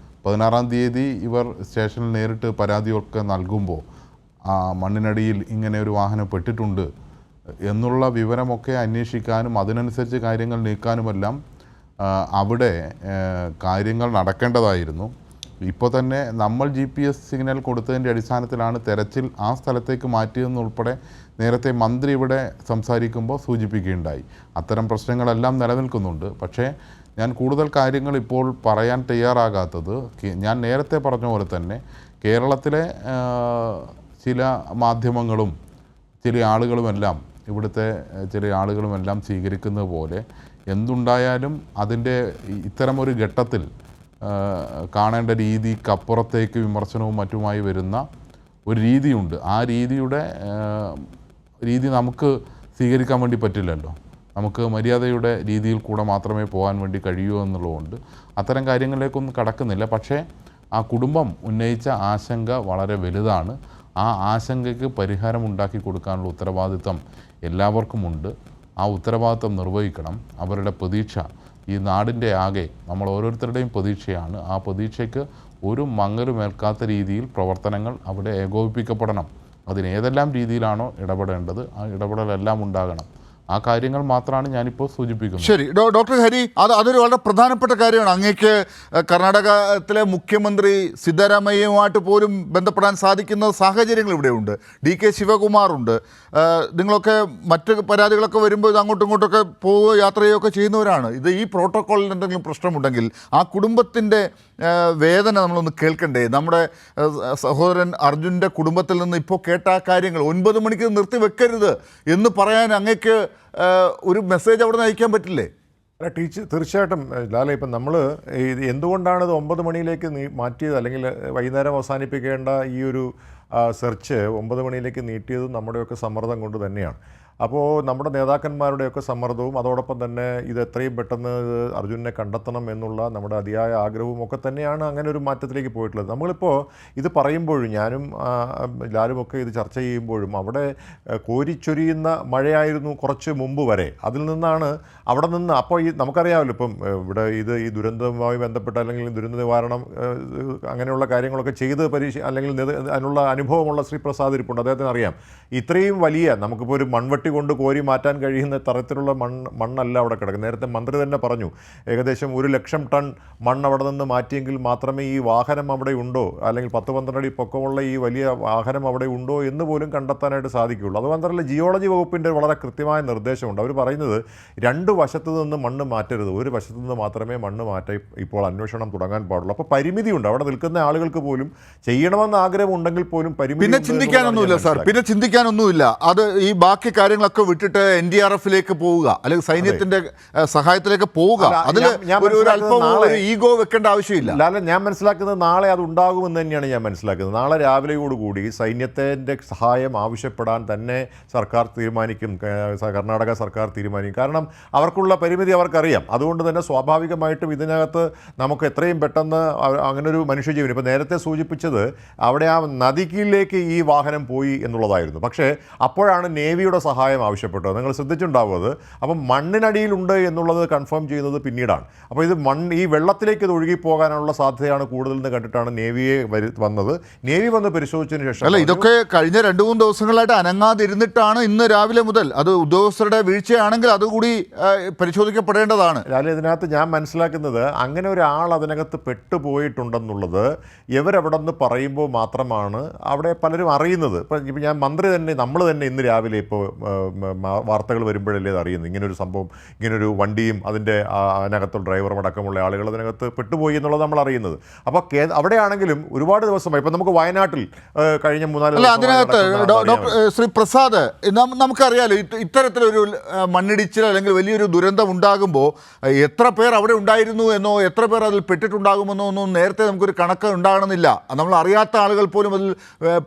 S5: 16-ാം തീയതി ഇവർ സ്റ്റേഷനിൽ നേരിട്ട് പരാതിയൊക്കെ നൽകുമ്പോൾ മണ്ണിനടിയിൽ ഇങ്ങനെ ഒരു വാഹനം പെട്ടിട്ടുണ്ട് എന്നുള്ള വിവരമൊക്കെ അന്വേഷിക്കാനും അതിനനുസരിച്ച് കാര്യങ്ങൾ നീക്കാനുമെല്ലാം അവിടെ കാര്യങ്ങൾ നടക്കേണ്ടതായിരുന്നു. ഇപ്പോൾ തന്നെ നമ്മൾ GPS സിഗ്നൽ കൊടുത്തതിൻ്റെ അടിസ്ഥാനത്തിലാണ് തെരച്ചിൽ ആ സ്ഥലത്തേക്ക് മാറ്റിയതെന്നുൾപ്പെടെ നേരത്തെ മന്ത്രി ഇവിടെ സംസാരിക്കുമ്പോൾ സൂചിപ്പിക്കുകയുണ്ടായി. അത്തരം പ്രശ്നങ്ങളെല്ലാം നിലനിൽക്കുന്നുണ്ട്. പക്ഷേ ഞാൻ കൂടുതൽ കാര്യങ്ങൾ ഇപ്പോൾ പറയാൻ തയ്യാറാകാത്തത്, ഞാൻ നേരത്തെ പറഞ്ഞ പോലെ തന്നെ കേരളത്തിലെ ചില മാധ്യമങ്ങളും ചില ആളുകളുമെല്ലാം ഇവിടുത്തെ ചില ആളുകളുമെല്ലാം സ്വീകരിക്കുന്നത് പോലെ എന്തുണ്ടായാലും അതിൻ്റെ ഇത്തരമൊരു ഘട്ടത്തിൽ കാണേണ്ട രീതിക്കപ്പുറത്തേക്ക് വിമർശനവും മറ്റുമായി വരുന്ന ഒരു രീതിയുണ്ട്. ആ രീതി നമുക്ക് സ്വീകരിക്കാൻ വേണ്ടി പറ്റില്ലല്ലോ. നമുക്ക് മര്യാദയുടെ രീതിയിൽ കൂടെ മാത്രമേ പോകാൻ വേണ്ടി കഴിയൂ എന്നുള്ളതുകൊണ്ട് അത്തരം കാര്യങ്ങളിലേക്കൊന്നും കടക്കുന്നില്ല. പക്ഷേ ആ കുടുംബം ഉന്നയിച്ച ആശങ്ക വളരെ വലുതാണ്. ആ ആശങ്കയ്ക്ക് പരിഹാരം ഉണ്ടാക്കി കൊടുക്കാനുള്ള ഉത്തരവാദിത്വം എല്ലാവർക്കുമുണ്ട്. ആ ഉത്തരവാദിത്വം നിർവഹിക്കണം. അവരുടെ പ്രതീക്ഷ ഈ നാടിൻ്റെ ആകെ നമ്മൾ ഓരോരുത്തരുടെയും പ്രതീക്ഷയാണ്. ആ പ്രതീക്ഷയ്ക്ക് ഒരു മങ്ങലുമേൽക്കാത്ത രീതിയിൽ പ്രവർത്തനങ്ങൾ അവിടെ ഏകോപിപ്പിക്കപ്പെടണം. അതിനേതെല്ലാം രീതിയിലാണോ ഇടപെടേണ്ടത് ആ ഇടപെടലെല്ലാം ഉണ്ടാകണം. ആ കാര്യങ്ങൾ മാത്രമാണ് ഞാനിപ്പോൾ സൂചിപ്പിക്കുന്നത്.
S1: ശരി ഡോക്ടർ ഹരി, അതൊരു വളരെ പ്രധാനപ്പെട്ട കാര്യമാണ്. അങ്ങേക്ക് കർണാടകത്തിലെ മുഖ്യമന്ത്രി സിദ്ധരാമയ്യയുമായിട്ട് പോലും ബന്ധപ്പെടാൻ സാധിക്കുന്ന സാഹചര്യങ്ങൾ ഇവിടെയുണ്ട്. DK ശിവകുമാറുണ്ട്. നിങ്ങളൊക്കെ മറ്റ് പരാതികളൊക്കെ വരുമ്പോൾ ഇത് അങ്ങോട്ടും ഇങ്ങോട്ടൊക്കെ പോവുകയോ യാത്ര ചെയ്യുകയൊക്കെ ചെയ്യുന്നവരാണ്. ഇത് ഈ പ്രോട്ടോക്കോളിൽ എന്തെങ്കിലും പ്രശ്നമുണ്ടെങ്കിൽ ആ കുടുംബത്തിൻ്റെ വേദന നമ്മളൊന്ന് കേൾക്കണ്ടേ? നമ്മുടെ സഹോദരൻ അർജുൻ്റെ കുടുംബത്തിൽ നിന്ന് ഇപ്പോൾ കേട്ട ആ കാര്യങ്ങൾ 9 മണിക്ക് നിർത്തി വെക്കരുത് എന്ന് പറയാൻ അങ്ങേക്ക് ഒരു മെസ്സേജ് അവിടെ നിന്ന് അയക്കാൻ പറ്റില്ലേ?
S4: അല്ല തീർച്ചയായിട്ടും ലാലെ, ഇപ്പം നമ്മൾ എന്തുകൊണ്ടാണ് ഇത് 9 മണിയിലേക്ക് മാറ്റിയത് അല്ലെങ്കിൽ വൈകുന്നേരം അവസാനിപ്പിക്കേണ്ട ഈ ഒരു സെർച്ച് 9 മണിയിലേക്ക് നീട്ടിയത് നമ്മുടെയൊക്കെ സമ്മർദ്ദം കൊണ്ട് തന്നെയാണ്. അപ്പോൾ നമ്മുടെ നേതാക്കന്മാരുടെയൊക്കെ സമ്മർദ്ദവും അതോടൊപ്പം തന്നെ ഇത് എത്രയും പെട്ടെന്ന് അർജുനെ കണ്ടെത്തണം എന്നുള്ള നമ്മുടെ അതിയായ ആഗ്രഹവും ഒക്കെ തന്നെയാണ് അങ്ങനെ ഒരു മാറ്റത്തിലേക്ക് പോയിട്ടുള്ളത്. നമ്മളിപ്പോൾ ഇത് പറയുമ്പോഴും ഞാനും ലാലുമൊക്കെ ഇത് ചർച്ച ചെയ്യുമ്പോഴും അവിടെ കോരിച്ചൊരിയുന്ന മഴയായിരുന്നു കുറച്ച് മുമ്പ് വരെ. അതിൽ നിന്നാണ് അവിടെ നിന്ന് അപ്പോൾ നമുക്കറിയാമല്ലോ ഇപ്പം ഇവിടെ ഈ ദുരന്തവുമായി ബന്ധപ്പെട്ട് അല്ലെങ്കിൽ ദുരന്ത നിവാരണം അങ്ങനെയുള്ള കാര്യങ്ങളൊക്കെ ചെയ്ത് അല്ലെങ്കിൽ അതിനുള്ള അനുഭവമുള്ള ശ്രീ പ്രസാദ് ഇരിപ്പുണ്ട്. അദ്ദേഹത്തിന് അറിയാം ഇത്രയും വലിയ നമുക്കിപ്പോൾ ഒരു മൺവെട്ടി കൊണ്ട് കോരി മാറ്റാൻ കഴിയുന്ന തരത്തിലുള്ള മണ്ണല്ല അവിടെ കിടക്കുന്നത്. നേരത്തെ മന്ത്രി തന്നെ പറഞ്ഞു ഏകദേശം 1,00,000 ടൺ മണ്ണ് അവിടെ നിന്ന് മാറ്റിയെങ്കിൽ മാത്രമേ ഈ വാഹനം അവിടെ ഉണ്ടോ അല്ലെങ്കിൽ 10-12 അടി പൊക്കമുള്ള ഈ വലിയ വാഹനം അവിടെ ഉണ്ടോ എന്ന് പോലും കണ്ടെത്താനായിട്ട് സാധിക്കുകയുള്ളൂ. അതുമാത്രമല്ല ജിയോളജി വകുപ്പിൻ്റെ വളരെ കൃത്യമായ നിർദ്ദേശമുണ്ട്. അവർ പറയുന്നത് 2 വശത്തു നിന്ന് മണ്ണ് മാറ്റരുത്, ഒരു വശത്തു നിന്ന് മാത്രമേ മണ്ണ് മാറ്റി ഇപ്പോൾ അന്വേഷണം തുടങ്ങാൻ പാടുള്ളൂ. അപ്പോൾ പരിമിതിയുണ്ട്. അവിടെ നിൽക്കുന്ന ആളുകൾക്ക് പോലും ചെയ്യണമെന്ന് ആഗ്രഹം ഉണ്ടെങ്കിൽ പോലും പരിമിതി.
S1: പിന്നെ ചിന്തിക്കാനൊന്നുമില്ല സാർ, പിന്നെ ചിന്തിക്കാനൊന്നുമില്ല. അത് ഈ ബാക്കി കാര്യങ്ങൾ കാര്യങ്ങളൊക്കെ വിട്ടിട്ട് NDRF-ലേക്ക് പോവുക, അല്ലെങ്കിൽ സൈന്യത്തിന്റെ സഹായത്തിലേക്ക് പോവുക,
S4: അല്ല,
S1: അതിൽ
S4: ഞാൻ
S1: ഒരു അല്പം ഒരു ഈഗോ വെക്കേണ്ട ആവശ്യമില്ല.
S4: അല്ല, ഞാൻ മനസ്സിലാക്കുന്നത് നാളെ അത് ഉണ്ടാകുമെന്ന് തന്നെയാണ് ഞാൻ മനസ്സിലാക്കുന്നത്. നാളെ രാവിലെയോടുകൂടി സൈന്യത്തിൻ്റെ സഹായം ആവശ്യപ്പെടാൻ തന്നെ സർക്കാർ തീരുമാനിക്കും, കർണാടക സർക്കാർ തീരുമാനിക്കും. കാരണം അവർക്കുള്ള പരിമിതി അവർക്കറിയാം. അതുകൊണ്ട് തന്നെ സ്വാഭാവികമായിട്ടും ഇതിനകത്ത് നമുക്ക് എത്രയും പെട്ടെന്ന് അങ്ങനൊരു മനുഷ്യജീവൻ, ഇപ്പോൾ നേരത്തെ സൂചിപ്പിച്ചത് അവിടെ ആ നദിക്കിലേക്ക് ഈ വാഹനം പോയി എന്നുള്ളതായിരുന്നു. പക്ഷേ അപ്പോഴാണ് നേവിയുടെ സഹായം ആവശ്യപ്പെട്ടത്. നിങ്ങൾ ശ്രദ്ധിച്ചിട്ടുണ്ടാവും അത്. അപ്പം മണ്ണിനടിയിലുണ്ട് എന്നുള്ളത് കൺഫേം ചെയ്യുന്നത് പിന്നീടാണ്. അപ്പോൾ ഇത് ഈ വെള്ളത്തിലേക്ക് ഇത് ഒഴുകിപ്പോകാനുള്ള സാധ്യതയാണ് കൂടുതലെന്ന് കണ്ടിട്ടാണ് നേവിയെ വന്നത്. നേവി വന്ന് പരിശോധിച്ചതിന് ശേഷം
S1: അല്ല, ഇതൊക്കെ കഴിഞ്ഞ 2-3 ദിവസങ്ങളായിട്ട് അനങ്ങാതിരുന്നിട്ടാണ് ഇന്ന് രാവിലെ മുതൽ, അത് ഉദ്യോഗസ്ഥരുടെ വീഴ്ചയാണെങ്കിൽ അതുകൂടി പരിശോധിക്കപ്പെടേണ്ടതാണ്.
S4: രാവിലെ ഇതിനകത്ത് ഞാൻ മനസ്സിലാക്കുന്നത് അങ്ങനെ ഒരാൾ അതിനകത്ത് പെട്ടുപോയിട്ടുണ്ടെന്നുള്ളത് ഇവരവിടെ നിന്ന് പറയുമ്പോൾ മാത്രമാണ് അവിടെ പലരും അറിയുന്നത്. ഇപ്പം ഞാൻ നമ്മൾ തന്നെ ഇന്ന് രാവിലെ ഇപ്പോൾ വാർത്തകൾ വരുമ്പോഴല്ലേ അത് അറിയുന്നത്. ഇങ്ങനൊരു സംഭവം, ഇങ്ങനൊരു വണ്ടിയും അതിൻ്റെ അതിനകത്തുള്ള ഡ്രൈവറും അടക്കമുള്ള ആളുകൾ അതിനകത്ത് പെട്ടുപോയി എന്നുള്ളത് നമ്മൾ അറിയുന്നത്. അപ്പോൾ അവിടെയാണെങ്കിലും ഒരുപാട് ദിവസമായി, ഇപ്പം നമുക്ക് വയനാട്ടിൽ കഴിഞ്ഞ 3-4
S1: അല്ല, അതിനകത്ത് ശ്രീ പ്രസാദ്, നമുക്കറിയാലോ ഇത്തരത്തിലൊരു മണ്ണിടിച്ചിൽ അല്ലെങ്കിൽ വലിയൊരു ദുരന്തം ഉണ്ടാകുമ്പോൾ എത്ര പേർ അവിടെ ഉണ്ടായിരുന്നു എന്നോ എത്ര പേർ അതിൽ പെട്ടിട്ടുണ്ടാകുമെന്നോ ഒന്നും നേരത്തെ നമുക്കൊരു കണക്ക് ഉണ്ടാകണമെന്നില്ല. നമ്മൾ അറിയാത്ത ആളുകൾ പോലും അതിൽ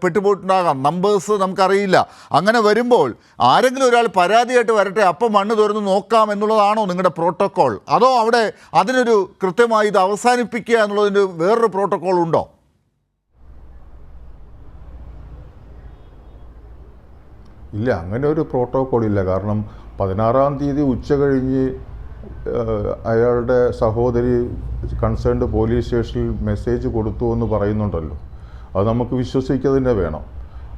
S1: പെട്ടുപോയിട്ടുണ്ടാകാം, നമ്പേഴ്സ് നമുക്കറിയില്ല. അങ്ങനെ വരുമ്പോൾ ആരെങ്കിലും ഒരാൾ പരാതിയായിട്ട് വരട്ടെ, അപ്പം മണ്ണ് തുറന്ന് നോക്കാം എന്നുള്ളതാണോ നിങ്ങളുടെ പ്രോട്ടോക്കോൾ? അതോ അവിടെ അതിനൊരു കൃത്യമായി ഇത് അവസാനിപ്പിക്കുക എന്നുള്ളതിന് വേറൊരു പ്രോട്ടോക്കോൾ ഉണ്ടോ?
S6: ഇല്ല, അങ്ങനെ ഒരു പ്രോട്ടോക്കോൾ ഇല്ല. കാരണം 16-ാം തീയതി ഉച്ച കഴിഞ്ഞ് അയാളുടെ സഹോദരി കൺസേൺഡ് പോലീസ് സ്റ്റേഷനിൽ മെസ്സേജ് കൊടുത്തു എന്ന് പറയുന്നുണ്ടല്ലോ. അത് നമുക്ക് വിശ്വസിക്കുക തന്നെ വേണം.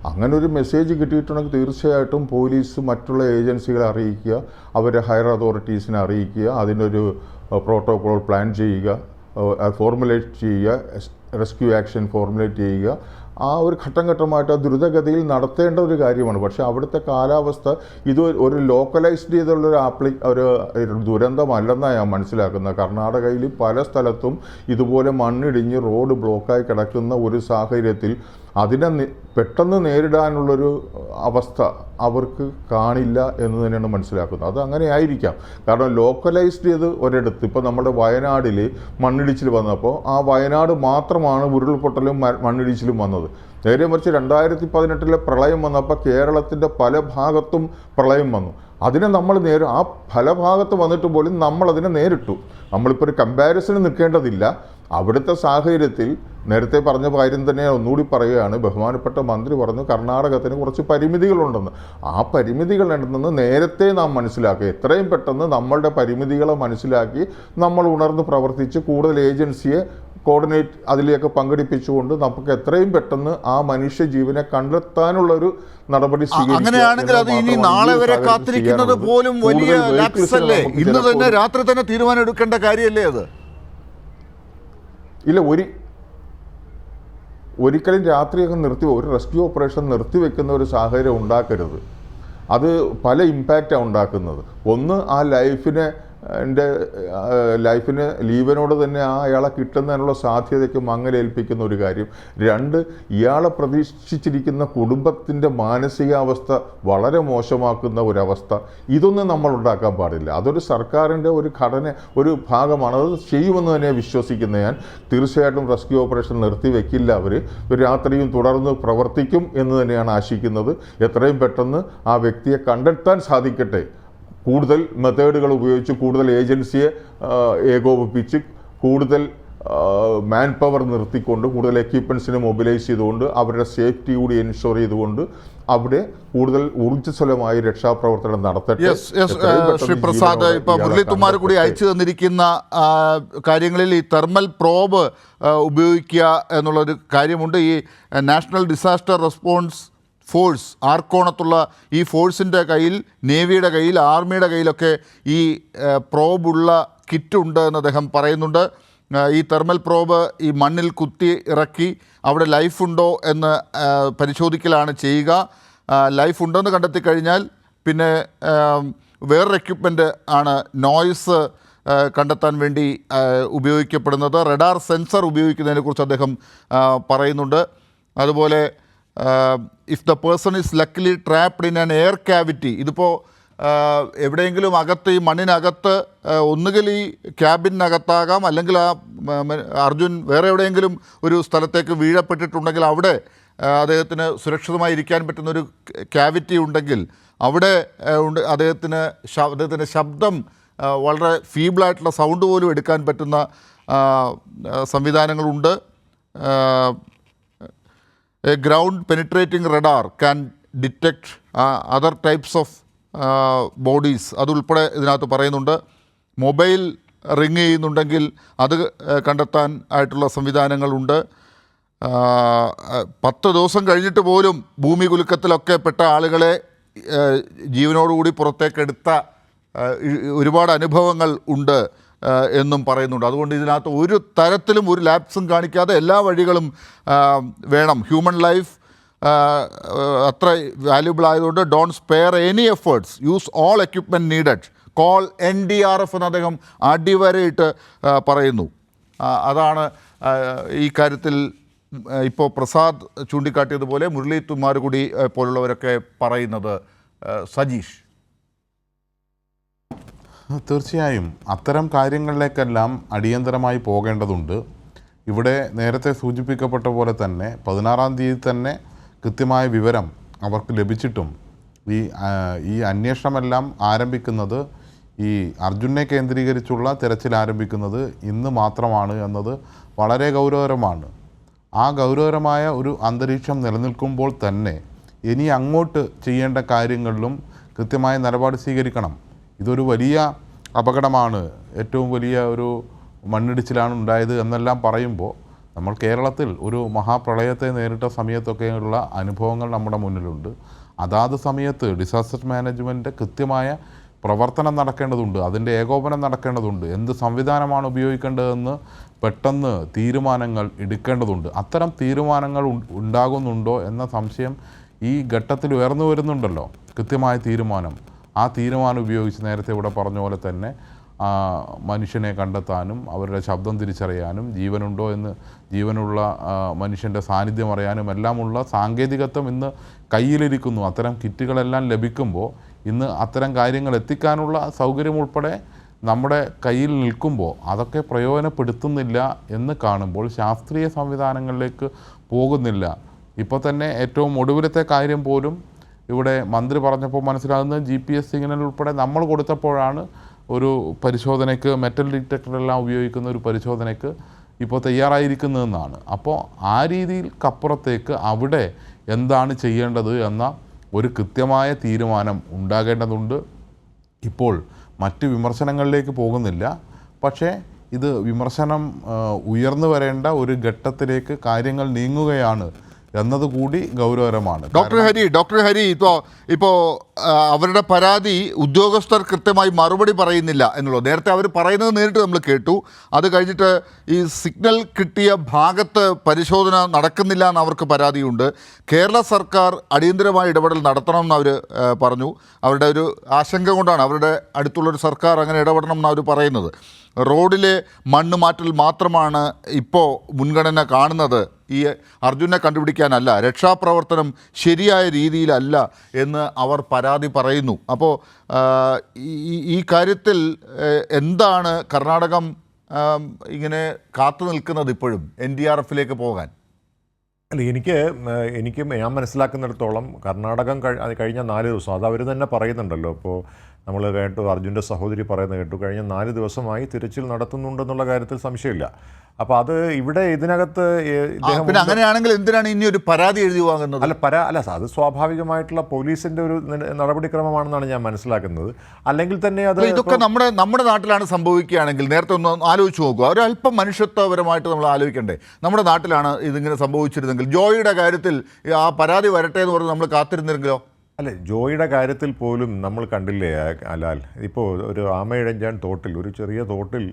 S6: അങ്ങനെ ഒരു മെസ്സേജ് കിട്ടിയിട്ടുണ്ടെങ്കിൽ തീർച്ചയായിട്ടും പോലീസ് മറ്റുള്ള ഏജൻസികളെ അറിയിക്കുക, അവരെ ഹയർ അതോറിറ്റീസിനെ അറിയിക്കുക, അതിനൊരു പ്രോട്ടോകോൾ പ്ലാൻ ചെയ്യുക, ഫോർമുലേറ്റ് ചെയ്യുക, റെസ്ക്യൂ ആക്ഷൻ ഫോർമുലേറ്റ് ചെയ്യുക. ആ ഒരു ഘട്ടം ഘട്ടമായിട്ട് ദ്രുതഗതിയിൽ നടത്തേണ്ട ഒരു കാര്യമാണ്. പക്ഷേ അവിടുത്തെ കാലാവസ്ഥ ഇത് ഒരു ലോക്കലൈസ്ഡ് ചെയ്തുള്ളൊരു ഒരു ദുരന്തമല്ലെന്നാണ് ഞാൻ മനസ്സിലാക്കുന്നത്. കർണാടകയിൽ പല സ്ഥലത്തും ഇതുപോലെ മണ്ണിടിഞ്ഞ് റോഡ് ബ്ലോക്കായി കിടക്കുന്ന ഒരു സാഹചര്യത്തിൽ അതിനെ പെട്ടെന്ന് നേരിടാനുള്ളൊരു അവസ്ഥ അവർക്ക് കാണില്ല എന്ന് തന്നെയാണ് മനസ്സിലാക്കുന്നത്. അത് അങ്ങനെ ആയിരിക്കാം. കാരണം ലോക്കലൈസ്ഡ് ചെയ്ത് ഒരിടത്ത്, ഇപ്പോൾ നമ്മുടെ വയനാടിൽ മണ്ണിടിച്ചിൽ വന്നപ്പോൾ ആ വയനാട് മാത്രമാണ് ഉരുൾപൊട്ടലും മണ്ണിടിച്ചിലും വന്നത്. നേരെ മറിച്ച് 2018 പ്രളയം വന്നപ്പോൾ കേരളത്തിൻ്റെ പല ഭാഗത്തും പ്രളയം വന്നു. അതിനെ നമ്മൾ ആ പല ഭാഗത്ത് വന്നിട്ട് പോലും നമ്മളതിനെ നേരിട്ടു. നമ്മളിപ്പോൾ ഒരു കമ്പാരിസന് നിൽക്കേണ്ടതില്ല. അവിടുത്തെ സാഹചര്യത്തിൽ നേരത്തെ പറഞ്ഞ കാര്യം തന്നെ ഒന്നുകൂടി പറയുകയാണ്. ബഹുമാനപ്പെട്ട മന്ത്രി പറഞ്ഞു കർണാടകത്തിന് കുറച്ച് പരിമിതികളുണ്ടെന്ന്. ആ പരിമിതികൾ ഉണ്ടെന്ന് നേരത്തെ നാം മനസ്സിലാക്കുക. എത്രയും പെട്ടെന്ന് നമ്മളുടെ പരിമിതികളെ മനസ്സിലാക്കി നമ്മൾ ഉണർന്ന് പ്രവർത്തിച്ച് കൂടുതൽ ഏജൻസിയെ കോർഡിനേറ്റ് അതിലേക്ക് പങ്കെടുപ്പിച്ചുകൊണ്ട് നമുക്ക് എത്രയും പെട്ടെന്ന് ആ മനുഷ്യ ജീവനെ കണ്ടെത്താനുള്ളൊരു നടപടി
S1: അങ്ങനെയാണെങ്കിൽ അത് ഇനി നാളെ വരെ കാത്തിരിക്കുന്നത് പോലും വലിയ ലാപ്സ് അല്ലേ? ഇന്ന് തന്നെ രാത്രി തന്നെ തീരുമാനം എടുക്കേണ്ട കാര്യമല്ലേ അത്?
S6: ഇല്ല, ഒരിക്കലും രാത്രിയൊക്കെ ഒരു റെസ്ക്യൂ ഓപ്പറേഷൻ നിർത്തിവെക്കുന്ന ഒരു സാഹചര്യം ഉണ്ടാക്കരുത്. അത് പല ഇമ്പാക്റ്റാണ് ഉണ്ടാക്കുന്നത്. ഒന്ന്, ആ ലൈഫിന് ലീവനോട് തന്നെ അയാളെ കിട്ടുന്നതിനുള്ള സാധ്യതയ്ക്ക് മങ്ങലേൽപ്പിക്കുന്ന ഒരു കാര്യം. 2, ഇയാളെ പ്രതീക്ഷിച്ചിരിക്കുന്ന കുടുംബത്തിൻ്റെ മാനസികാവസ്ഥ വളരെ മോശമാക്കുന്ന ഒരവസ്ഥ. ഇതൊന്നും നമ്മൾ ഉണ്ടാക്കാൻ പാടില്ല. അതൊരു സർക്കാരിൻ്റെ ഒരു ഭാഗമാണ്. അത് ചെയ്യുമെന്ന് തന്നെ വിശ്വസിക്കുന്ന ഞാൻ. തീർച്ചയായിട്ടും റെസ്ക്യൂ ഓപ്പറേഷൻ നിർത്തിവെക്കില്ല. അവർ രാത്രിയും തുടർന്ന് പ്രവർത്തിക്കും എന്ന് തന്നെയാണ് ആശിക്കുന്നത്. എത്രയും പെട്ടെന്ന് ആ വ്യക്തിയെ കണ്ടെത്താൻ സാധിക്കട്ടെ. കൂടുതൽ മെത്തേഡുകൾ ഉപയോഗിച്ച് കൂടുതൽ ഏജൻസിയെ ഏകോപിപ്പിച്ച് കൂടുതൽ മാൻ പവർ നിർത്തിക്കൊണ്ട് കൂടുതൽ എക്യുപ്മെൻസിനെ മൊബിലൈസ് ചെയ്തുകൊണ്ട് അവരുടെ സേഫ്റ്റി കൂടി എൻഷുർ ചെയ്തുകൊണ്ട് അവിടെ കൂടുതൽ ഊർജ്ജസ്വലമായി രക്ഷാപ്രവർത്തനം നടത്തട്ടെ.
S1: ശ്രീ പ്രസാദ്, ഇപ്പോൾ മുരളീകുമാർ കൂടി അയച്ചു തന്നിരിക്കുന്ന കാര്യങ്ങളിൽ ഈ തെർമൽ പ്രോബ് ഉപയോഗിക്കുക എന്നുള്ളൊരു കാര്യമുണ്ട്. ഈ നാഷണൽ ഡിസാസ്റ്റർ റെസ്പോൺസ് ഫോഴ്സ് ആർക്കോണത്തുള്ള ഈ ഫോഴ്സിൻ്റെ കയ്യിൽ, നേവിയുടെ കയ്യിൽ, ആർമിയുടെ കയ്യിലൊക്കെ ഈ പ്രോബുള്ള കിറ്റുണ്ട് എന്ന് അദ്ദേഹം പറയുന്നുണ്ട്. ഈ തെർമൽ പ്രോബ് ഈ മണ്ണിൽ കുത്തി ഇറക്കി അവിടെ ലൈഫ് ഉണ്ടോ എന്ന് പരിശോധിക്കലാണ് ചെയ്യുക. ലൈഫ് ഉണ്ടെന്ന് കണ്ടെത്തി കഴിഞ്ഞാൽ പിന്നെ വേറൊരു എക്യുപ്മെൻ്റ് ആണ് നോയ്സ് കണ്ടെത്താൻ വേണ്ടി ഉപയോഗിക്കപ്പെടുന്നത്. റഡാർ സെൻസർ ഉപയോഗിക്കുന്നതിനെക്കുറിച്ച് അദ്ദേഹം പറയുന്നുണ്ട്. അതുപോലെ if the person is luckily trapped in an air cavity. ഇതിപ്പോൾ എവിടെയെങ്കിലും അകത്ത്, ഈ മണ്ണിനകത്ത്, ഒന്നുകിൽ ഈ ക്യാബിനകത്താകാം, അല്ലെങ്കിൽ അർജുൻ വേറെ എവിടെയെങ്കിലും ഒരു സ്ഥലത്തേക്ക് വീഴപ്പെട്ടിട്ടുണ്ടെങ്കിൽ അവിടെ അദ്ദേഹത്തിന് സുരക്ഷിതമായി ഇരിക്കാൻ പറ്റുന്നൊരു ക്യാവിറ്റി ഉണ്ടെങ്കിൽ അവിടെ അദ്ദേഹത്തിൻ്റെ ശബ്ദം വളരെ ഫീബിളായിട്ടുള്ള സൗണ്ട് പോലും എടുക്കാൻ പറ്റുന്ന സംവിധാനങ്ങളുണ്ട്. A ground penetrating radar can detect other types of bodies, അതുൾപ്പെടെ ഇതിനകത്ത് പറയുന്നുണ്ട്. മൊബൈൽ റിങ് ചെയ്യുന്നുണ്ടെങ്കിൽ അത് കണ്ടെത്താൻ ആയിട്ടുള്ള സംവിധാനങ്ങളുണ്ട്. 10 ദിവസം കഴിഞ്ഞിട്ട് പോലും ഭൂമി കുലുക്കത്തിലൊക്കെ പെട്ട ആളുകളെ ജീവനോടുകൂടി പുറത്തേക്കെടുത്ത ഒരുപാട് അനുഭവങ്ങൾ ഉണ്ട് എന്നും പറയുന്നുണ്ട്. അതുകൊണ്ട് ഇതിനകത്ത് ഒരു തരത്തിലും ഒരു ലാപ്സും കാണിക്കാതെ എല്ലാ വഴികളും വേണം. ഹ്യൂമൻ ലൈഫ് അത്ര വാല്യുബിൾ ആയതുകൊണ്ട് don't spare any efforts, use all equipment needed, call NDRF എന്ന് അദ്ദേഹം അടിവരയിട്ട് പറയുന്നു. അതാണ് ഈ കാര്യത്തിൽ ഇപ്പോൾ പ്രസാദ് ചൂണ്ടിക്കാട്ടിയതുപോലെ മുരളി തുമ്മാരുകുടി പോലുള്ളവരൊക്കെ പറയുന്നത്. സജീഷ്,
S5: തീർച്ചയായും അത്തരം കാര്യങ്ങളിലേക്കെല്ലാം അടിയന്തരമായി പോകേണ്ടതുണ്ട്. ഇവിടെ നേരത്തെ സൂചിപ്പിക്കപ്പെട്ട പോലെ തന്നെ 16-ാം തീയതി തന്നെ കൃത്യമായ വിവരം അവർക്ക് ലഭിച്ചിട്ടും ഈ അന്വേഷണമെല്ലാം ആരംഭിക്കുന്നത്, ഈ അർജുനെ കേന്ദ്രീകരിച്ചുള്ള തിരച്ചിൽ ആരംഭിക്കുന്നത് ഇന്ന് മാത്രമാണ് എന്നത് വളരെ ഗൗരവകരമാണ്. ആ ഗൗരവകരമായ ഒരു അന്തരീക്ഷം നിലനിൽക്കുമ്പോൾ തന്നെ ഇനി അങ്ങോട്ട് ചെയ്യേണ്ട കാര്യങ്ങളിലും കൃത്യമായ നിലപാട് സ്വീകരിക്കണം. ഇതൊരു വലിയ അപകടമാണ്, ഏറ്റവും വലിയ ഒരു മണ്ണിടിച്ചിലാണ് ഉണ്ടായത് എന്നെല്ലാം പറയുമ്പോൾ നമ്മൾ കേരളത്തിൽ ഒരു മഹാപ്രളയത്തെ നേരിട്ട സമയത്തൊക്കെയുള്ള അനുഭവങ്ങൾ നമ്മുടെ മുന്നിലുണ്ട്. അതാത് സമയത്ത് ഡിസാസ്റ്റർ മാനേജ്മെൻറ്റ് കൃത്യമായ പ്രവർത്തനം നടക്കേണ്ടതുണ്ട്, അതിൻ്റെ ഏകോപനം നടക്കേണ്ടതുണ്ട്, എന്ത് സംവിധാനമാണ് ഉപയോഗിക്കേണ്ടതെന്ന് പെട്ടെന്ന് തീരുമാനങ്ങൾ എടുക്കേണ്ടതുണ്ട്. അത്തരം തീരുമാനങ്ങൾ ഉണ്ടാകുന്നുണ്ടോ എന്ന സംശയം ഈ ഘട്ടത്തിൽ ഉയർന്നു വരുന്നുണ്ടല്ലോ. കൃത്യമായ തീരുമാനം, ആ തീരുമാനം ഉപയോഗിച്ച് നേരത്തെ ഇവിടെ പറഞ്ഞ പോലെ തന്നെ മനുഷ്യനെ കണ്ടെത്താനും അവരുടെ ശബ്ദം തിരിച്ചറിയാനും ജീവനുണ്ടോ എന്ന്, ജീവനുള്ള മനുഷ്യൻ്റെ സാന്നിധ്യം അറിയാനും എല്ലാമുള്ള സാങ്കേതികത്വം ഇന്ന് കയ്യിലിരിക്കുന്നു. അത്തരം കിറ്റുകളെല്ലാം ലഭിക്കുമ്പോൾ ഇന്ന് അത്തരം കാര്യങ്ങൾ എത്തിക്കാനുള്ള സൗകര്യം ഉൾപ്പെടെ നമ്മുടെ കയ്യിൽ നിൽക്കുമ്പോൾ അതൊക്കെ പ്രയോജനപ്പെടുത്തുന്നില്ല എന്ന് കാണുമ്പോൾ ശാസ്ത്രീയ സംവിധാനങ്ങളിലേക്ക് പോകുന്നില്ല. ഇപ്പോൾ തന്നെ ഏറ്റവും ഒടുവിലത്തെ കാര്യം പോലും ഇവിടെ മന്ത്രി പറഞ്ഞപ്പോൾ മനസ്സിലാകുന്നത് GPS സിഗ്നൽ ഉൾപ്പെടെ നമ്മൾ കൊടുത്തപ്പോഴാണ് ഒരു പരിശോധനയ്ക്ക്, മെറ്റൽ ഡിറ്റക്ടറെല്ലാം ഉപയോഗിക്കുന്ന ഒരു പരിശോധനയ്ക്ക് ഇപ്പോൾ തയ്യാറായിരിക്കുന്നതെന്നാണ്. അപ്പോൾ ആ രീതിയിൽക്കപ്പുറത്തേക്ക് അവിടെ എന്താണ് ചെയ്യേണ്ടത് എന്ന ഒരു കൃത്യമായ തീരുമാനം ഉണ്ടാകേണ്ടതുണ്ട്. ഇപ്പോൾ മറ്റ് വിമർശനങ്ങളിലേക്ക് പോകുന്നില്ല, പക്ഷേ ഇത് വിമർശനം ഉയർന്നു വരേണ്ട ഒരു ഘട്ടത്തിലേക്ക് കാര്യങ്ങൾ നീങ്ങുകയാണ് എന്നതുകൂടി ഗൗരവകരമാണ്.
S1: ഡോക്ടർ ഹരി ഇപ്പോൾ അവരുടെ പരാതി ഉദ്യോഗസ്ഥർ കൃത്യമായി മറുപടി പറയുന്നില്ല എന്നുള്ളത്. നേരത്തെ അവർ പറയുന്നത് നേരിട്ട് നമ്മൾ കേട്ടു. അത് കഴിഞ്ഞിട്ട് ഈ സിഗ്നൽ കിട്ടിയ ഭാഗത്ത് പരിശോധന നടക്കുന്നില്ല എന്ന് അവർക്ക് പരാതിയുണ്ട്. കേരള സർക്കാർ അടിയന്തരമായ ഇടപെടൽ നടത്തണമെന്ന് അവർ പറഞ്ഞു. അവരുടെ ഒരു ആശങ്ക കൊണ്ടാണ്, അവരുടെ അടുത്തുള്ളൊരു സർക്കാർ അങ്ങനെ ഇടപെടണം എന്ന് അവർ പറയുന്നത്. റോഡിലെ മണ്ണ് മാറ്റൽ മാത്രമാണ് ഇപ്പോൾ മുൻഗണന കാണുന്നത്, ഈ അർജുനെ കണ്ടുപിടിക്കാനല്ല, രക്ഷാപ്രവർത്തനം ശരിയായ രീതിയിലല്ല എന്ന് അവർ പരാതി പറയുന്നു. അപ്പോൾ ഈ കാര്യത്തിൽ എന്താണ് കർണാടകം ഇങ്ങനെ കാത്തു നിൽക്കുന്നത് ഇപ്പോഴും NDRFിലേക്ക് പോകാൻ?
S4: അല്ല, എനിക്ക് ഞാൻ മനസ്സിലാക്കുന്നിടത്തോളം കർണാടകം കഴിഞ്ഞ 4 ദിവസം, അത് അവർ തന്നെ പറയുന്നുണ്ടല്ലോ. ഇപ്പോൾ നമ്മൾ കേട്ടു, അർജുൻ്റെ സഹോദരി പറയുന്നത് കേട്ടു, കഴിഞ്ഞ 4 ദിവസമായി തിരച്ചിൽ നടത്തുന്നുണ്ടെന്നുള്ള കാര്യത്തിൽ സംശയമില്ല. അപ്പോൾ അത് ഇവിടെ ഇതിനകത്ത്
S1: പിന്നെ അങ്ങനെയാണെങ്കിൽ എന്തിനാണ് ഇനി ഒരു പരാതി എഴുതി വാങ്ങുന്നത്?
S4: അല്ല അത് സ്വാഭാവികമായിട്ടുള്ള പോലീസിൻ്റെ ഒരു നടപടിക്രമമാണെന്നാണ് ഞാൻ മനസ്സിലാക്കുന്നത്. അല്ലെങ്കിൽ തന്നെ അത്
S1: ഇതൊക്കെ നമ്മുടെ നാട്ടിലാണ് സംഭവിക്കുകയാണെങ്കിൽ നേരത്തെ ഒന്ന് ആലോചിച്ച് നോക്കുക. ഒരല്പം മനുഷ്യത്വപരമായിട്ട് നമ്മൾ ആലോചിക്കണ്ടേ? നമ്മുടെ നാട്ടിലാണ് ഇതിങ്ങനെ സംഭവിച്ചിരുന്നെങ്കിൽ, ജോയിയുടെ കാര്യത്തിൽ ആ പരാതി വരട്ടെ എന്ന് പറഞ്ഞ് നമ്മൾ കാത്തിരുന്നെങ്കിലോ?
S4: അല്ലെ, ജോയിയുടെ കാര്യത്തിൽ പോലും നമ്മൾ കണ്ടില്ലേ അലാൽ, ഇപ്പോൾ ഒരു ആമയിഴഞ്ചാൻ തോട്ടിൽ, ഒരു ചെറിയ തോട്ടിൽ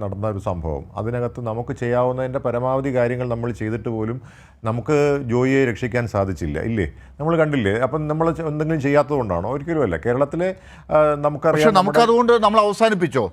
S4: നടന്ന ഒരു സംഭവം, അതിനകത്ത് നമുക്ക് ചെയ്യാവുന്നതിൻ്റെ പരമാവധി കാര്യങ്ങൾ നമ്മൾ ചെയ്തിട്ട് പോലും നമുക്ക് ജോയിയെ രക്ഷിക്കാൻ സാധിച്ചില്ല, ഇല്ലേ? നമ്മൾ കണ്ടില്ലേ? അപ്പം നമ്മൾ എന്തെങ്കിലും ചെയ്യാത്തതുകൊണ്ടാണോ? ഒരിക്കലുമല്ല. കേരളത്തിലെ നമുക്കറിയാം,
S1: നമുക്കതുകൊണ്ട് നമ്മൾ അവസാനിപ്പിച്ചോ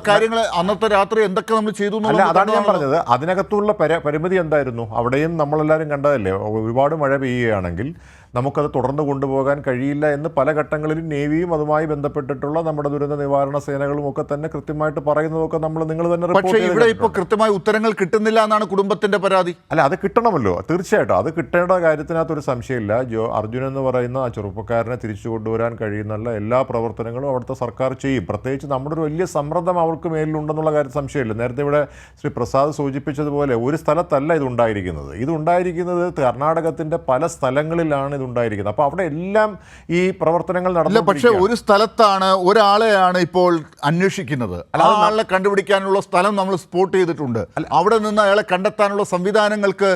S1: കാര്യങ്ങൾ? അന്നത്തെ രാത്രി എന്തൊക്കെ നമ്മൾ ചെയ്തു?
S4: അല്ല, അതാണ് ഞാൻ പറഞ്ഞത്. അതിനകത്തുള്ള പരിമിതി എന്തായിരുന്നു? അവിടെയും നമ്മളെല്ലാവരും കണ്ടതല്ലേ, ഒരുപാട് മഴ പെയ്യുകയാണെങ്കിൽ നമുക്കത് തുടർന്ന് കൊണ്ടുപോകാൻ കഴിയില്ല എന്ന് പല ഘട്ടങ്ങളിലും നേവിയും അതുമായി ബന്ധപ്പെട്ടിട്ടുള്ള നമ്മുടെ ദുരന്ത നിവാരണ സേനകളും ഒക്കെ തന്നെ കൃത്യമായിട്ട് പറയുന്നതൊക്കെ നിങ്ങൾ തന്നെ റിപ്പോർട്ട്
S1: പക്ഷേ ഇവിടെ ഇപ്പോൾ കൃത്യമായ ഉത്തരങ്ങൾ കിട്ടുന്നില്ല എന്നാണ് കുടുംബത്തിന്റെ പരാതി.
S4: അല്ല, അത് കിട്ടണമല്ലോ, തീർച്ചയായിട്ടും അത് കിട്ടേണ്ട കാര്യത്തിനകത്തൊരു സംശയമില്ല. അർജുൻ എന്ന് പറയുന്ന ആ ചെറുപ്പക്കാരനെ തിരിച്ചു കൊണ്ടുവരാൻ കഴിയുന്നുള്ള എല്ലാ പ്രവർത്തനങ്ങളും അവിടുത്തെ സർക്കാർ ചെയ്യും. പ്രത്യേകിച്ച് നമ്മുടെ ഒരു വലിയ സമ്മർദ്ദം അവർക്ക് മേലിലുണ്ടെന്നുള്ള കാര്യം സംശയമില്ല. നേരത്തെ ഇവിടെ ശ്രീ പ്രസാദ് സൂചിപ്പിച്ചതുപോലെ ഒരു സ്ഥലത്തല്ല ഇതുണ്ടായിരിക്കുന്നത് കർണാടകത്തിൻ്റെ പല സ്ഥലങ്ങളിലാണ് ഇതുണ്ടായിരിക്കുന്നത്. അപ്പോൾ അവിടെ എല്ലാം ഈ പ്രവർത്തനങ്ങൾ നടന്നില്ല.
S1: പക്ഷേ ഒരു സ്ഥലത്താണ്, ഒരാളെയാണ് ഇപ്പോൾ അന്വേഷിക്കുന്നത്. ആ ആളെ കണ്ടുപിടിക്കാനുള്ള സ്ഥലം നമ്മൾ സ്പോട്ട് ചെയ്തിട്ടുണ്ട്. അവിടെ നിന്ന് അയാളെ കണ്ടെത്താനുള്ള സംവിധാനങ്ങൾക്ക്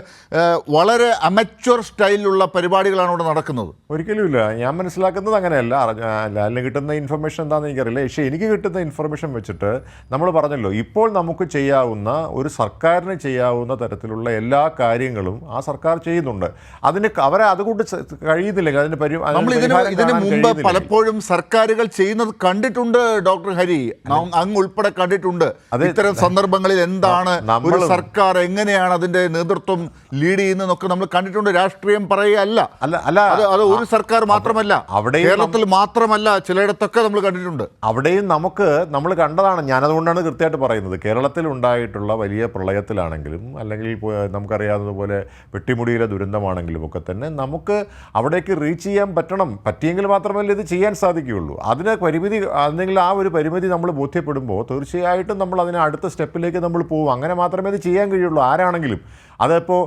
S1: വളരെ അമച്വർ സ്റ്റൈലിലുള്ള പരിപാടികളാണ് ഇവിടെ നടക്കുന്നത്.
S4: ഒരിക്കലുമില്ല. ഞാൻ മനസ്സിലാക്കുന്നത് അങ്ങനെയല്ല. ലാലിന് കിട്ടുന്ന ഇൻഫർമേഷൻ എന്താണെന്ന് എനിക്കറിയില്ല. പക്ഷേ എനിക്ക് കിട്ടുന്ന ഇൻഫർമേഷൻ വെച്ചിട്ട് നമ്മൾ പറഞ്ഞല്ലോ, ഇപ്പോൾ നമുക്ക് ചെയ്യാവുന്ന, ഒരു സർക്കാരിന് ചെയ്യാവുന്ന തരത്തിലുള്ള എല്ലാ കാര്യങ്ങളും ആ സർക്കാർ ചെയ്യുന്നുണ്ട്. അവരെ അതുകൊണ്ട് കഴിയുന്നില്ലെങ്കിൽ
S1: നമ്മൾ ഇതിന് മുമ്പ് പലപ്പോഴും സർക്കാരുകൾ ചെയ്യുന്നത് കണ്ടിട്ടുണ്ട് ഡോക്ടർ ഹരി, അങ്ങ് ഉൾപ്പെടെ കണ്ടിട്ടുണ്ട്. ഇത്തരം സന്ദർഭങ്ങളിൽ എന്താണ് ഒരു സർക്കാർ, എങ്ങനെയാണ് അതിന്റെ നേതൃത്വം ലീഡ് ചെയ്യുന്നതൊക്കെ നമ്മൾ കണ്ടിട്ടുണ്ട്. രാഷ്ട്രീയം പറയുകയല്ല, അത് ഒരു സർക്കാർ മാത്രമല്ല, കേരളത്തിൽ മാത്രമല്ല, ചിലയിടത്തൊക്കെ നമ്മൾ കണ്ടിട്ടുണ്ട്.
S4: അവിടെയും നമ്മൾ കണ്ടതാണ്. ഞാനതുകൊണ്ടാണ് കൃത്യമായിട്ട് പറയുന്നത്. കേരളത്തിൽ ഉണ്ടായിട്ടുള്ള വലിയ പ്രളയത്തിലാണെങ്കിലും, അല്ലെങ്കിൽ നമുക്കറിയാവുന്നതുപോലെ പെട്ടിമുടിയിലെ ദുരന്തമാണെങ്കിലും ഒക്കെ തന്നെ നമുക്ക് അവിടേക്ക് റീച്ച് ചെയ്യാൻ പറ്റിയെങ്കിൽ മാത്രമല്ല ഇത് ചെയ്യാൻ സാധിക്കുകയുള്ളൂ. അതിന് പരിമിതി, അല്ലെങ്കിൽ ആ ഒരു പരിമിതി നമ്മൾ ബോധ്യപ്പെടുമ്പോൾ തീർച്ചയായിട്ടും നമ്മൾ അതിന് അടുത്ത സ്റ്റെപ്പിലേക്ക് നമ്മൾ പോകും. അങ്ങനെ മാത്രമേ ഇത് ചെയ്യാൻ കഴിയുള്ളൂ, ആരാണെങ്കിലും. അതിപ്പോൾ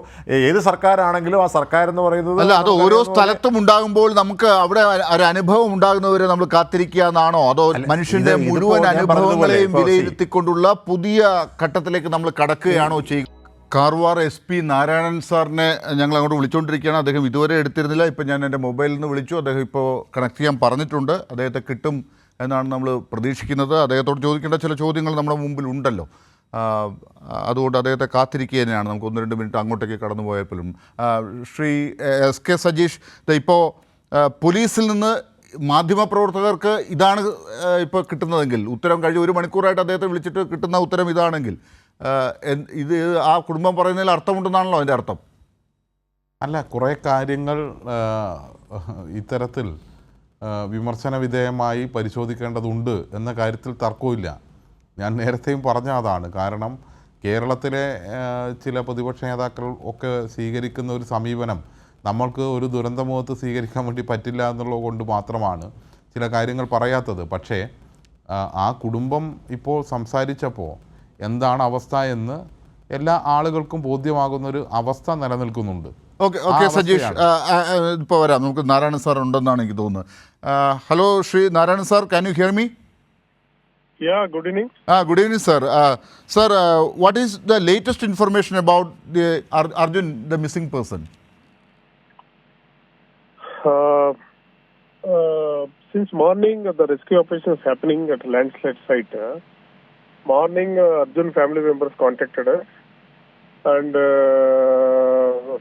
S4: ഏത് സർക്കാരാണെങ്കിലും ആ സർക്കാർ എന്ന് പറയുന്നത്
S1: അല്ല, അത് ഓരോ സ്ഥലത്തും ഉണ്ടാകുമ്പോൾ നമുക്ക് അവിടെ ഒരു അനുഭവം ഉണ്ടാകുന്നവരെ നമ്മൾ കാത്തിരിക്കുക എന്നാണോ, അതോ മനുഷ്യന്റെ മുഴുവൻ അനുഭവങ്ങളെയും വിലയിരുത്തിക്കൊണ്ടുള്ള പുതിയ ഘട്ടത്തിലേക്ക് നമ്മൾ കടക്കുകയാണോ ചെയ്യുക? കാർവാർ SP നാരായണൻ സാറിനെ ഞങ്ങൾ അങ്ങോട്ട് വിളിച്ചുകൊണ്ടിരിക്കുകയാണ്. അദ്ദേഹം ഇതുവരെ എടുത്തിരുന്നില്ല. ഇപ്പം ഞാൻ എൻ്റെ മൊബൈലിൽ നിന്ന് വിളിച്ചു. അദ്ദേഹം ഇപ്പോൾ കണക്ട് ചെയ്യാൻ പറഞ്ഞിട്ടുണ്ട്. അദ്ദേഹത്തെ കിട്ടും എന്നാണ് നമ്മൾ പ്രതീക്ഷിക്കുന്നത്. അദ്ദേഹത്തോട് ചോദിക്കേണ്ട ചില ചോദ്യങ്ങൾ നമ്മുടെ മുമ്പിൽ ഉണ്ടല്ലോ. അതുകൊണ്ട് അദ്ദേഹത്തെ കാത്തിരിക്കുക തന്നെയാണ്. നമുക്ക് 1-2 മിനിറ്റ് അങ്ങോട്ടേക്ക് കടന്നു പോയപ്പോഴും ശ്രീ SK സജീഷ്, ഇപ്പോൾ പോലീസിൽ നിന്ന് മാധ്യമപ്രവർത്തകർക്ക് ഇതാണ് ഇപ്പോൾ കിട്ടുന്നതെങ്കിൽ, ഉത്തരം കഴിഞ്ഞ് 1 മണിക്കൂറായിട്ട് അദ്ദേഹത്തെ വിളിച്ചിട്ട് കിട്ടുന്ന ഉത്തരം ഇതാണെങ്കിൽ, ഇത് ആ കുടുംബം പറയുന്നതിൽ അർത്ഥമുണ്ടെന്നാണല്ലോ അതിൻ്റെ അർത്ഥം?
S5: അല്ല, കുറേ കാര്യങ്ങൾ ഇത്തരത്തിൽ വിമർശന വിധേയമായി പരിശോധിക്കേണ്ടതുണ്ട് എന്ന കാര്യത്തിൽ തർക്കമില്ല. ഞാൻ നേരത്തെയും പറഞ്ഞ അതാണ്. കാരണം കേരളത്തിലെ ചില പ്രതിപക്ഷ നേതാക്കൾ ഒക്കെ സ്വീകരിക്കുന്ന ഒരു സമീപനം നമ്മൾക്ക് ഒരു ദുരന്തമുഖത്ത് സ്വീകരിക്കാൻ വേണ്ടി പറ്റില്ല എന്നുള്ളത് കൊണ്ട് മാത്രമാണ് ചില കാര്യങ്ങൾ പറയാത്തത്. പക്ഷേ ആ കുടുംബം ഇപ്പോൾ സംസാരിച്ചപ്പോൾ എന്താണ് അവസ്ഥ എന്ന് എല്ലാ ആളുകൾക്കും ബോധ്യമാകുന്നൊരു അവസ്ഥ നിലനിൽക്കുന്നുണ്ട്.
S1: ഓക്കെ സജീഷ്, ഇപ്പോൾ വരാം. നമുക്ക് നാരായണൻ സാർ ഉണ്ടെന്നാണ് എനിക്ക് തോന്നുന്നത്. Hello Shri Narayanan sir, can you here me?
S9: Yeah, good evening.
S1: Good evening, sir. Sir, what is the latest information about the Arjun, the missing person?
S9: Since morning, the rescue operation is happening at a landslide site. Morning, Arjun family members contacted us, and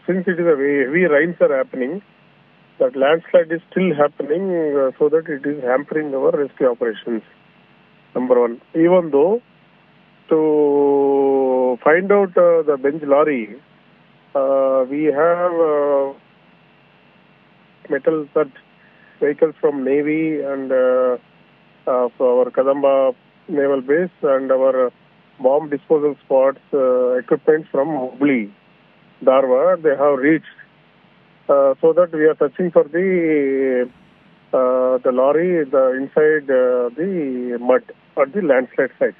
S9: since it is a heavy rains are happening, that landslide is still happening, so that it is hampering our rescue operations. Number one, even though to find out the bench lorry, we have metal search vehicles from Navy and our Kadamba Naval Base and our bomb disposal spots equipment from Hubli, Dharwad, they have reached, so that we are searching for the lorry inside the mud at the landslide site.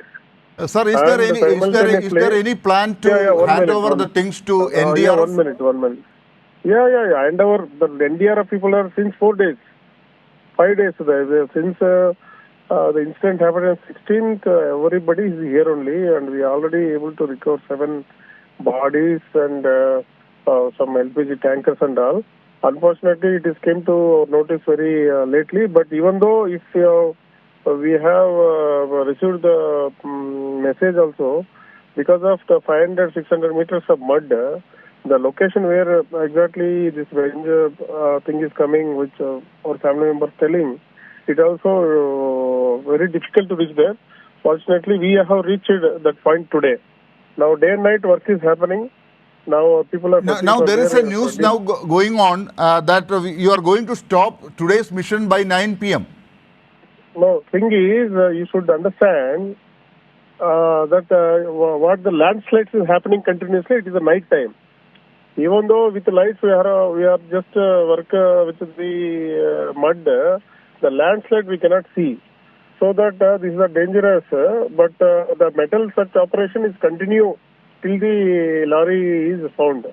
S1: Sir, is there any plan to hand over the things to NDRF?
S9: One minute. Yeah. And the NDRF people are since 4 days, 5 days since the incident happened on 16th. Everybody is here only, and we are already able to recover 7 bodies and some LPG tankers and all. Unfortunately, it is came to our notice very lately. But even though if we have received the message also, because of the 500-600 meters of mud, the location where exactly this range thing is coming, which our family members telling, it also very difficult to reach there. Fortunately, we have reached that point today. Now, day and night work is happening. Now, people are...
S1: Now there is a news now going on that you are going to stop today's mission by 9 p.m.
S9: No, thing is, you should understand that what the landslides is happening continuously, it is a night time. Even though with the lights we are just work with the mud, the landslide we cannot see. So that this is dangerous, but the metal search operation is continue till the lorry is found.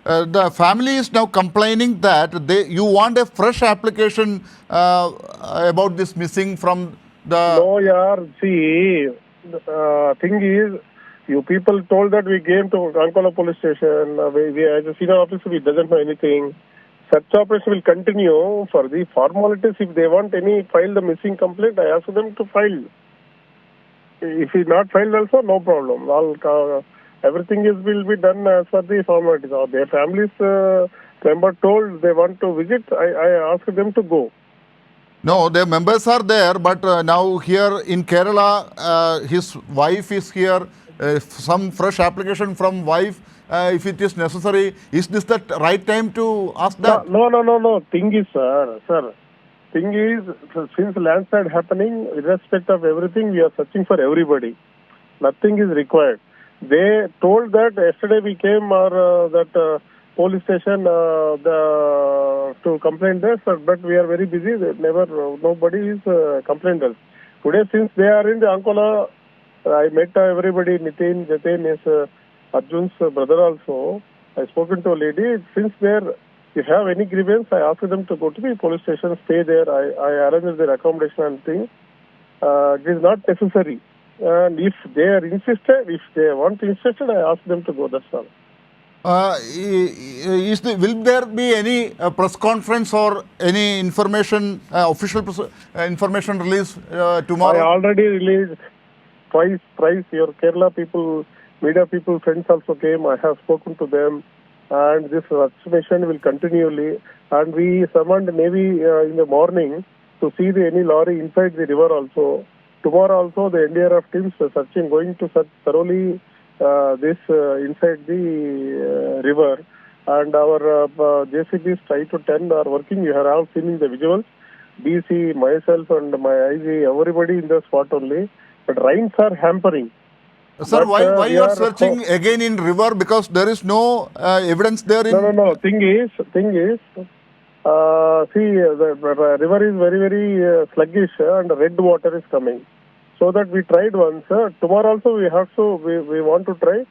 S1: The family is now complaining that you want a fresh application about this missing from the...
S9: No, yaar, see, thing is, you people told that we came to Ankola police station. We as a senior officer, we doesn't know anything. Such operation will continue for the formalities. If they want any file the missing complaint, I ask them to file. If it's not filed also, no problem. Everything will be done as per the formalities. Their families member told they want to visit, I ask them to go.
S1: No, their members are there, but now here in Kerala, his wife is here. Some fresh application from wife, if it is necessary. Is this the right time to ask that?
S9: No. Thing is, sir. Thing is, since landslide happening, irrespective of everything, we are searching for everybody. Nothing is required. They told that yesterday we came that police station to complain there, sir, but we are very busy. Nobody is complained us. Today, since they are in the Ankola, I met everybody. Nitin, Jatin is Arjun's brother also. I spoken to a lady. Since there, if have any grievance, I ask them to go to the police station, stay there. I arrange their accommodation and things. It is not necessary. And if they are insisted, if they want insisted, I ask them to go. That's all.
S1: Will there be any press conference or any information, official information release tomorrow?
S9: I already released twice. Your Kerala people, media people, friends also came. I have spoken to them, and this vaccination will continually. And we summoned Navy in the morning to see any lorry inside the river also. Tomorrow also the NDRF teams are going to search thoroughly this inside the river, and our JCBs 5 to 10 are working. You have all seen the visuals. DC, myself and my IG, everybody in the spot only. But rains are hampering.
S1: Sir,
S9: But,
S1: why you are searching again in river? Because there is no evidence there.
S9: No. Thing is, see, the river is very, very sluggish and red water is coming. So that we tried once. Tomorrow also we want to try.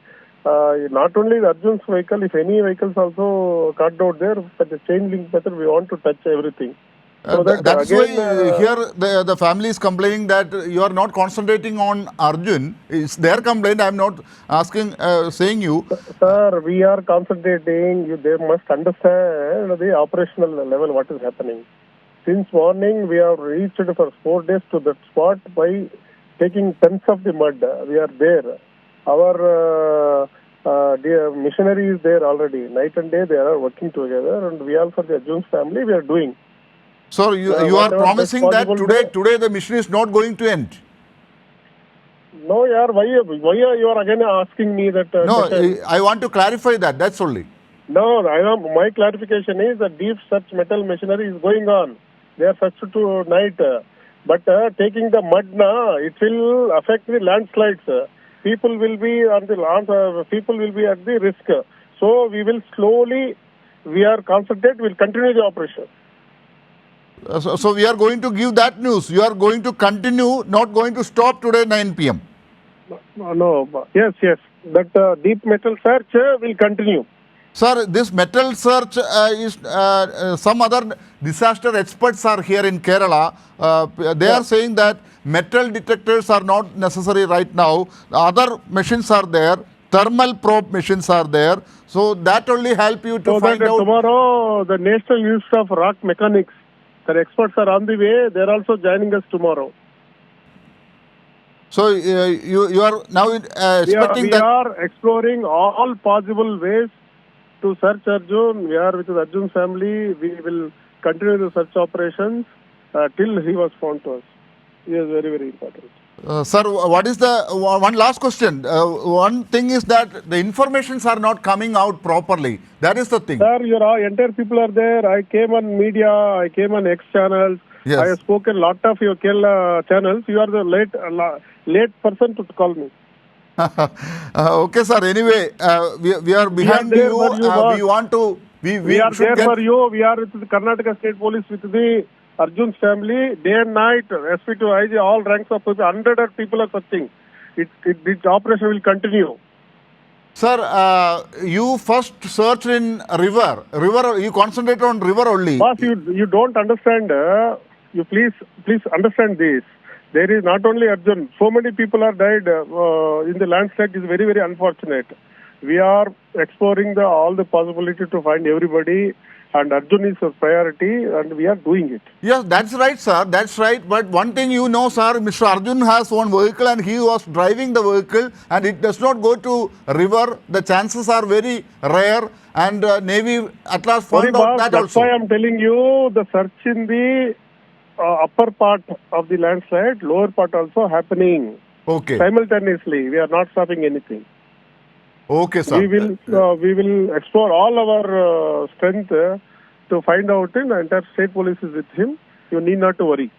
S9: Not only the Arjun's vehicle, if any vehicles also cut out there, but the chain link method, we want to touch everything. So
S1: that's why here the family is complaining that you are not concentrating on Arjun. It's their complaint. I am not saying you.
S9: Sir, we are concentrating. They must understand the operational level, what is happening. Since morning, we have reached for 4 days to that spot by taking tons of the mud. We are there. Our missionary is there already. Night and day, they are working together. And we are for the Arjun's family, we are doing.
S1: So you are promising that today the mission is not going to end?
S9: No, yaar, why you are again asking me that?
S1: No, I want to clarify that. That's only.
S9: No, my clarification is that deep search metal machinery is going on. They are searched to night. But taking the mud now, it will affect the landslides. People will be at the risk. So we will slowly, we are concentrated, we'll continue the operation.
S1: So we are going to give that news. You are going to continue, not going to stop today 9 p.m.
S9: No. Yes. That deep metal search will continue.
S1: Sir, this metal search is some other disaster experts are here in Kerala. They are saying that metal detectors are not necessary right now. Other machines are there. thermal probe machines are there. So that only help you to
S9: So
S1: find
S9: that
S1: out.
S9: tomorrow the National Institute of Rock Mechanics, their experts are on the way. They're also joining us tomorrow.
S1: So you are now expecting
S9: We
S1: that.
S9: are exploring all possible ways to search Arjun. We are with the Arjun family. We will continue the search operations till he was found to us. He is very, very important.
S1: Sir, what is the one last question? One thing is that the informations are not coming out properly. That is the thing.
S9: Sir, your entire people are there. I came on media. I came on X channels.
S1: Yes.
S9: I have spoken lot of your Kerala channels. You are the late person to call me.
S1: Okay, sir. Anyway, we are behind
S9: there
S1: you.
S9: for you, boss.
S1: We want to.
S9: We are
S1: should
S9: there
S1: get-
S9: for you. We are with the Karnataka State Police, with the Arjun's family, day and night, SP to IG, all ranks of people, 100 people are searching. The operation will continue.
S1: Sir, you first search in river. You concentrate on river only.
S9: Boss, you don't understand. You please understand this. There is not only Arjun. So many people are died in the landslide. Is very, very unfortunate. We are exploring all the possibility to find everybody, and Arjun is a priority, and we are doing it.
S1: Yes, that's right, sir. That's right. But one thing you know, sir, Mr. Arjun has one vehicle and he was driving the vehicle and it does not go to river. The chances are very rare, and Navy at last
S9: Sorry,
S1: found out
S9: boss,
S1: that
S9: that's
S1: also.
S9: why I'm telling you the search in the upper part of the landslide, lower part also happening
S1: Okay.
S9: simultaneously. We are not stopping anything.
S1: Okay, sir.
S9: We will explore all our strength to find out, and the entire state police is with him. You need not to worry.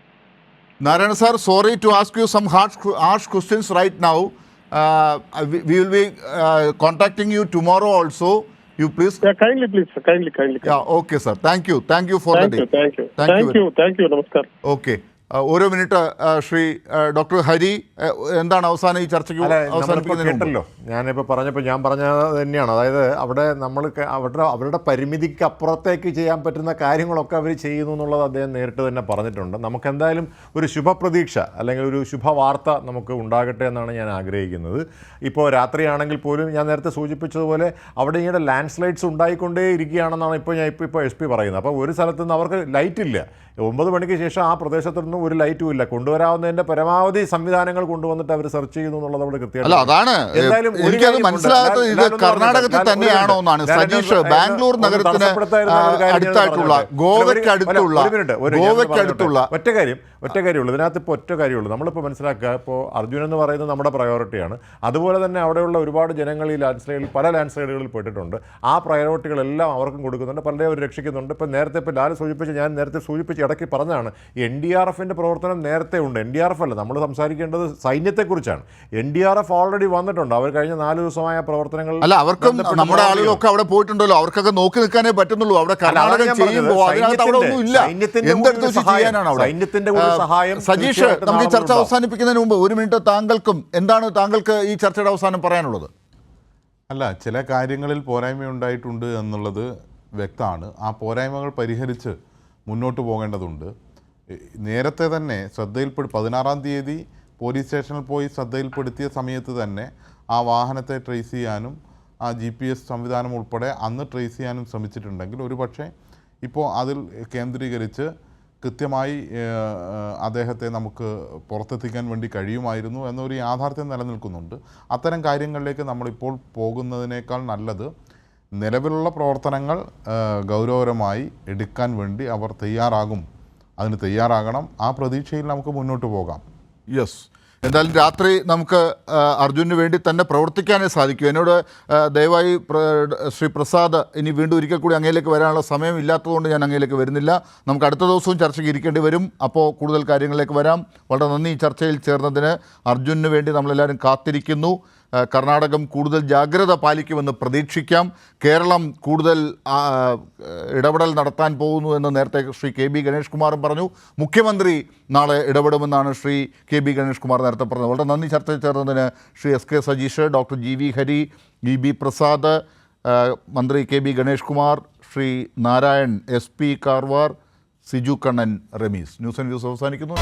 S1: Narayana sir, sorry to ask you some harsh questions right now. We will be contacting you tomorrow also. You please.
S9: Yeah, kindly, please, sir. Kindly.
S1: Yeah, okay, sir. Thank you for the day.
S9: Thank you. Namaskar.
S1: Okay ഒരു minute Shri doctor Hari എന്താണ് അവസാനം ഈ ചർച്ചയ്ക്ക്
S4: അല്ല നമ്മളിപ്പോൾ
S1: അവസാനിപ്പിക്കുന്നതിന് മുമ്പ്?
S4: കേട്ടല്ലോ, ഞാനിപ്പോൾ പറഞ്ഞപ്പോൾ ഞാൻ പറഞ്ഞത് തന്നെയാണ്. അതായത് അവിടെ നമ്മൾ അവരുടെ പരിമിതിക്ക് അപ്പുറത്തേക്ക് ചെയ്യാൻ പറ്റുന്ന കാര്യങ്ങളൊക്കെ അവർ ചെയ്യുന്നു എന്നുള്ളത് അദ്ദേഹം നേരിട്ട് തന്നെ പറഞ്ഞിട്ടുണ്ട്. നമുക്ക് എന്തായാലും ഒരു ശുഭപ്രതീക്ഷ അല്ലെങ്കിൽ ഒരു ശുഭവാർത്ത നമുക്ക് ഉണ്ടാകട്ടെ എന്നാണ് ഞാൻ ആഗ്രഹിക്കുന്നത്. ഇപ്പോൾ രാത്രിയാണെങ്കിൽ പോലും ഞാൻ നേരത്തെ സൂചിപ്പിച്ചതുപോലെ അവിടെ ഇങ്ങനെ ലാൻഡ് സ്ലൈഡ്സ് ഉണ്ടായിക്കൊണ്ടേ ഇരിക്കുകയാണെന്നാണ് ഇപ്പോൾ SP പറയുന്നത്. അപ്പോൾ ഒരു സ്ഥലത്ത് നിന്ന് അവർക്ക് ലൈറ്റില്ല. 9 മണിക്ക് ശേഷം ആ പ്രദേശത്തൊന്നും ഒരു ലൈറ്റും ഇല്ല. കൊണ്ടുവരാവുന്നതിൻ്റെ പരമാവധി സംവിധാനങ്ങൾ കൊണ്ടുവന്നിട്ട് അവർ സെർച്ച് ചെയ്യുന്നു എന്നുള്ളത് അവിടെ
S1: അല്ല,
S4: കൃത്യമാണ്.
S1: അതാണ് എനിക്കത് മനസ്സിലാകാത്തത്. ഇത് കർണാടകത്തിൽ തന്നെയാണോ എന്നാണ്. സജീഷ്, ബാംഗ്ലൂർ നഗരത്തിന് അടുത്തായിട്ടുള്ള ഗോവയ്ക്ക് അടുത്തുള്ള
S4: ഒറ്റ കാര്യമുള്ളൂ ഇതിനകത്ത്. ഇപ്പോൾ ഒറ്റ കാര്യമുള്ളൂ നമ്മളിപ്പോൾ മനസ്സിലാക്കുക. ഇപ്പോൾ അർജുൻ എന്ന് പറയുന്നത് നമ്മുടെ പ്രയോറിറ്റിയാണ്. അതുപോലെ തന്നെ അവിടെയുള്ള ഒരുപാട് ജനങ്ങൾ ഈ പല ലാൻഡ് സ്ലൈഡുകളിൽ പെട്ടിട്ടുണ്ട്. ആ പ്രയോറിറ്റികളെല്ലാം അവർക്കും കൊടുക്കുന്നുണ്ട്, പലരെയും അവർ രക്ഷിക്കുന്നുണ്ട്. ഇപ്പോൾ ഞാൻ നേരത്തെ സൂചിപ്പിച്ച് ഇടയ്ക്ക് പറഞ്ഞതാണ്, NDRFിൻ്റെ പ്രവർത്തനം നേരത്തെ ഉണ്ട്. NDRF അല്ല, നമ്മൾ സംസാരിക്കേണ്ടത് സൈന്യത്തെക്കുറിച്ചാണ്. NDRF ഓൾറെഡി വന്നിട്ടുണ്ട്. അവർ കഴിഞ്ഞ 4 ദിവസമായ പ്രവർത്തനങ്ങൾ
S1: അല്ല, അവർക്കും നമ്മുടെ ആളുകളൊക്കെ അവിടെ പോയിട്ടുണ്ടല്ലോ. അവർക്കൊക്കെ നോക്കി നിൽക്കാനേ പറ്റുന്നുള്ളൂ. അവിടെ കർണാടകം ചെയ്യുമ്പോൾ അതിനകത്ത് അവിടെ ഒന്നും ഇല്ല. എന്തെടുത്ത് ചെയ്യാനാണ് അവിടെ? സജീഷ്, നമുക്ക് ഈ ചർച്ച അവസാനിപ്പിക്കുന്നതിന് മുമ്പ് 1 മിനിറ്റ് താങ്കൾക്ക് ഈ ചർച്ചയുടെ അവസാനം പറയാനുള്ളത്?
S5: അല്ല, ചില കാര്യങ്ങളിൽ പോരായ്മയുണ്ടായിട്ടുണ്ട് എന്നുള്ളത് വ്യക്തമാണ്. ആ പോരായ്മകൾ പരിഹരിച്ച് മുന്നോട്ട് പോകേണ്ടതുണ്ട്. നേരത്തെ തന്നെ 16-ാം തീയതി പോലീസ് സ്റ്റേഷനിൽ പോയി ശ്രദ്ധയിൽപ്പെടുത്തിയ സമയത്ത് തന്നെ ആ വാഹനത്തെ ട്രേസ് ചെയ്യാനും ആ GPS സംവിധാനം ഉൾപ്പെടെ അന്ന് ട്രേസ് ചെയ്യാനും ശ്രമിച്ചിട്ടുണ്ടെങ്കിൽ ഒരുപക്ഷെ ഇപ്പോൾ അതിൽ കേന്ദ്രീകരിച്ച് കൃത്യമായി അദ്ദേഹത്തെ നമുക്ക് പുറത്തെത്തിക്കാൻ വേണ്ടി കഴിയുമായിരുന്നു എന്നൊരു യാഥാർത്ഥ്യം നിലനിൽക്കുന്നുണ്ട്. അത്തരം കാര്യങ്ങളിലേക്ക് നമ്മളിപ്പോൾ പോകുന്നതിനേക്കാൾ നല്ലത് നിലവിലുള്ള പ്രവർത്തനങ്ങൾ ഗൗരവകരമായി എടുക്കാൻ വേണ്ടി അവർ തയ്യാറാകണം. ആ പ്രതീക്ഷയിൽ നമുക്ക് മുന്നോട്ട് പോകാം.
S1: യെസ്, എന്തായാലും രാത്രി നമുക്ക് അർജുനു വേണ്ടി തന്നെ പ്രവർത്തിക്കാനേ സാധിക്കൂ. എന്നോട് ദയവായി ശ്രീ പ്രസാദ് ഇനി വീണ്ടും ഒരിക്കൽ കൂടി അങ്ങയിലേക്ക് വരാനുള്ള സമയം ഇല്ലാത്തതുകൊണ്ട് ഞാൻ അങ്ങയിലേക്ക് വരുന്നില്ല. നമുക്ക് അടുത്ത ദിവസവും ചർച്ചയ്ക്ക് ഇരിക്കേണ്ടി വരും. അപ്പോൾ കൂടുതൽ കാര്യങ്ങളിലേക്ക് വരാം. വളരെ നന്ദി ഈ ചർച്ചയിൽ ചേർന്നതിന്. അർജുനു വേണ്ടി നമ്മളെല്ലാവരും കാത്തിരിക്കുന്നു. കർണാടകം കൂടുതൽ ജാഗ്രത പാലിക്കുമെന്ന് പ്രതീക്ഷിക്കാം. കേരളം കൂടുതൽ ഇടപെടൽ നടത്താൻ പോകുന്നു എന്ന് നേരത്തെ ശ്രീ KB ഗണേഷ് കുമാറും പറഞ്ഞു. മുഖ്യമന്ത്രി നാളെ ഇടപെടുമെന്നാണ് ശ്രീ KB ഗണേഷ് കുമാർ നേരത്തെ പറഞ്ഞത്. വളരെ നന്ദി ചർച്ചയിൽ ചേർന്നതിന് Shri SK Sajeesh, doctor GV Hari, EB Prasad, മന്ത്രി KB Ganesh Kumar, Shri Narayan, SP Karwar, Siju Kannan, Rameez. News and views അവസാനിക്കുന്നു.